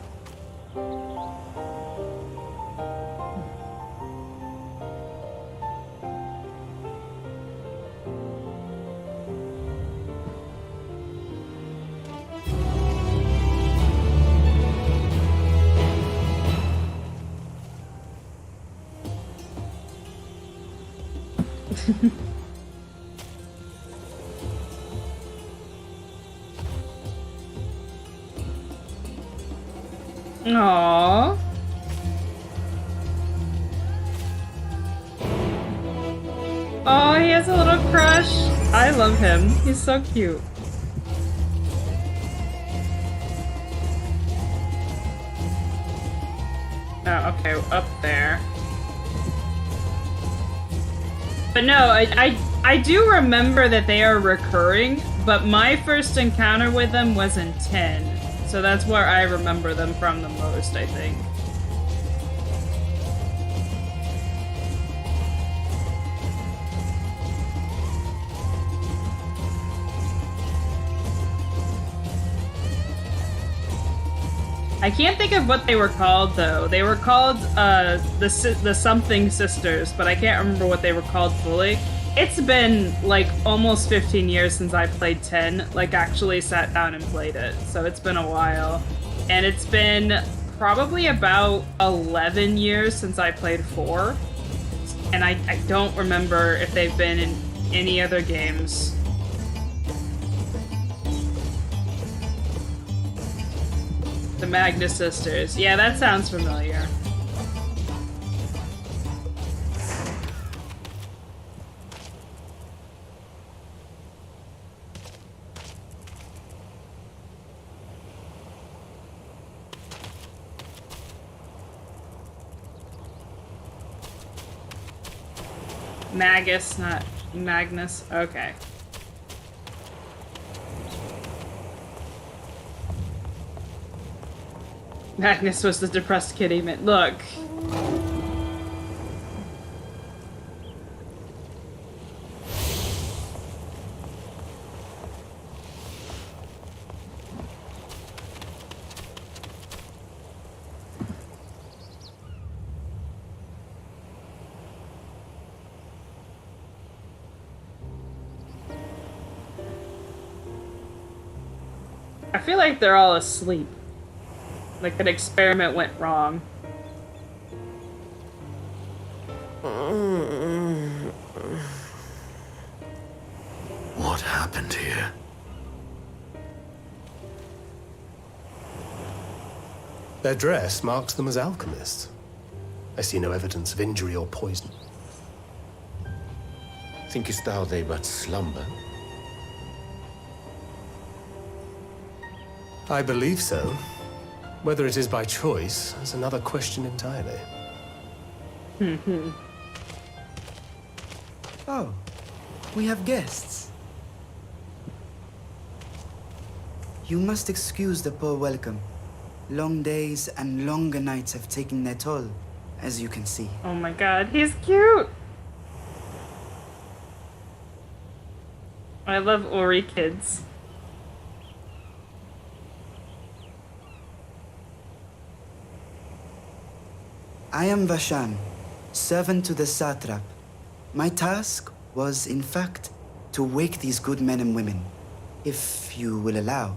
Aww. Oh, he has a little crush. I love him. He's so cute. Oh, okay, up there. But no, I do remember that they are recurring, but my first encounter with them was in 10. So that's where I remember them from the most, I think. I can't think of what they were called, though. They were called, the something sisters, but I can't remember what they were called fully. It's been, like, almost 15 years since I played 10, like, actually sat down and played it, so it's been a while. And it's been probably about 11 years since I played 4, and I don't remember if they've been in any other games. The Magnus Sisters. Yeah, that sounds familiar. Magus, not Magnus. Okay. Magnus was the depressed kid he meant. Look. I feel like they're all asleep. Like an experiment went wrong. What happened here? Their dress marks them as alchemists. I see no evidence of injury or poison. Thinkest thou they but slumber? I believe so. Whether it is by choice is another question entirely. Oh, we have guests. You must excuse the poor welcome. Long days and longer nights have taken their toll, as you can see. Oh my god, he's cute! I love Ori kids. I am Vashan, servant to the satrap. My task was, in fact, to wake these good men and women, if you will allow.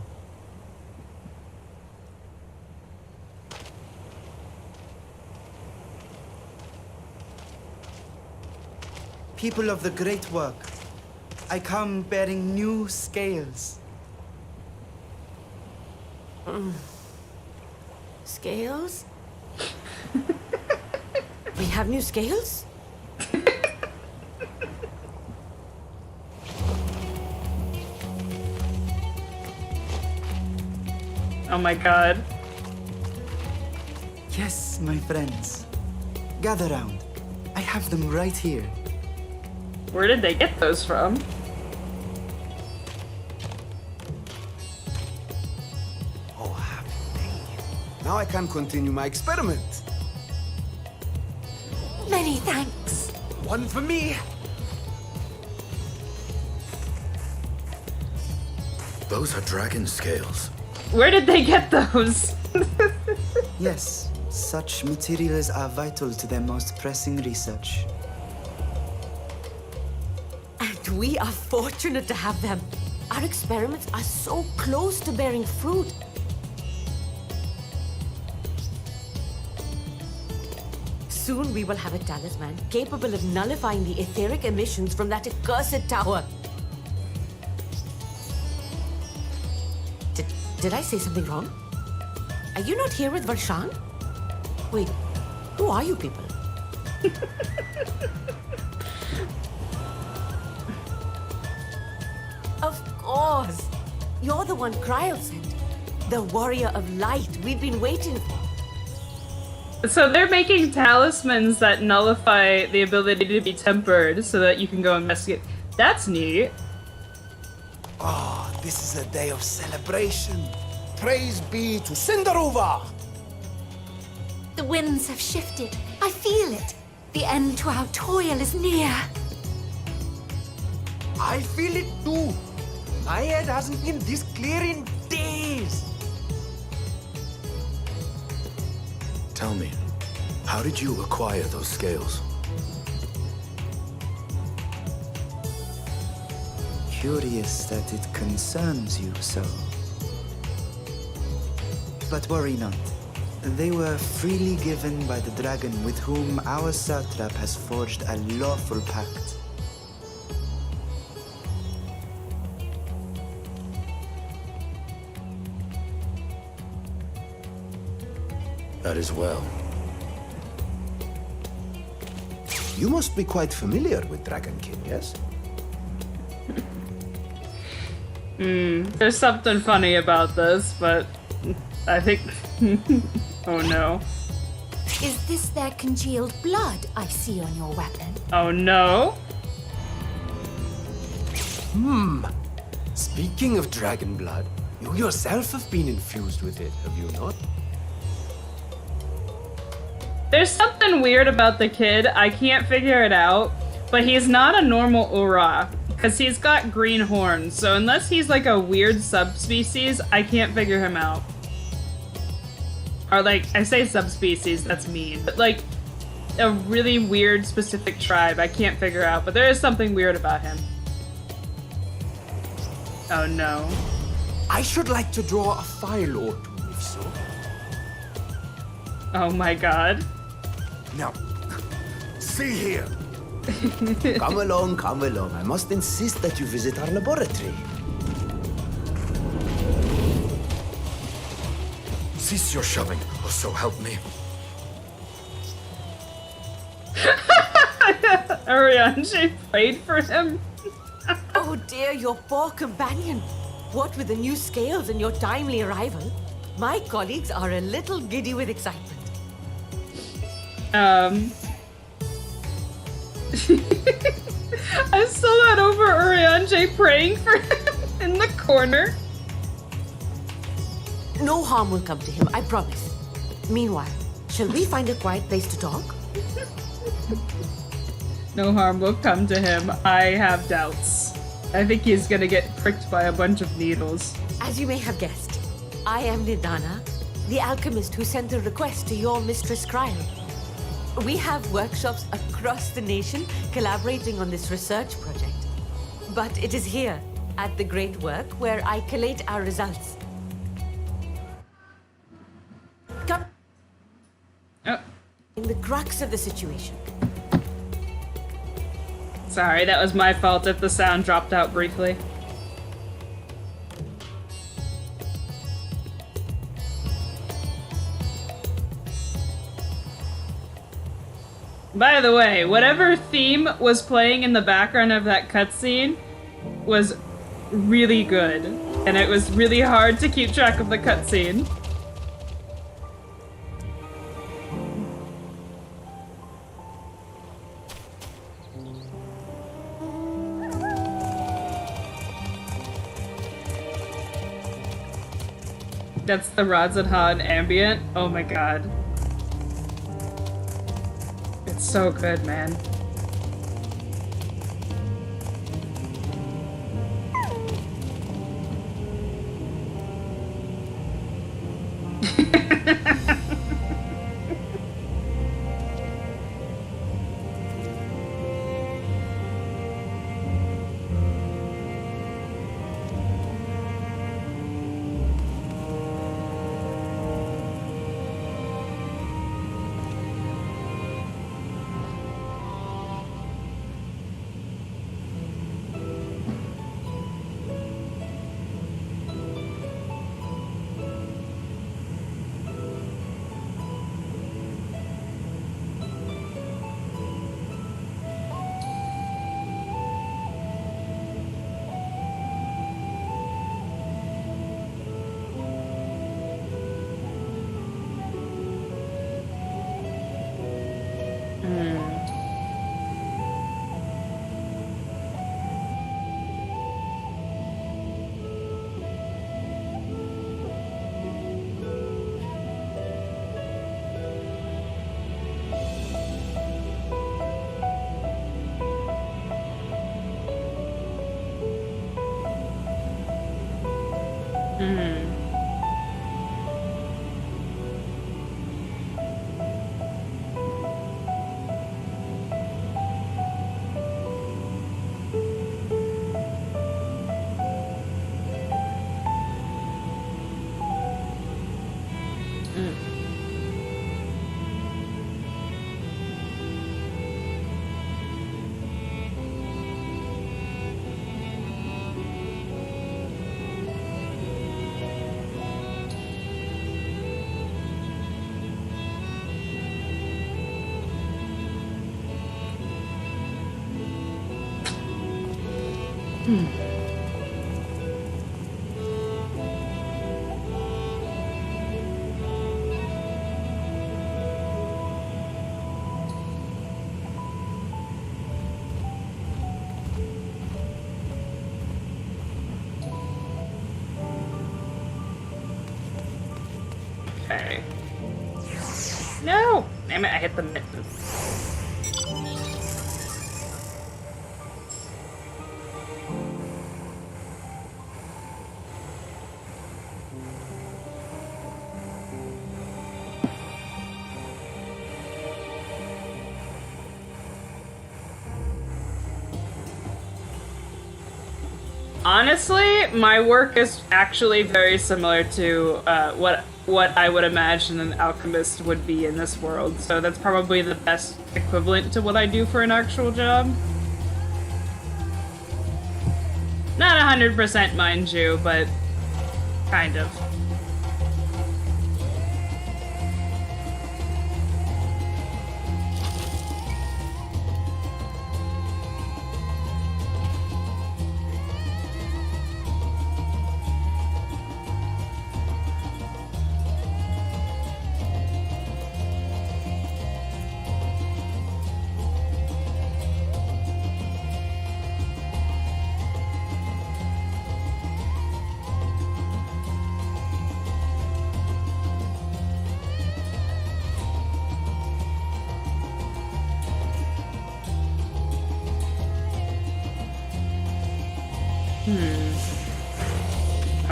People of the great work, I come bearing new scales. Scales? We have new scales? Oh my god. Yes, my friends. Gather round. I have them right here. Where did they get those from? Oh, happy day. Now I can continue my experiment. Many thanks. One for me. Those are dragon scales. Where did they get those? Yes, such materials are vital to their most pressing research. And we are fortunate to have them. Our experiments are so close to bearing fruit. Soon we will have a talisman capable of nullifying the etheric emissions from that accursed tower. Did I say something wrong? Are you not here with Varshan? Wait, who are you people? Of course! You're the one Cryo sent. The warrior of light we've been waiting for. So they're making talismans that nullify the ability to be tempered so that you can go investigate. That's neat. Ah, this is a day of celebration. Praise be to Cinderova! The winds have shifted. I feel it. The end to our toil is near. I feel it too. My head hasn't been this clear in days. Tell me, how did you acquire those scales? Curious that it concerns you so. But worry not. They were freely given by the dragon with whom our satrap has forged a lawful pact. That is well. You must be quite familiar with Dragonkin, yes? There's something funny about this, but I think... oh no. Is this their congealed blood I see on your weapon? Oh no. Speaking of dragon blood, you yourself have been infused with it, have you not? There's something weird about the kid. I can't figure it out, but he's not a normal Ura because he's got green horns. So unless he's like a weird subspecies, I can't figure him out. Or like, I say subspecies, that's mean, but like a really weird specific tribe I can't figure out, but there is something weird about him. Oh no. I should like to draw a file or two, if so. Oh my god. Now, see here. Come along, come along. I must insist that you visit our laboratory. Cease your shoving, or so help me. Arianji prayed for him. Oh dear, your poor companion. What with the new scales and your timely arrival, my colleagues are a little giddy with excitement. I still not over Arianji praying for him in the corner. No harm will come to him, I promise. Meanwhile, shall we find a quiet place to talk? No harm will come to him. I have doubts. I think he's gonna get pricked by a bunch of needles. As you may have guessed, I am Nidana, the alchemist who sent the request to your Mistress Cryle. We have workshops across the nation collaborating on this research project. But it is here, at the Great Work, where I collate our results. Come. Oh. In the crux of the situation. Sorry, that was my fault if the sound dropped out briefly. By the way, whatever theme was playing in the background of that cutscene was really good, and it was really hard to keep track of the cutscene. That's the Razadhan ambient. Oh my god. It's so good, man. Okay. No! Damn it, I hit the mitt. Honestly, my work is actually very similar to what I would imagine an alchemist would be in this world, so that's probably the best equivalent to what I do for an actual job. Not 100%, mind you, but kind of.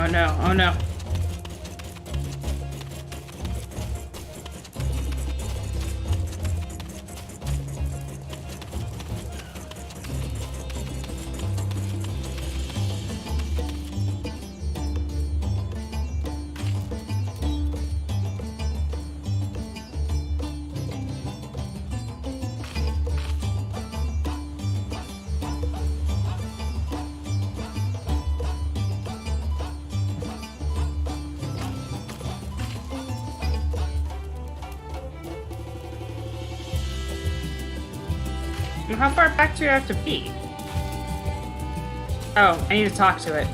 Oh no, oh no. How far back do you have to be? Oh, I need to talk to it.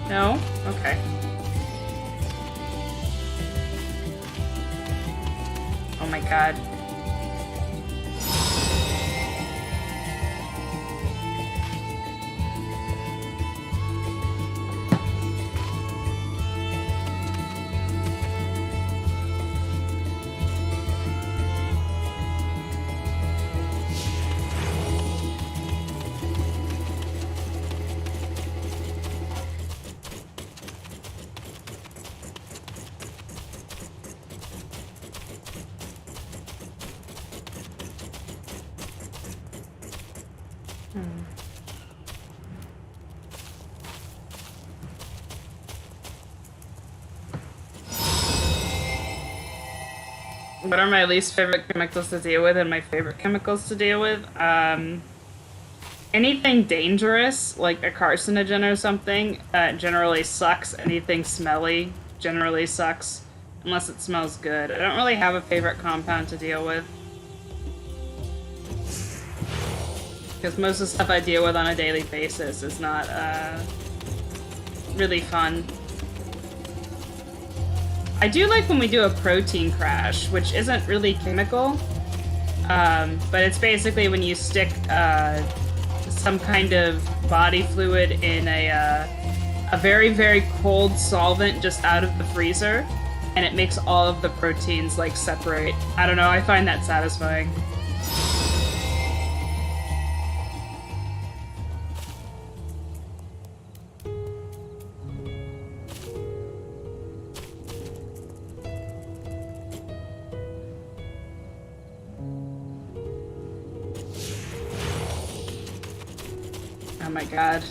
No? Okay. Oh my god. What are my least favorite chemicals to deal with and my favorite chemicals to deal with? Anything dangerous, like a carcinogen or something, generally sucks. Anything smelly generally sucks, unless it smells good. I don't really have a favorite compound to deal with. Because most of the stuff I deal with on a daily basis is not, really fun. I do like when we do a protein crash, which isn't really chemical, but it's basically when you stick some kind of body fluid in a very, very cold solvent just out of the freezer, and it makes all of the proteins, like, separate. I don't know, I find that satisfying. Oh my god.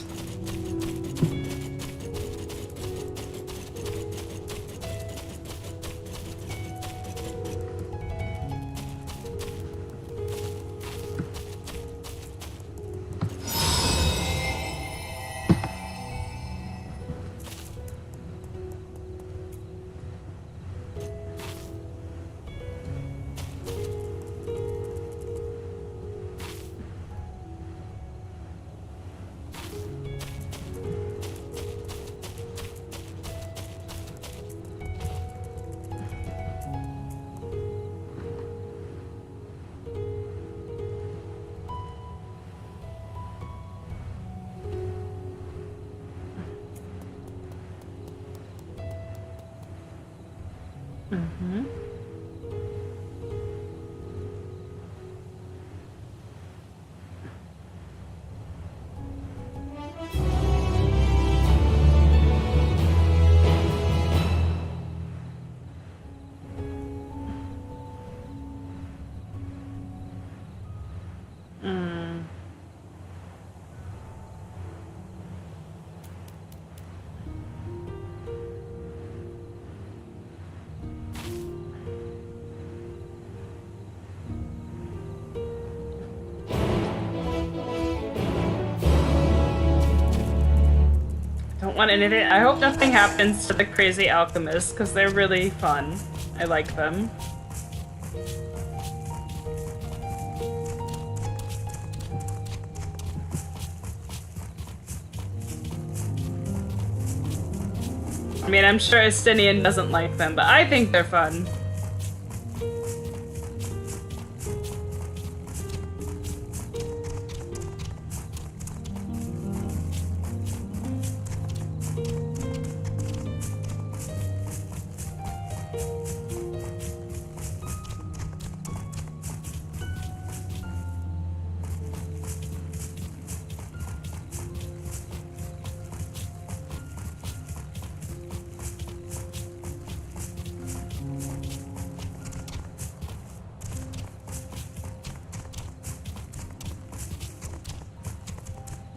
Mm-hmm. Don't want anything. I hope nothing happens to the crazy alchemists because they're really fun. I like them. I mean, I'm sure Estinian doesn't like them, but I think they're fun.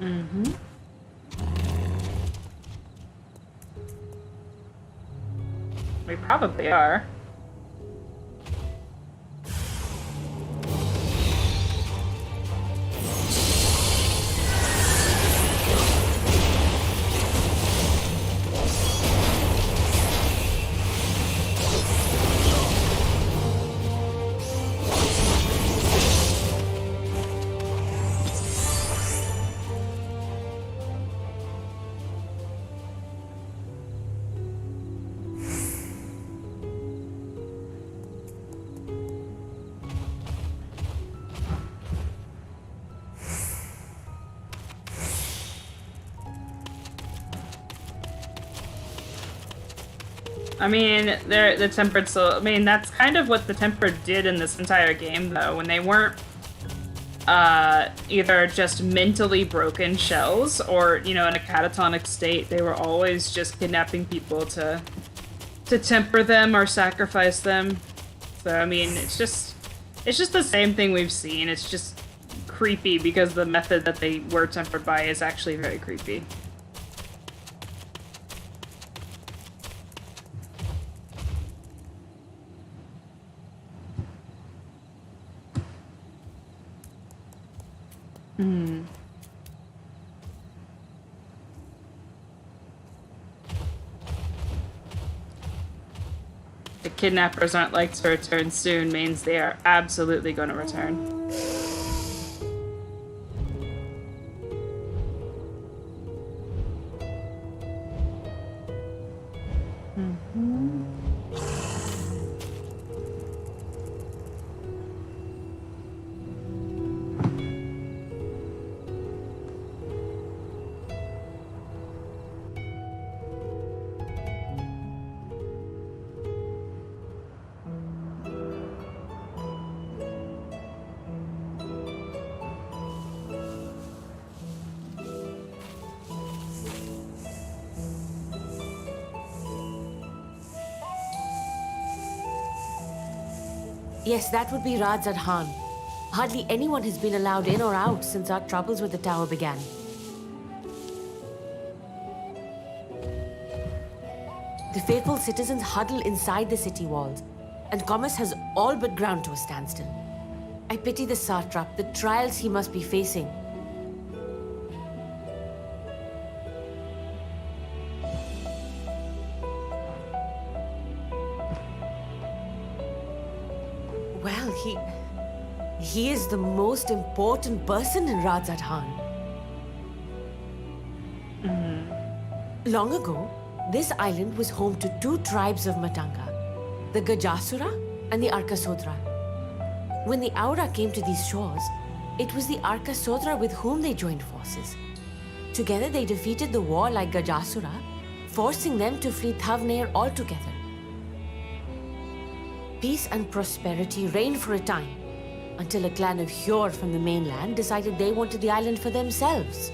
Mm-hmm. We probably are. I mean, they're the Tempered Soul. I mean, that's kind of what the Tempered did in this entire game, though, when they weren't either just mentally broken shells or, you know, in a catatonic state. They were always just kidnapping people to temper them or sacrifice them. So, I mean, it's just the same thing we've seen. It's just creepy because the method that they were tempered by is actually very creepy. Hmm. The kidnappers aren't like to return soon means they are absolutely going to return. Yes, that would be Radzad Khan. Hardly anyone has been allowed in or out since our troubles with the tower began. The faithful citizens huddle inside the city walls, and commerce has all but ground to a standstill. I pity the satrap, the trials he must be facing. Well, he is the most important person in Radzad Khan. Long ago, this island was home to two tribes of Matanga, the Gajasura and the Arkasodra. When the Aura came to these shores, it was the Arkasodra with whom they joined forces. Together they defeated the warlike Gajasura, forcing them to flee Thavnair altogether. Peace and prosperity reigned for a time, until a clan of Hjor from the mainland decided they wanted the island for themselves.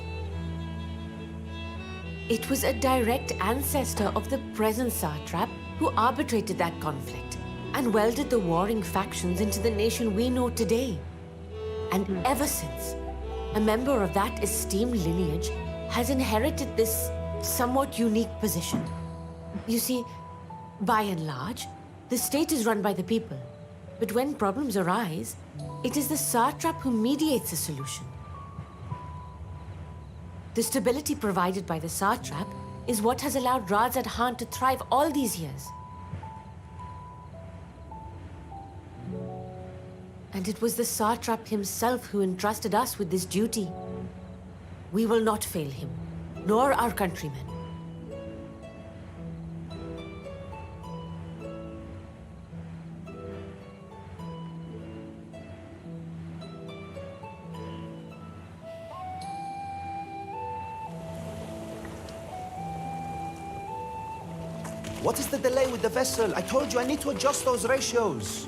It was a direct ancestor of the present satrap who arbitrated that conflict and welded the warring factions into the nation we know today. And ever since, a member of that esteemed lineage has inherited this somewhat unique position. You see, by and large, the state is run by the people. But when problems arise, it is the satrap who mediates a solution. The stability provided by the satrap is what has allowed Radzad Han to thrive all these years. And it was the satrap himself who entrusted us with this duty. We will not fail him, nor our countrymen. What is the delay with the vessel? I told you I need to adjust those ratios.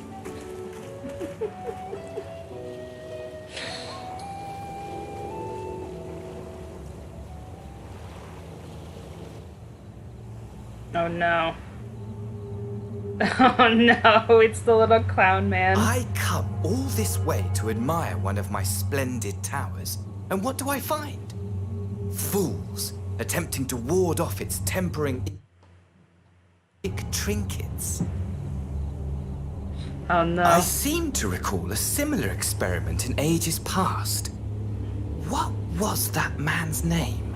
Oh no. Oh no, it's the little clown man. I come all this way to admire one of my splendid towers, and what do I find? Fools attempting to ward off its tempering trinkets. Oh no. I seem to recall a similar experiment in ages past. What was that man's name?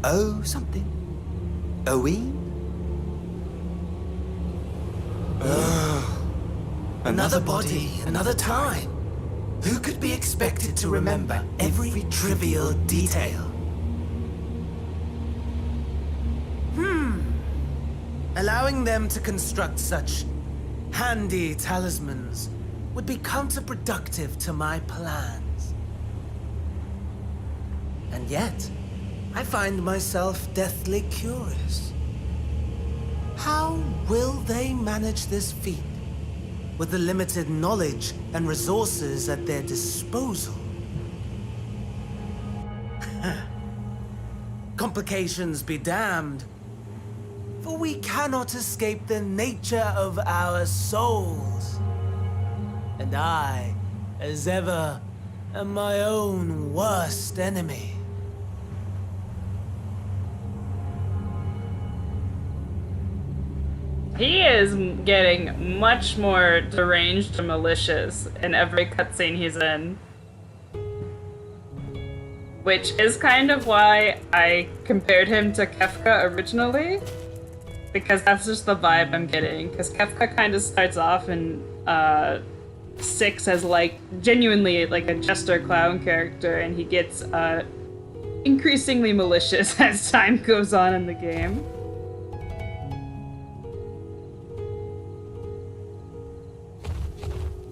Oh, something. Owen? Another body, another time. Who could be expected to remember every trivial detail? Allowing them to construct such handy talismans would be counterproductive to my plans. And yet, I find myself deathly curious. How will they manage this feat with the limited knowledge and resources at their disposal? Complications be damned, for we cannot escape the nature of our souls. And I, as ever, am my own worst enemy. He is getting much more deranged and malicious in every cutscene he's in. Which is kind of why I compared him to Kefka originally. Because that's just the vibe I'm getting. Because Kefka kind of starts off in 6 as like genuinely like a jester clown character, and he gets increasingly malicious as time goes on in the game.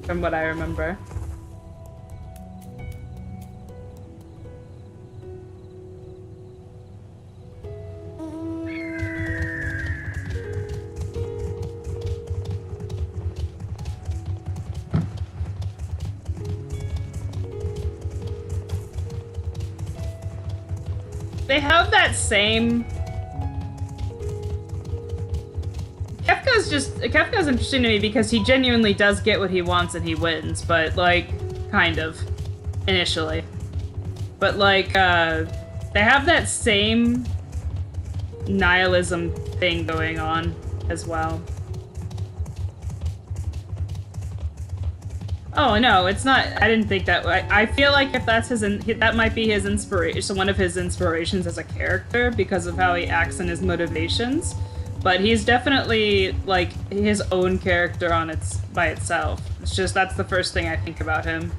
From what I remember. They have that same... Kefka's interesting to me because he genuinely does get what he wants and he wins, but like, kind of, initially. But like, they have that same nihilism thing going on as well. Oh no, it's not. I didn't think that. I feel like if that's that might be his inspiration, one of his inspirations as a character because of how he acts and his motivations. But he's definitely like his own character by itself. It's just that's the first thing I think about him.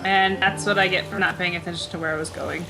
And that's what I get for not paying attention to where I was going.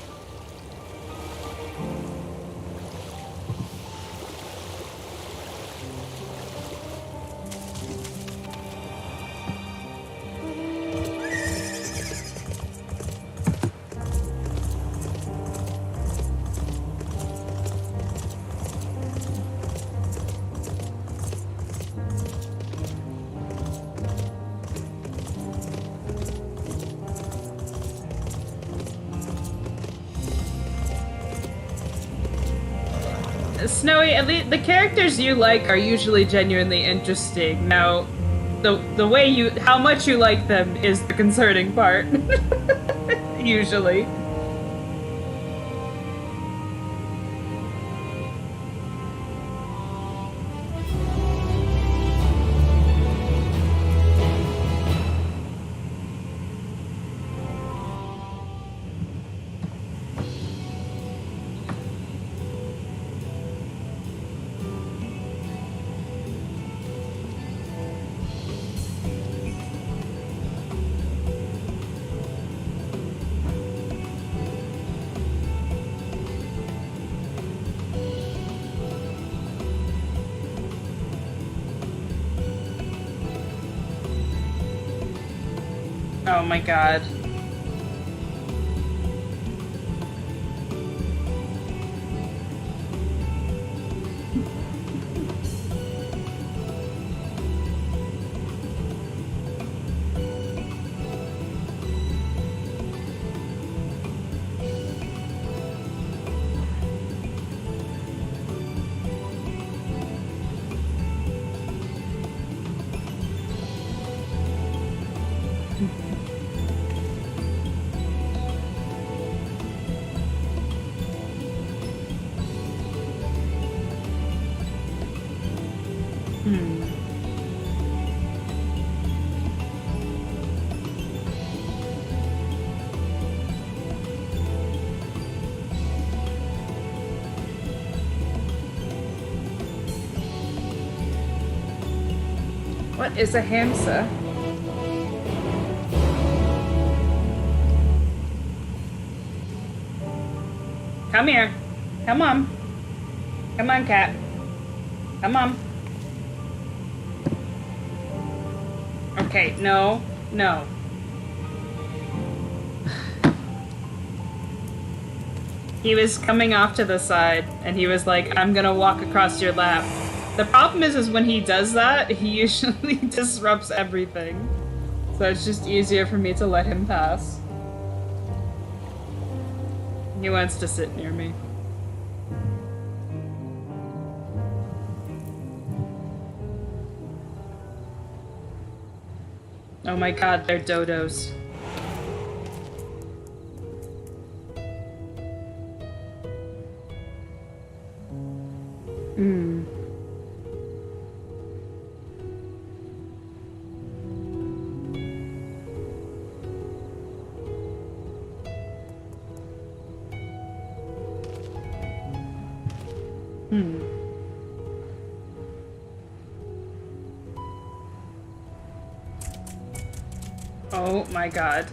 Snowy, at least the characters you like are usually genuinely interesting. Now, the way how much you like them is the concerning part. Usually. Oh my god. What is a hamster? Come here. Come on. Come on, cat. Come on. Okay, no. No. He was coming off to the side, and he was like, I'm gonna walk across your lap. The problem is when he does that, he usually disrupts everything. So it's just easier for me to let him pass. He wants to sit near me. Oh my god, they're dodos. Hmm. Hmm. Oh my god.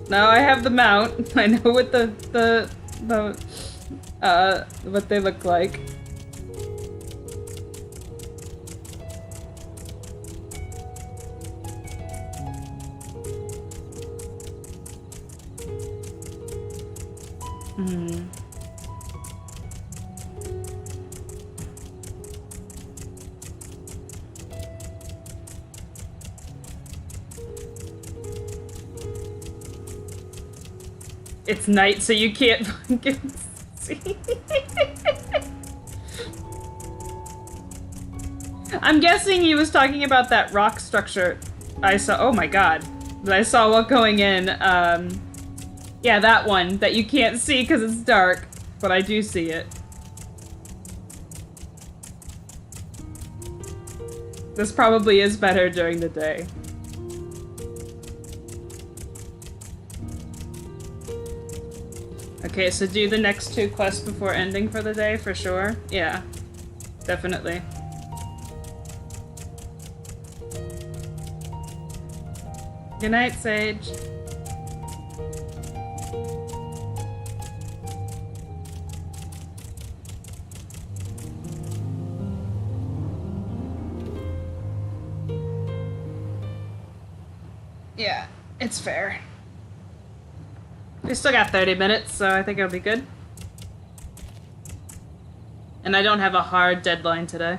Now I have the mount. I know what what they look like. Hmm. It's night, so you can't fucking see. I'm guessing he was talking about that rock structure I saw. Oh my god. That I saw while going in. Yeah, that one that you can't see because it's dark, but I do see it. This probably is better during the day. Okay, so do the next 2 quests before ending for the day, for sure? Yeah, definitely. Good night, Sage. Yeah, it's fair. We still got 30 minutes, so I think it'll be good. And I don't have a hard deadline today.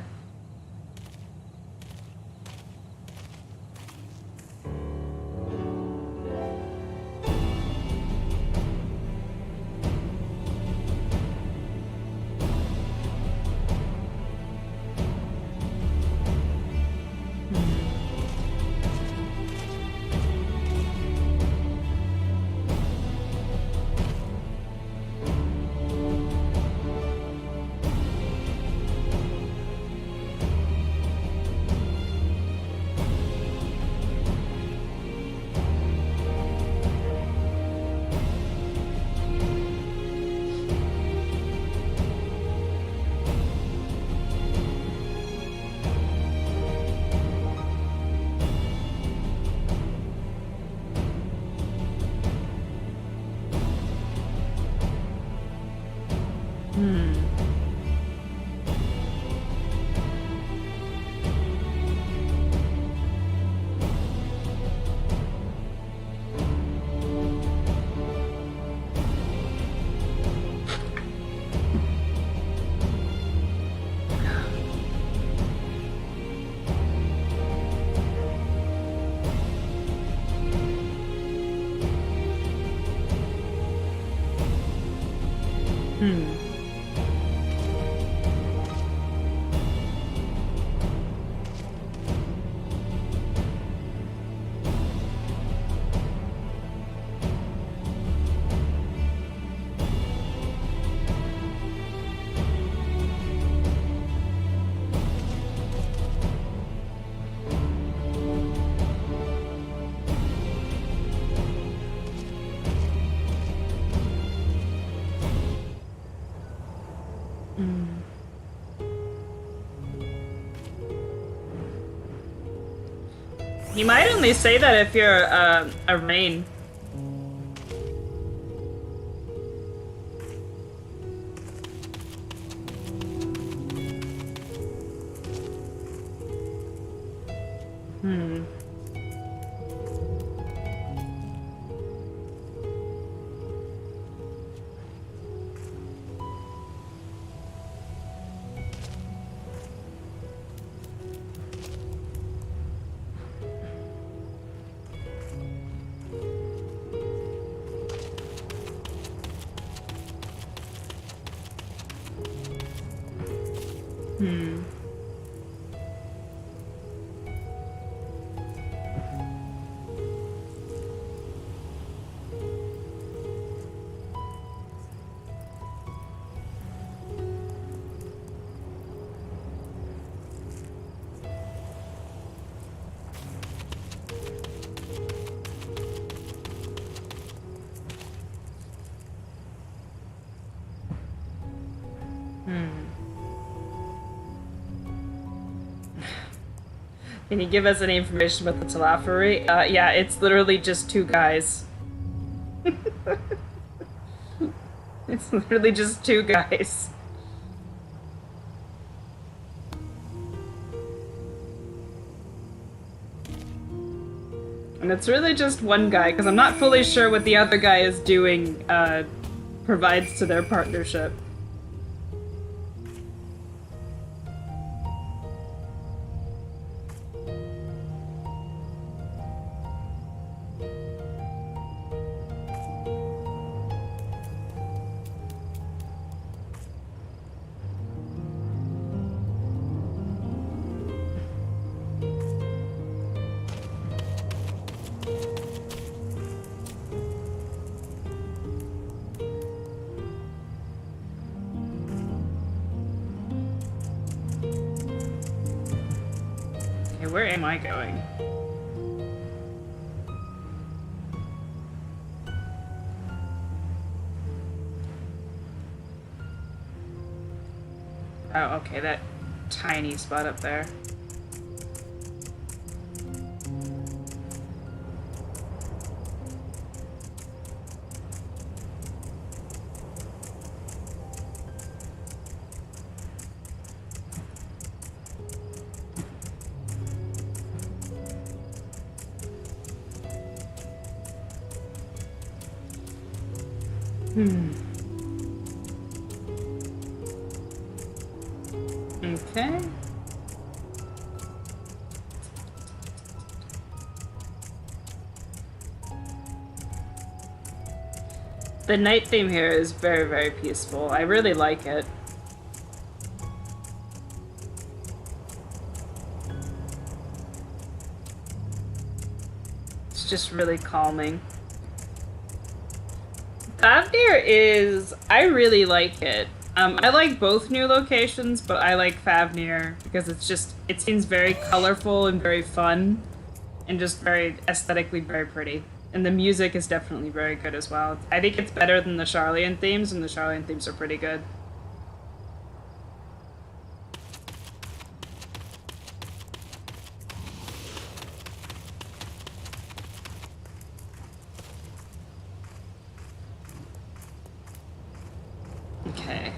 You might only say that if you're a Rain. Can you give us any information about the Telephory? Yeah, it's literally just two guys. It's literally just two guys. And it's really just one guy, because I'm not fully sure what the other guy is doing, provides to their partnership. Where am I going? Oh, okay, that tiny spot up there. Okay. The night theme here is very, very peaceful. I really like it. It's just really calming. Favnir is... I really like it. I like both new locations, but I like Favnir because it's just... It seems very colorful and very fun. And just very aesthetically very pretty. And the music is definitely very good as well. I think it's better than the Sharlayan themes, and the Sharlayan themes are pretty good. Okay.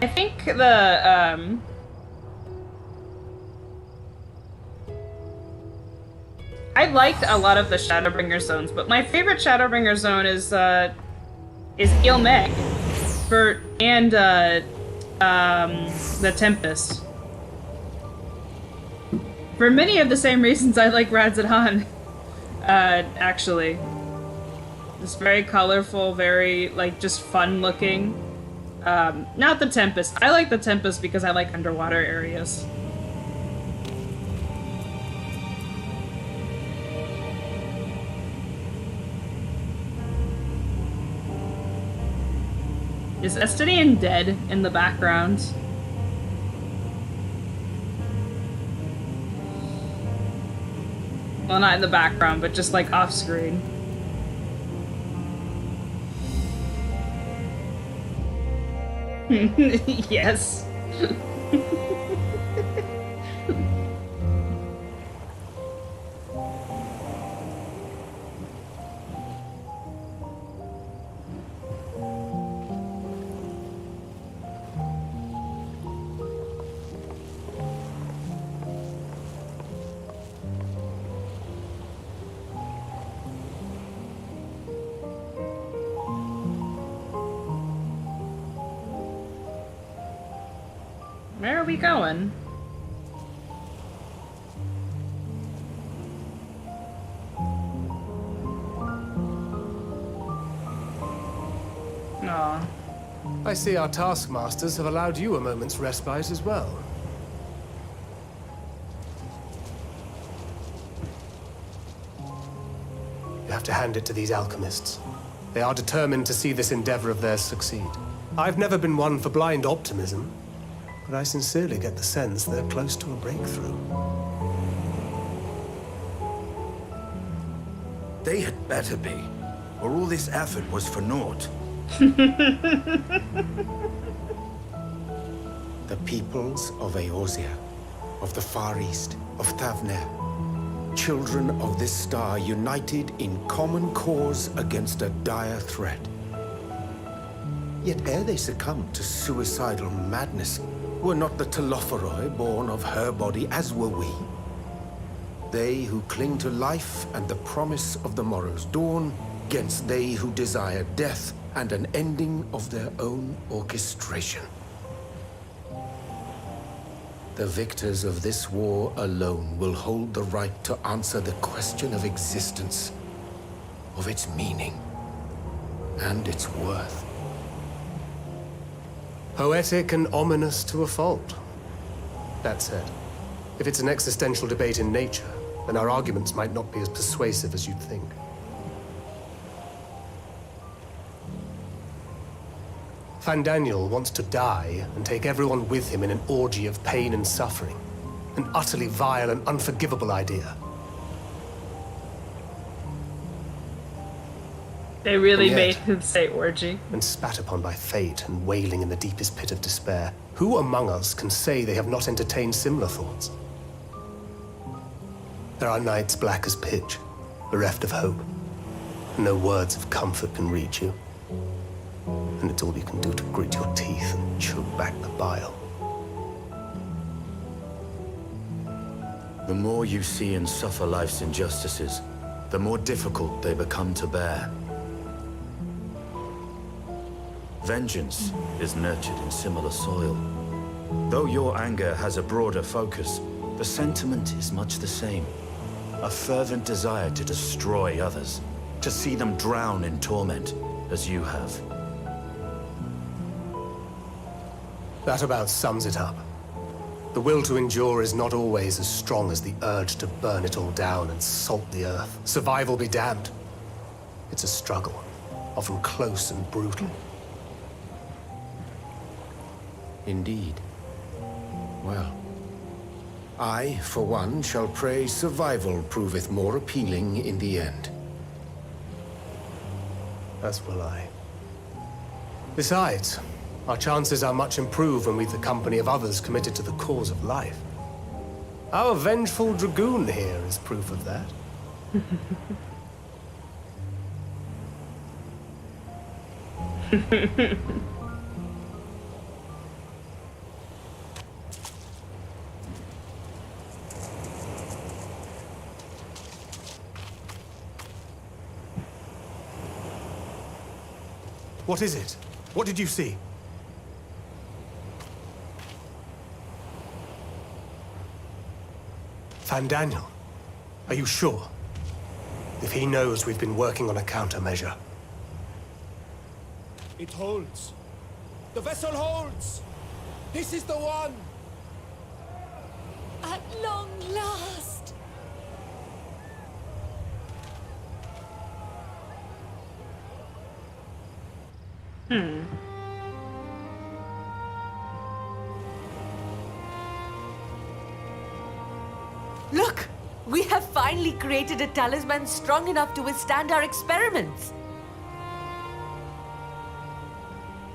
I think the I liked a lot of the Shadowbringer zones, but my favorite Shadowbringer zone is Ilmeg and the Tempest. For many of the same reasons I like Radzadan, actually. It's very colorful, very, like, just fun looking. Not the Tempest. I like the Tempest because I like underwater areas. Is Estinian dead in the background? Well, not in the background, but just like off screen. Yes. Where are we going? Aw. I see our taskmasters have allowed you a moment's respite as well. You have to hand it to these alchemists. They are determined to see this endeavor of theirs succeed. I've never been one for blind optimism, but I sincerely get the sense they're close to a breakthrough. They had better be, or all this effort was for naught. The peoples of Eorzea, of the Far East, of Thavner, children of this star united in common cause against a dire threat. Yet ere they succumbed to suicidal madness, were not the Telophoroi born of her body as were we? They who cling to life and the promise of the morrow's dawn, against they who desire death and an ending of their own orchestration. The victors of this war alone will hold the right to answer the question of existence, of its meaning, and its worth. Poetic and ominous to a fault. That said, if it's an existential debate in nature, then our arguments might not be as persuasive as you'd think. Fandaniel wants to die and take everyone with him in an orgy of pain and suffering. An utterly vile and unforgivable idea. They really made him say orgy. And spat upon by fate and wailing in the deepest pit of despair. Who among us can say they have not entertained similar thoughts? There are nights black as pitch, bereft of hope. No words of comfort can reach you. And it's all you can do to grit your teeth and choke back the bile. The more you see and suffer life's injustices, the more difficult they become to bear. Vengeance is nurtured in similar soil. Though your anger has a broader focus, the sentiment is much the same. A fervent desire to destroy others, to see them drown in torment, as you have. That about sums it up. The will to endure is not always as strong as the urge to burn it all down and salt the earth. Survival be damned. It's a struggle, often close and brutal. Indeed. Well, I, for one, shall pray survival proveth more appealing in the end. As will I. Besides, our chances are much improved when we've the company of others committed to the cause of life. Our vengeful dragoon here is proof of that. What is it? What did you see? Van Daniel, are you sure? If he knows we've been working on a countermeasure. It holds. The vessel holds! This is the one! At long last! Look! We have finally created a talisman strong enough to withstand our experiments!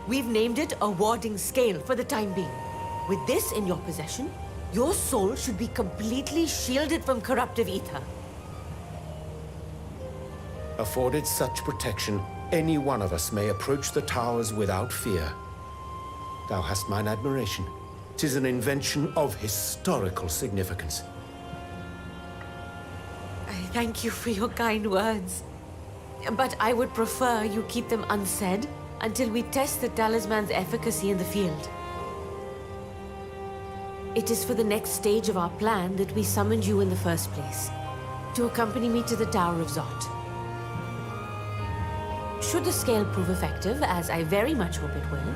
We've named it a warding scale for the time being. With this in your possession, your soul should be completely shielded from corruptive ether. Afforded such protection, any one of us may approach the towers without fear. Thou hast mine admiration. 'Tis an invention of historical significance. I thank you for your kind words. But I would prefer you keep them unsaid until we test the talisman's efficacy in the field. It is for the next stage of our plan that we summoned you in the first place, to accompany me to the Tower of Zot. Should the scale prove effective, as I very much hope it will,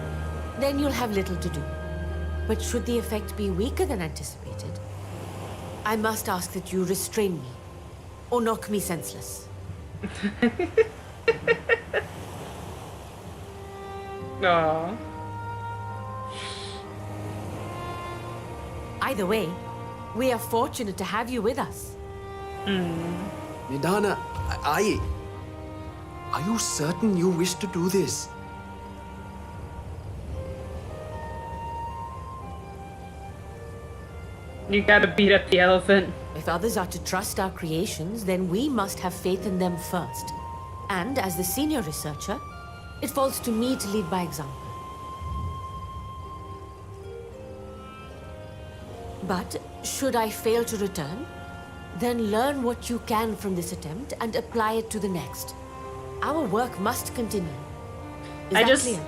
then you'll have little to do. But should the effect be weaker than anticipated, I must ask that you restrain me, or knock me senseless. Aww. Either way, we are fortunate to have you with us. Nidana, are you certain you wish to do this? You gotta beat up the elephant. If others are to trust our creations, then we must have faith in them first. And as the senior researcher, it falls to me to lead by example. But should I fail to return, then learn what you can from this attempt and apply it to the next. Our work must continue. Is that clear?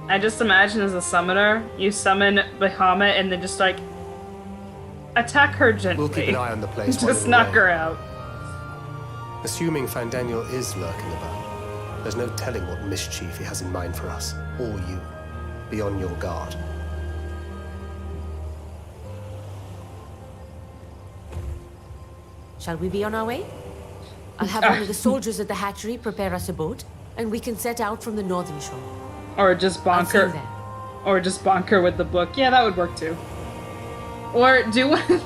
I just imagine as a summoner, you summon Bahamut and then just like attack her gently. We'll keep an eye on the place. Just knock her out. Assuming Van Daniel is lurking about, there's no telling what mischief he has in mind for us, or you. Be on your guard. Shall we be on our way? I'll have one of the soldiers at the hatchery prepare us a boat, and we can set out from the northern shore. Or just bonk her. Or just bonk her with the book. Yeah, that would work too. Or do one.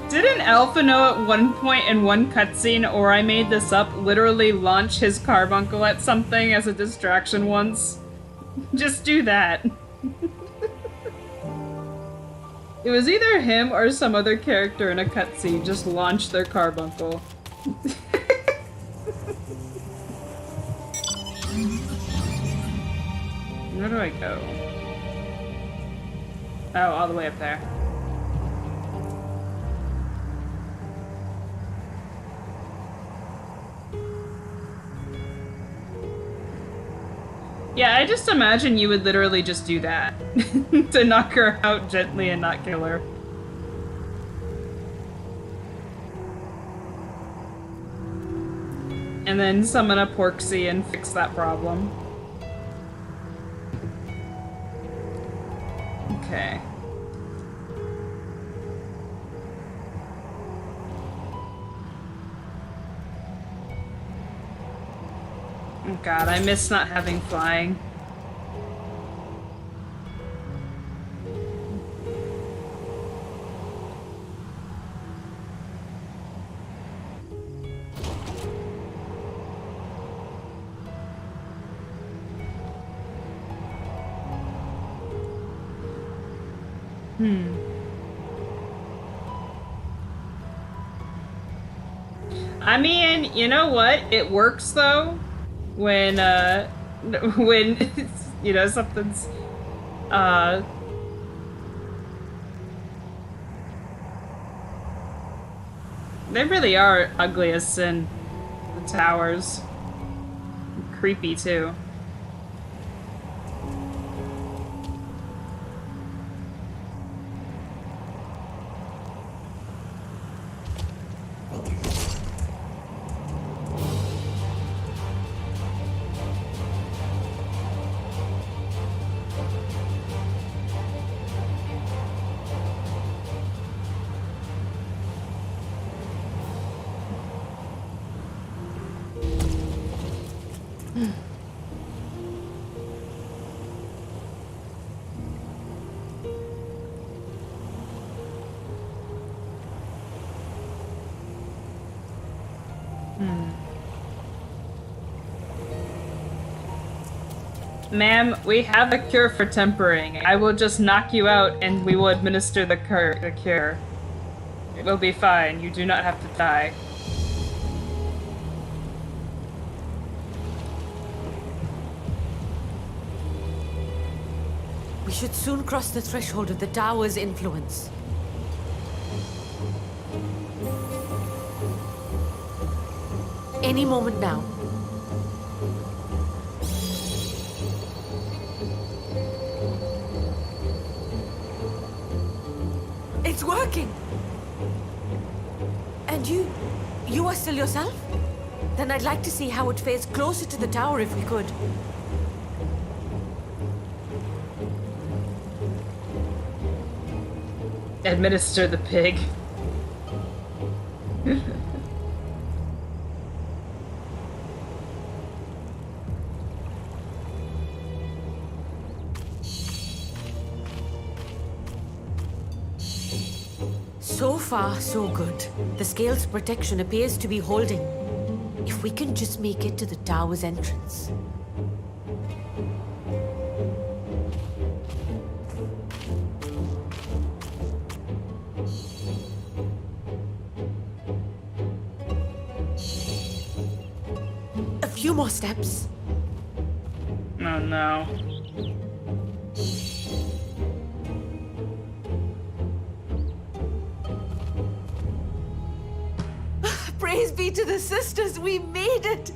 Didn't Alphino at one point in one cutscene, or I made this up, literally launch his carbuncle at something as a distraction once? Just do that. It was either him or some other character in a cutscene just launched their carbuncle. Where do I go? Oh, all the way up there. Yeah, I just imagine you would literally just do that. To knock her out gently and not kill her. And then summon a Porksy and fix that problem. Okay. Oh god, I miss not having flying. I mean, you know what? It works though. When you know, something's, they really are ugly as sin, the towers. creepy too. Ma'am, we have a cure for tempering. I will just knock you out and we will administer the cure. It will be fine. You do not have to die. We should soon cross the threshold of the tower's influence. Any moment now. It's working! And you are still yourself? Then I'd like to see how it fares closer to the tower if we could. Administer the pig. So far, so good. The scale's protection appears to be holding. If we can just make it to the tower's entrance. A few more steps. Oh no. Praise be to the sisters, we made it!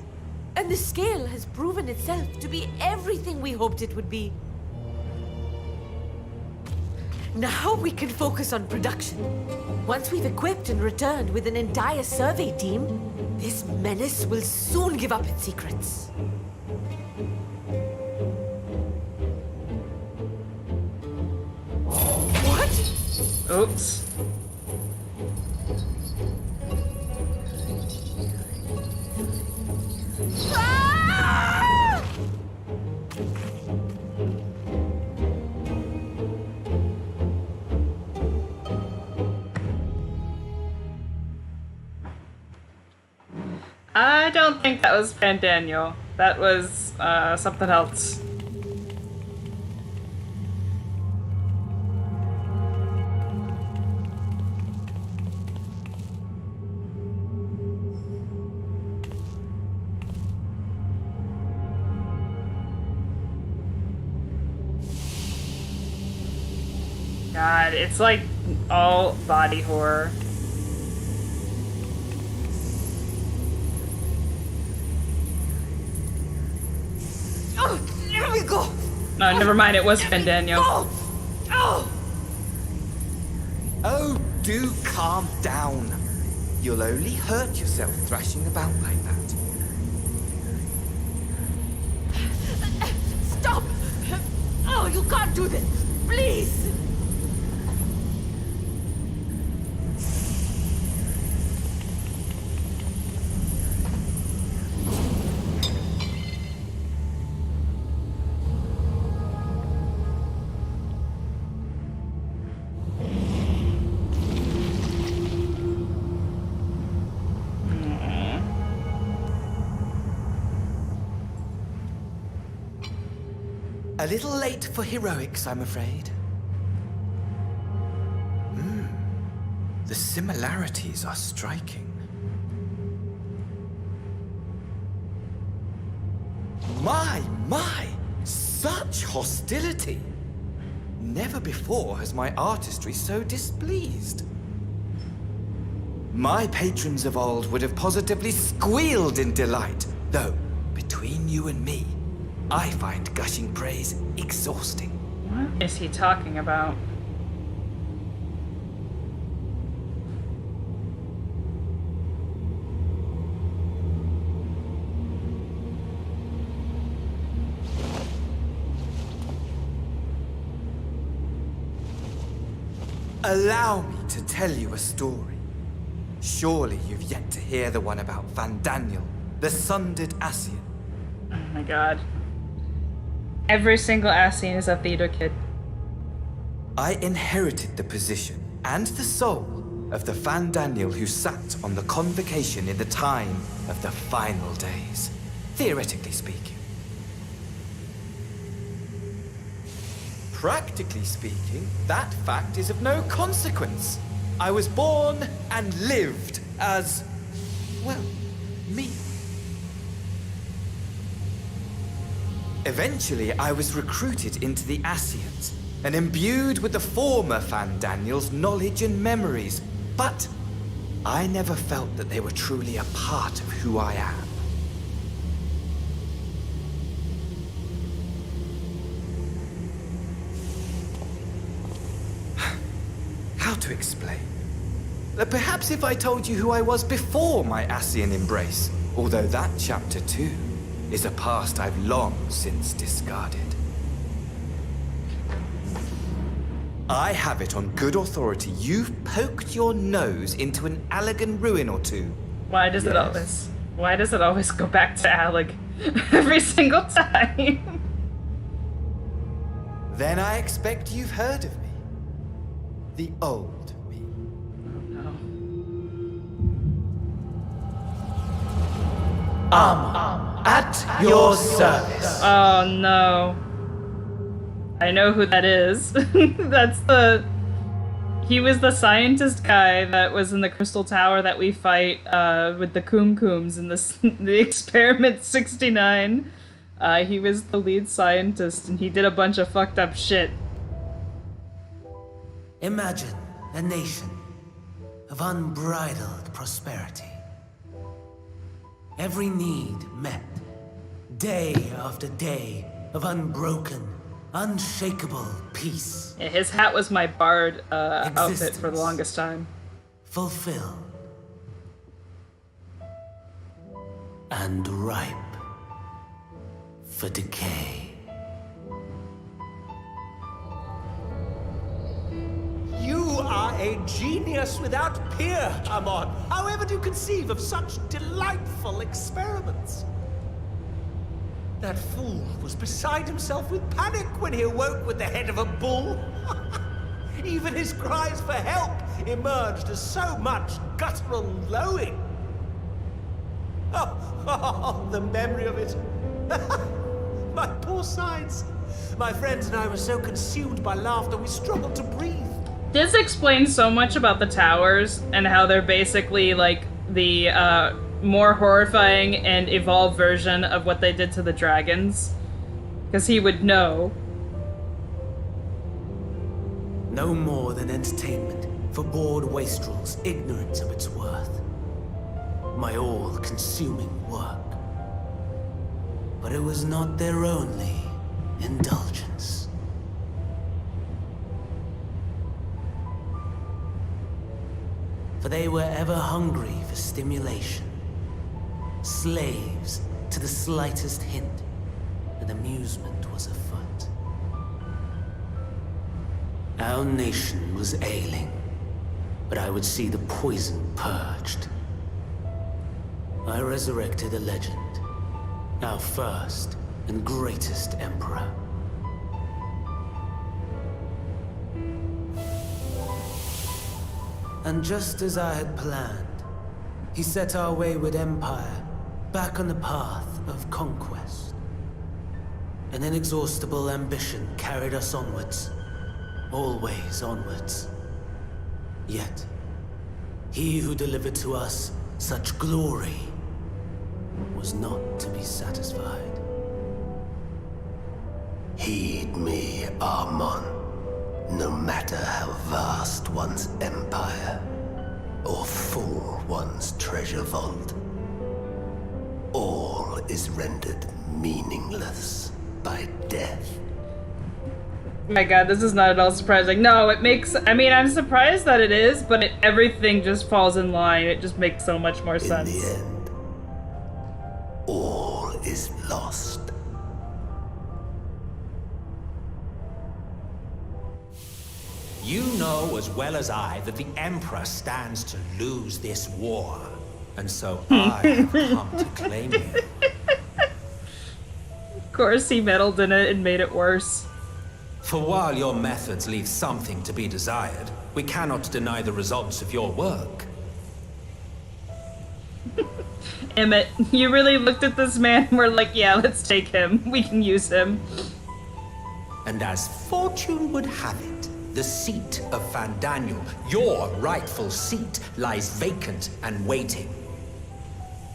And the scale has proven itself to be everything we hoped it would be. Now we can focus on production. Once we've equipped and returned with an entire survey team, this menace will soon give up its secrets. What? Oops. I don't think that was Pandaniel. That was something else. God, it's like all body horror. Oh, there we go! No, never mind, it was Pandaniel. Oh, do calm down. You'll only hurt yourself thrashing about like that. Stop! Oh, you can't do this! Please! A little late for heroics, I'm afraid. The similarities are striking. My! Such hostility! Never before has my artistry so displeased. My patrons of old would have positively squealed in delight, though, between between you and me, I find gushing praise exhausting. What is he talking about? Allow me to tell you a story. Surely you've yet to hear the one about Van Daniel, the sundered Ascian. Oh my god. Every single Ascian is a theater kid. I inherited the position and the soul of the Van Daniel who sat on the convocation in the time of the final days, theoretically speaking. Practically speaking, that fact is of no consequence. I was born and lived as, well, me. Eventually, I was recruited into the Ascians and imbued with the former Van Daniel's knowledge and memories, but I never felt that they were truly a part of who I am. How to explain? Perhaps if I told you who I was before my Ascian embrace, although that chapter too is a past I've long since discarded. I have it on good authority you've poked your nose into an Allegan ruin or two. Why does it always go back to Alec every single time? Then I expect you've heard of me. The old me. Oh no. At your service. Oh no. I know who that is. That's the... He was the scientist guy that was in the Crystal Tower that we fight with the Kumkums in the Experiment 69. He was the lead scientist and he did a bunch of fucked up shit. Imagine a nation of unbridled prosperity. Every need met, day after day of unbroken, unshakable peace. Yeah, his hat was my bard outfit for the longest time. Fulfilled. And ripe for decay. You are a genius without peer, Amon. However do you conceive of such delightful experiments? That fool was beside himself with panic when he awoke with the head of a bull. Even his cries for help emerged as so much guttural lowing. Oh, the memory of it. My poor sides. My friends and I were so consumed by laughter we struggled to breathe. This explains so much about the towers and how they're basically like the more horrifying and evolved version of what they did to the dragons. Because he would know. No more than entertainment for bored wastrels ignorant of its worth. My all-consuming work. But it was not their only indulgence. For they were ever hungry for stimulation, slaves to the slightest hint that amusement was afoot. Our nation was ailing, but I would see the poison purged. I resurrected a legend, our first and greatest emperor. And just as I had planned, he set our wayward empire back on the path of conquest. An inexhaustible ambition carried us onwards, always onwards. Yet, he who delivered to us such glory was not to be satisfied. Heed me, Amon. No matter how vast one's empire, or full one's treasure vault, all is rendered meaningless by death. My god, this is not at all surprising. No, it makes... I mean, I'm surprised that it is, but everything just falls in line. It just makes so much more sense. In the end, all is lost. You know as well as I that the Emperor stands to lose this war. And so I have come to claim you. Of course he meddled in it and made it worse. For while your methods leave something to be desired, we cannot deny the results of your work. Emmett, you really looked at this man and were like, yeah, let's take him. We can use him. And as fortune would have it, the seat of Fandaniel, your rightful seat, lies vacant and waiting.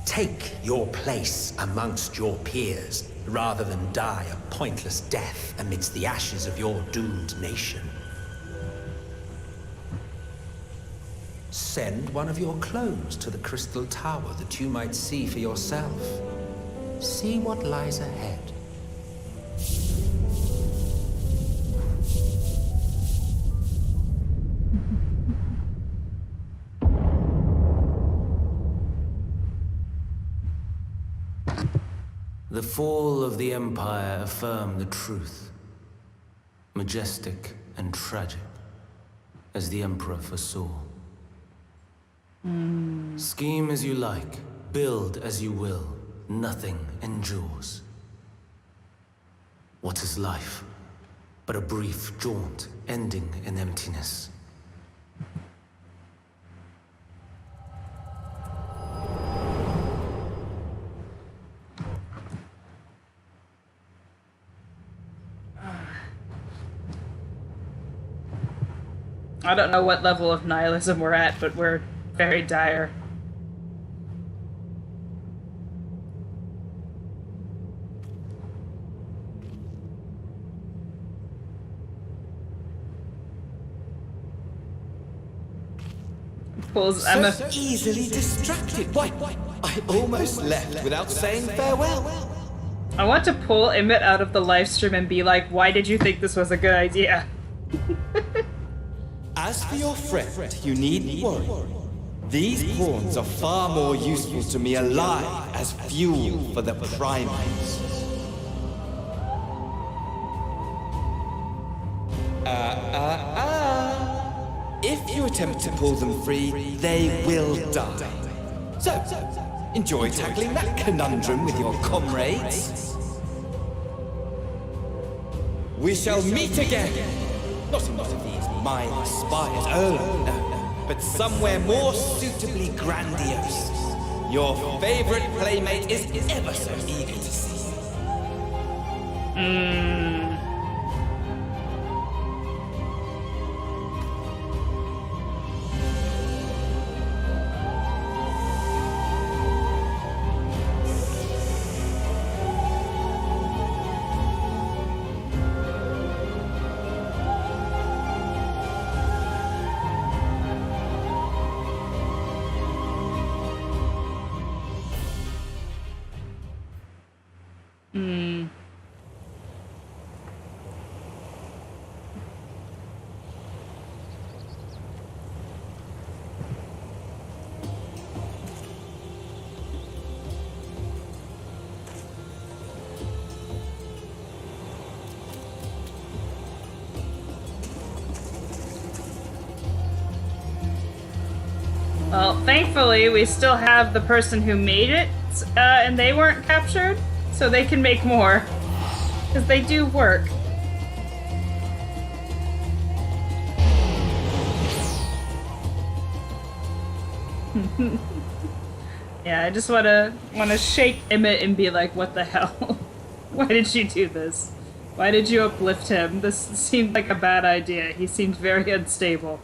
Take your place amongst your peers, rather than die a pointless death amidst the ashes of your doomed nation. Send one of your clones to the Crystal Tower that you might see for yourself. See what lies ahead. The fall of the Empire affirmed the truth. Majestic and tragic, as the Emperor foresaw. Scheme as you like, build as you will, nothing endures. What is life but a brief jaunt ending in emptiness? I don't know what level of nihilism we're at, but we're very dire. Pulls. I'm So easily distracted. Why? I almost left without saying farewell. I want to pull Emmett out of the live stream and be like, why did you think this was a good idea? As for your friend, you needn't worry. These pawns are far more useful to me alive as fuel for the primates. If you attempt to pull them free, they will die. So, enjoy tackling that conundrum with your comrades. We shall meet again. Not in one of these minor spires, oh no, but somewhere more suitably grandiose. Your favorite playmate is ever so eager to see you. Well, thankfully, we still have the person who made it, and they weren't captured, so they can make more. Because they do work. Yeah, I just wanna shake Emmett and be like, what the hell? Why did you do this? Why did you uplift him? This seemed like a bad idea. He seemed very unstable.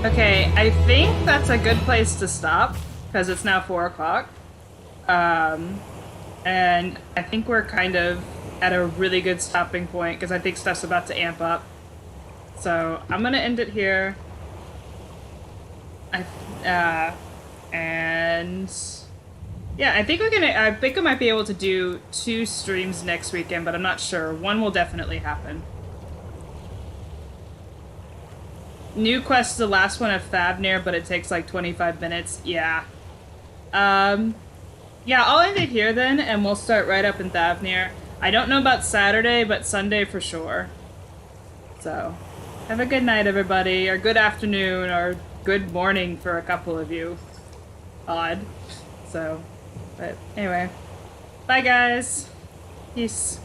Okay, I think that's a good place to stop, because it's now 4 o'clock. And I think we're kind of at a really good stopping point because I think stuff's about to amp up. So I'm gonna end it here. And yeah, I think I might be able to do 2 streams next weekend, but I'm not sure. One will definitely happen. New quest is the last one of Thavnir, but it takes like 25 minutes. Yeah. Yeah, I'll end it here then, and we'll start right up in Thavnir. I don't know about Saturday, but Sunday for sure. So, have a good night, everybody, or good afternoon, or good morning for a couple of you. Odd. So, but anyway. Bye, guys. Peace.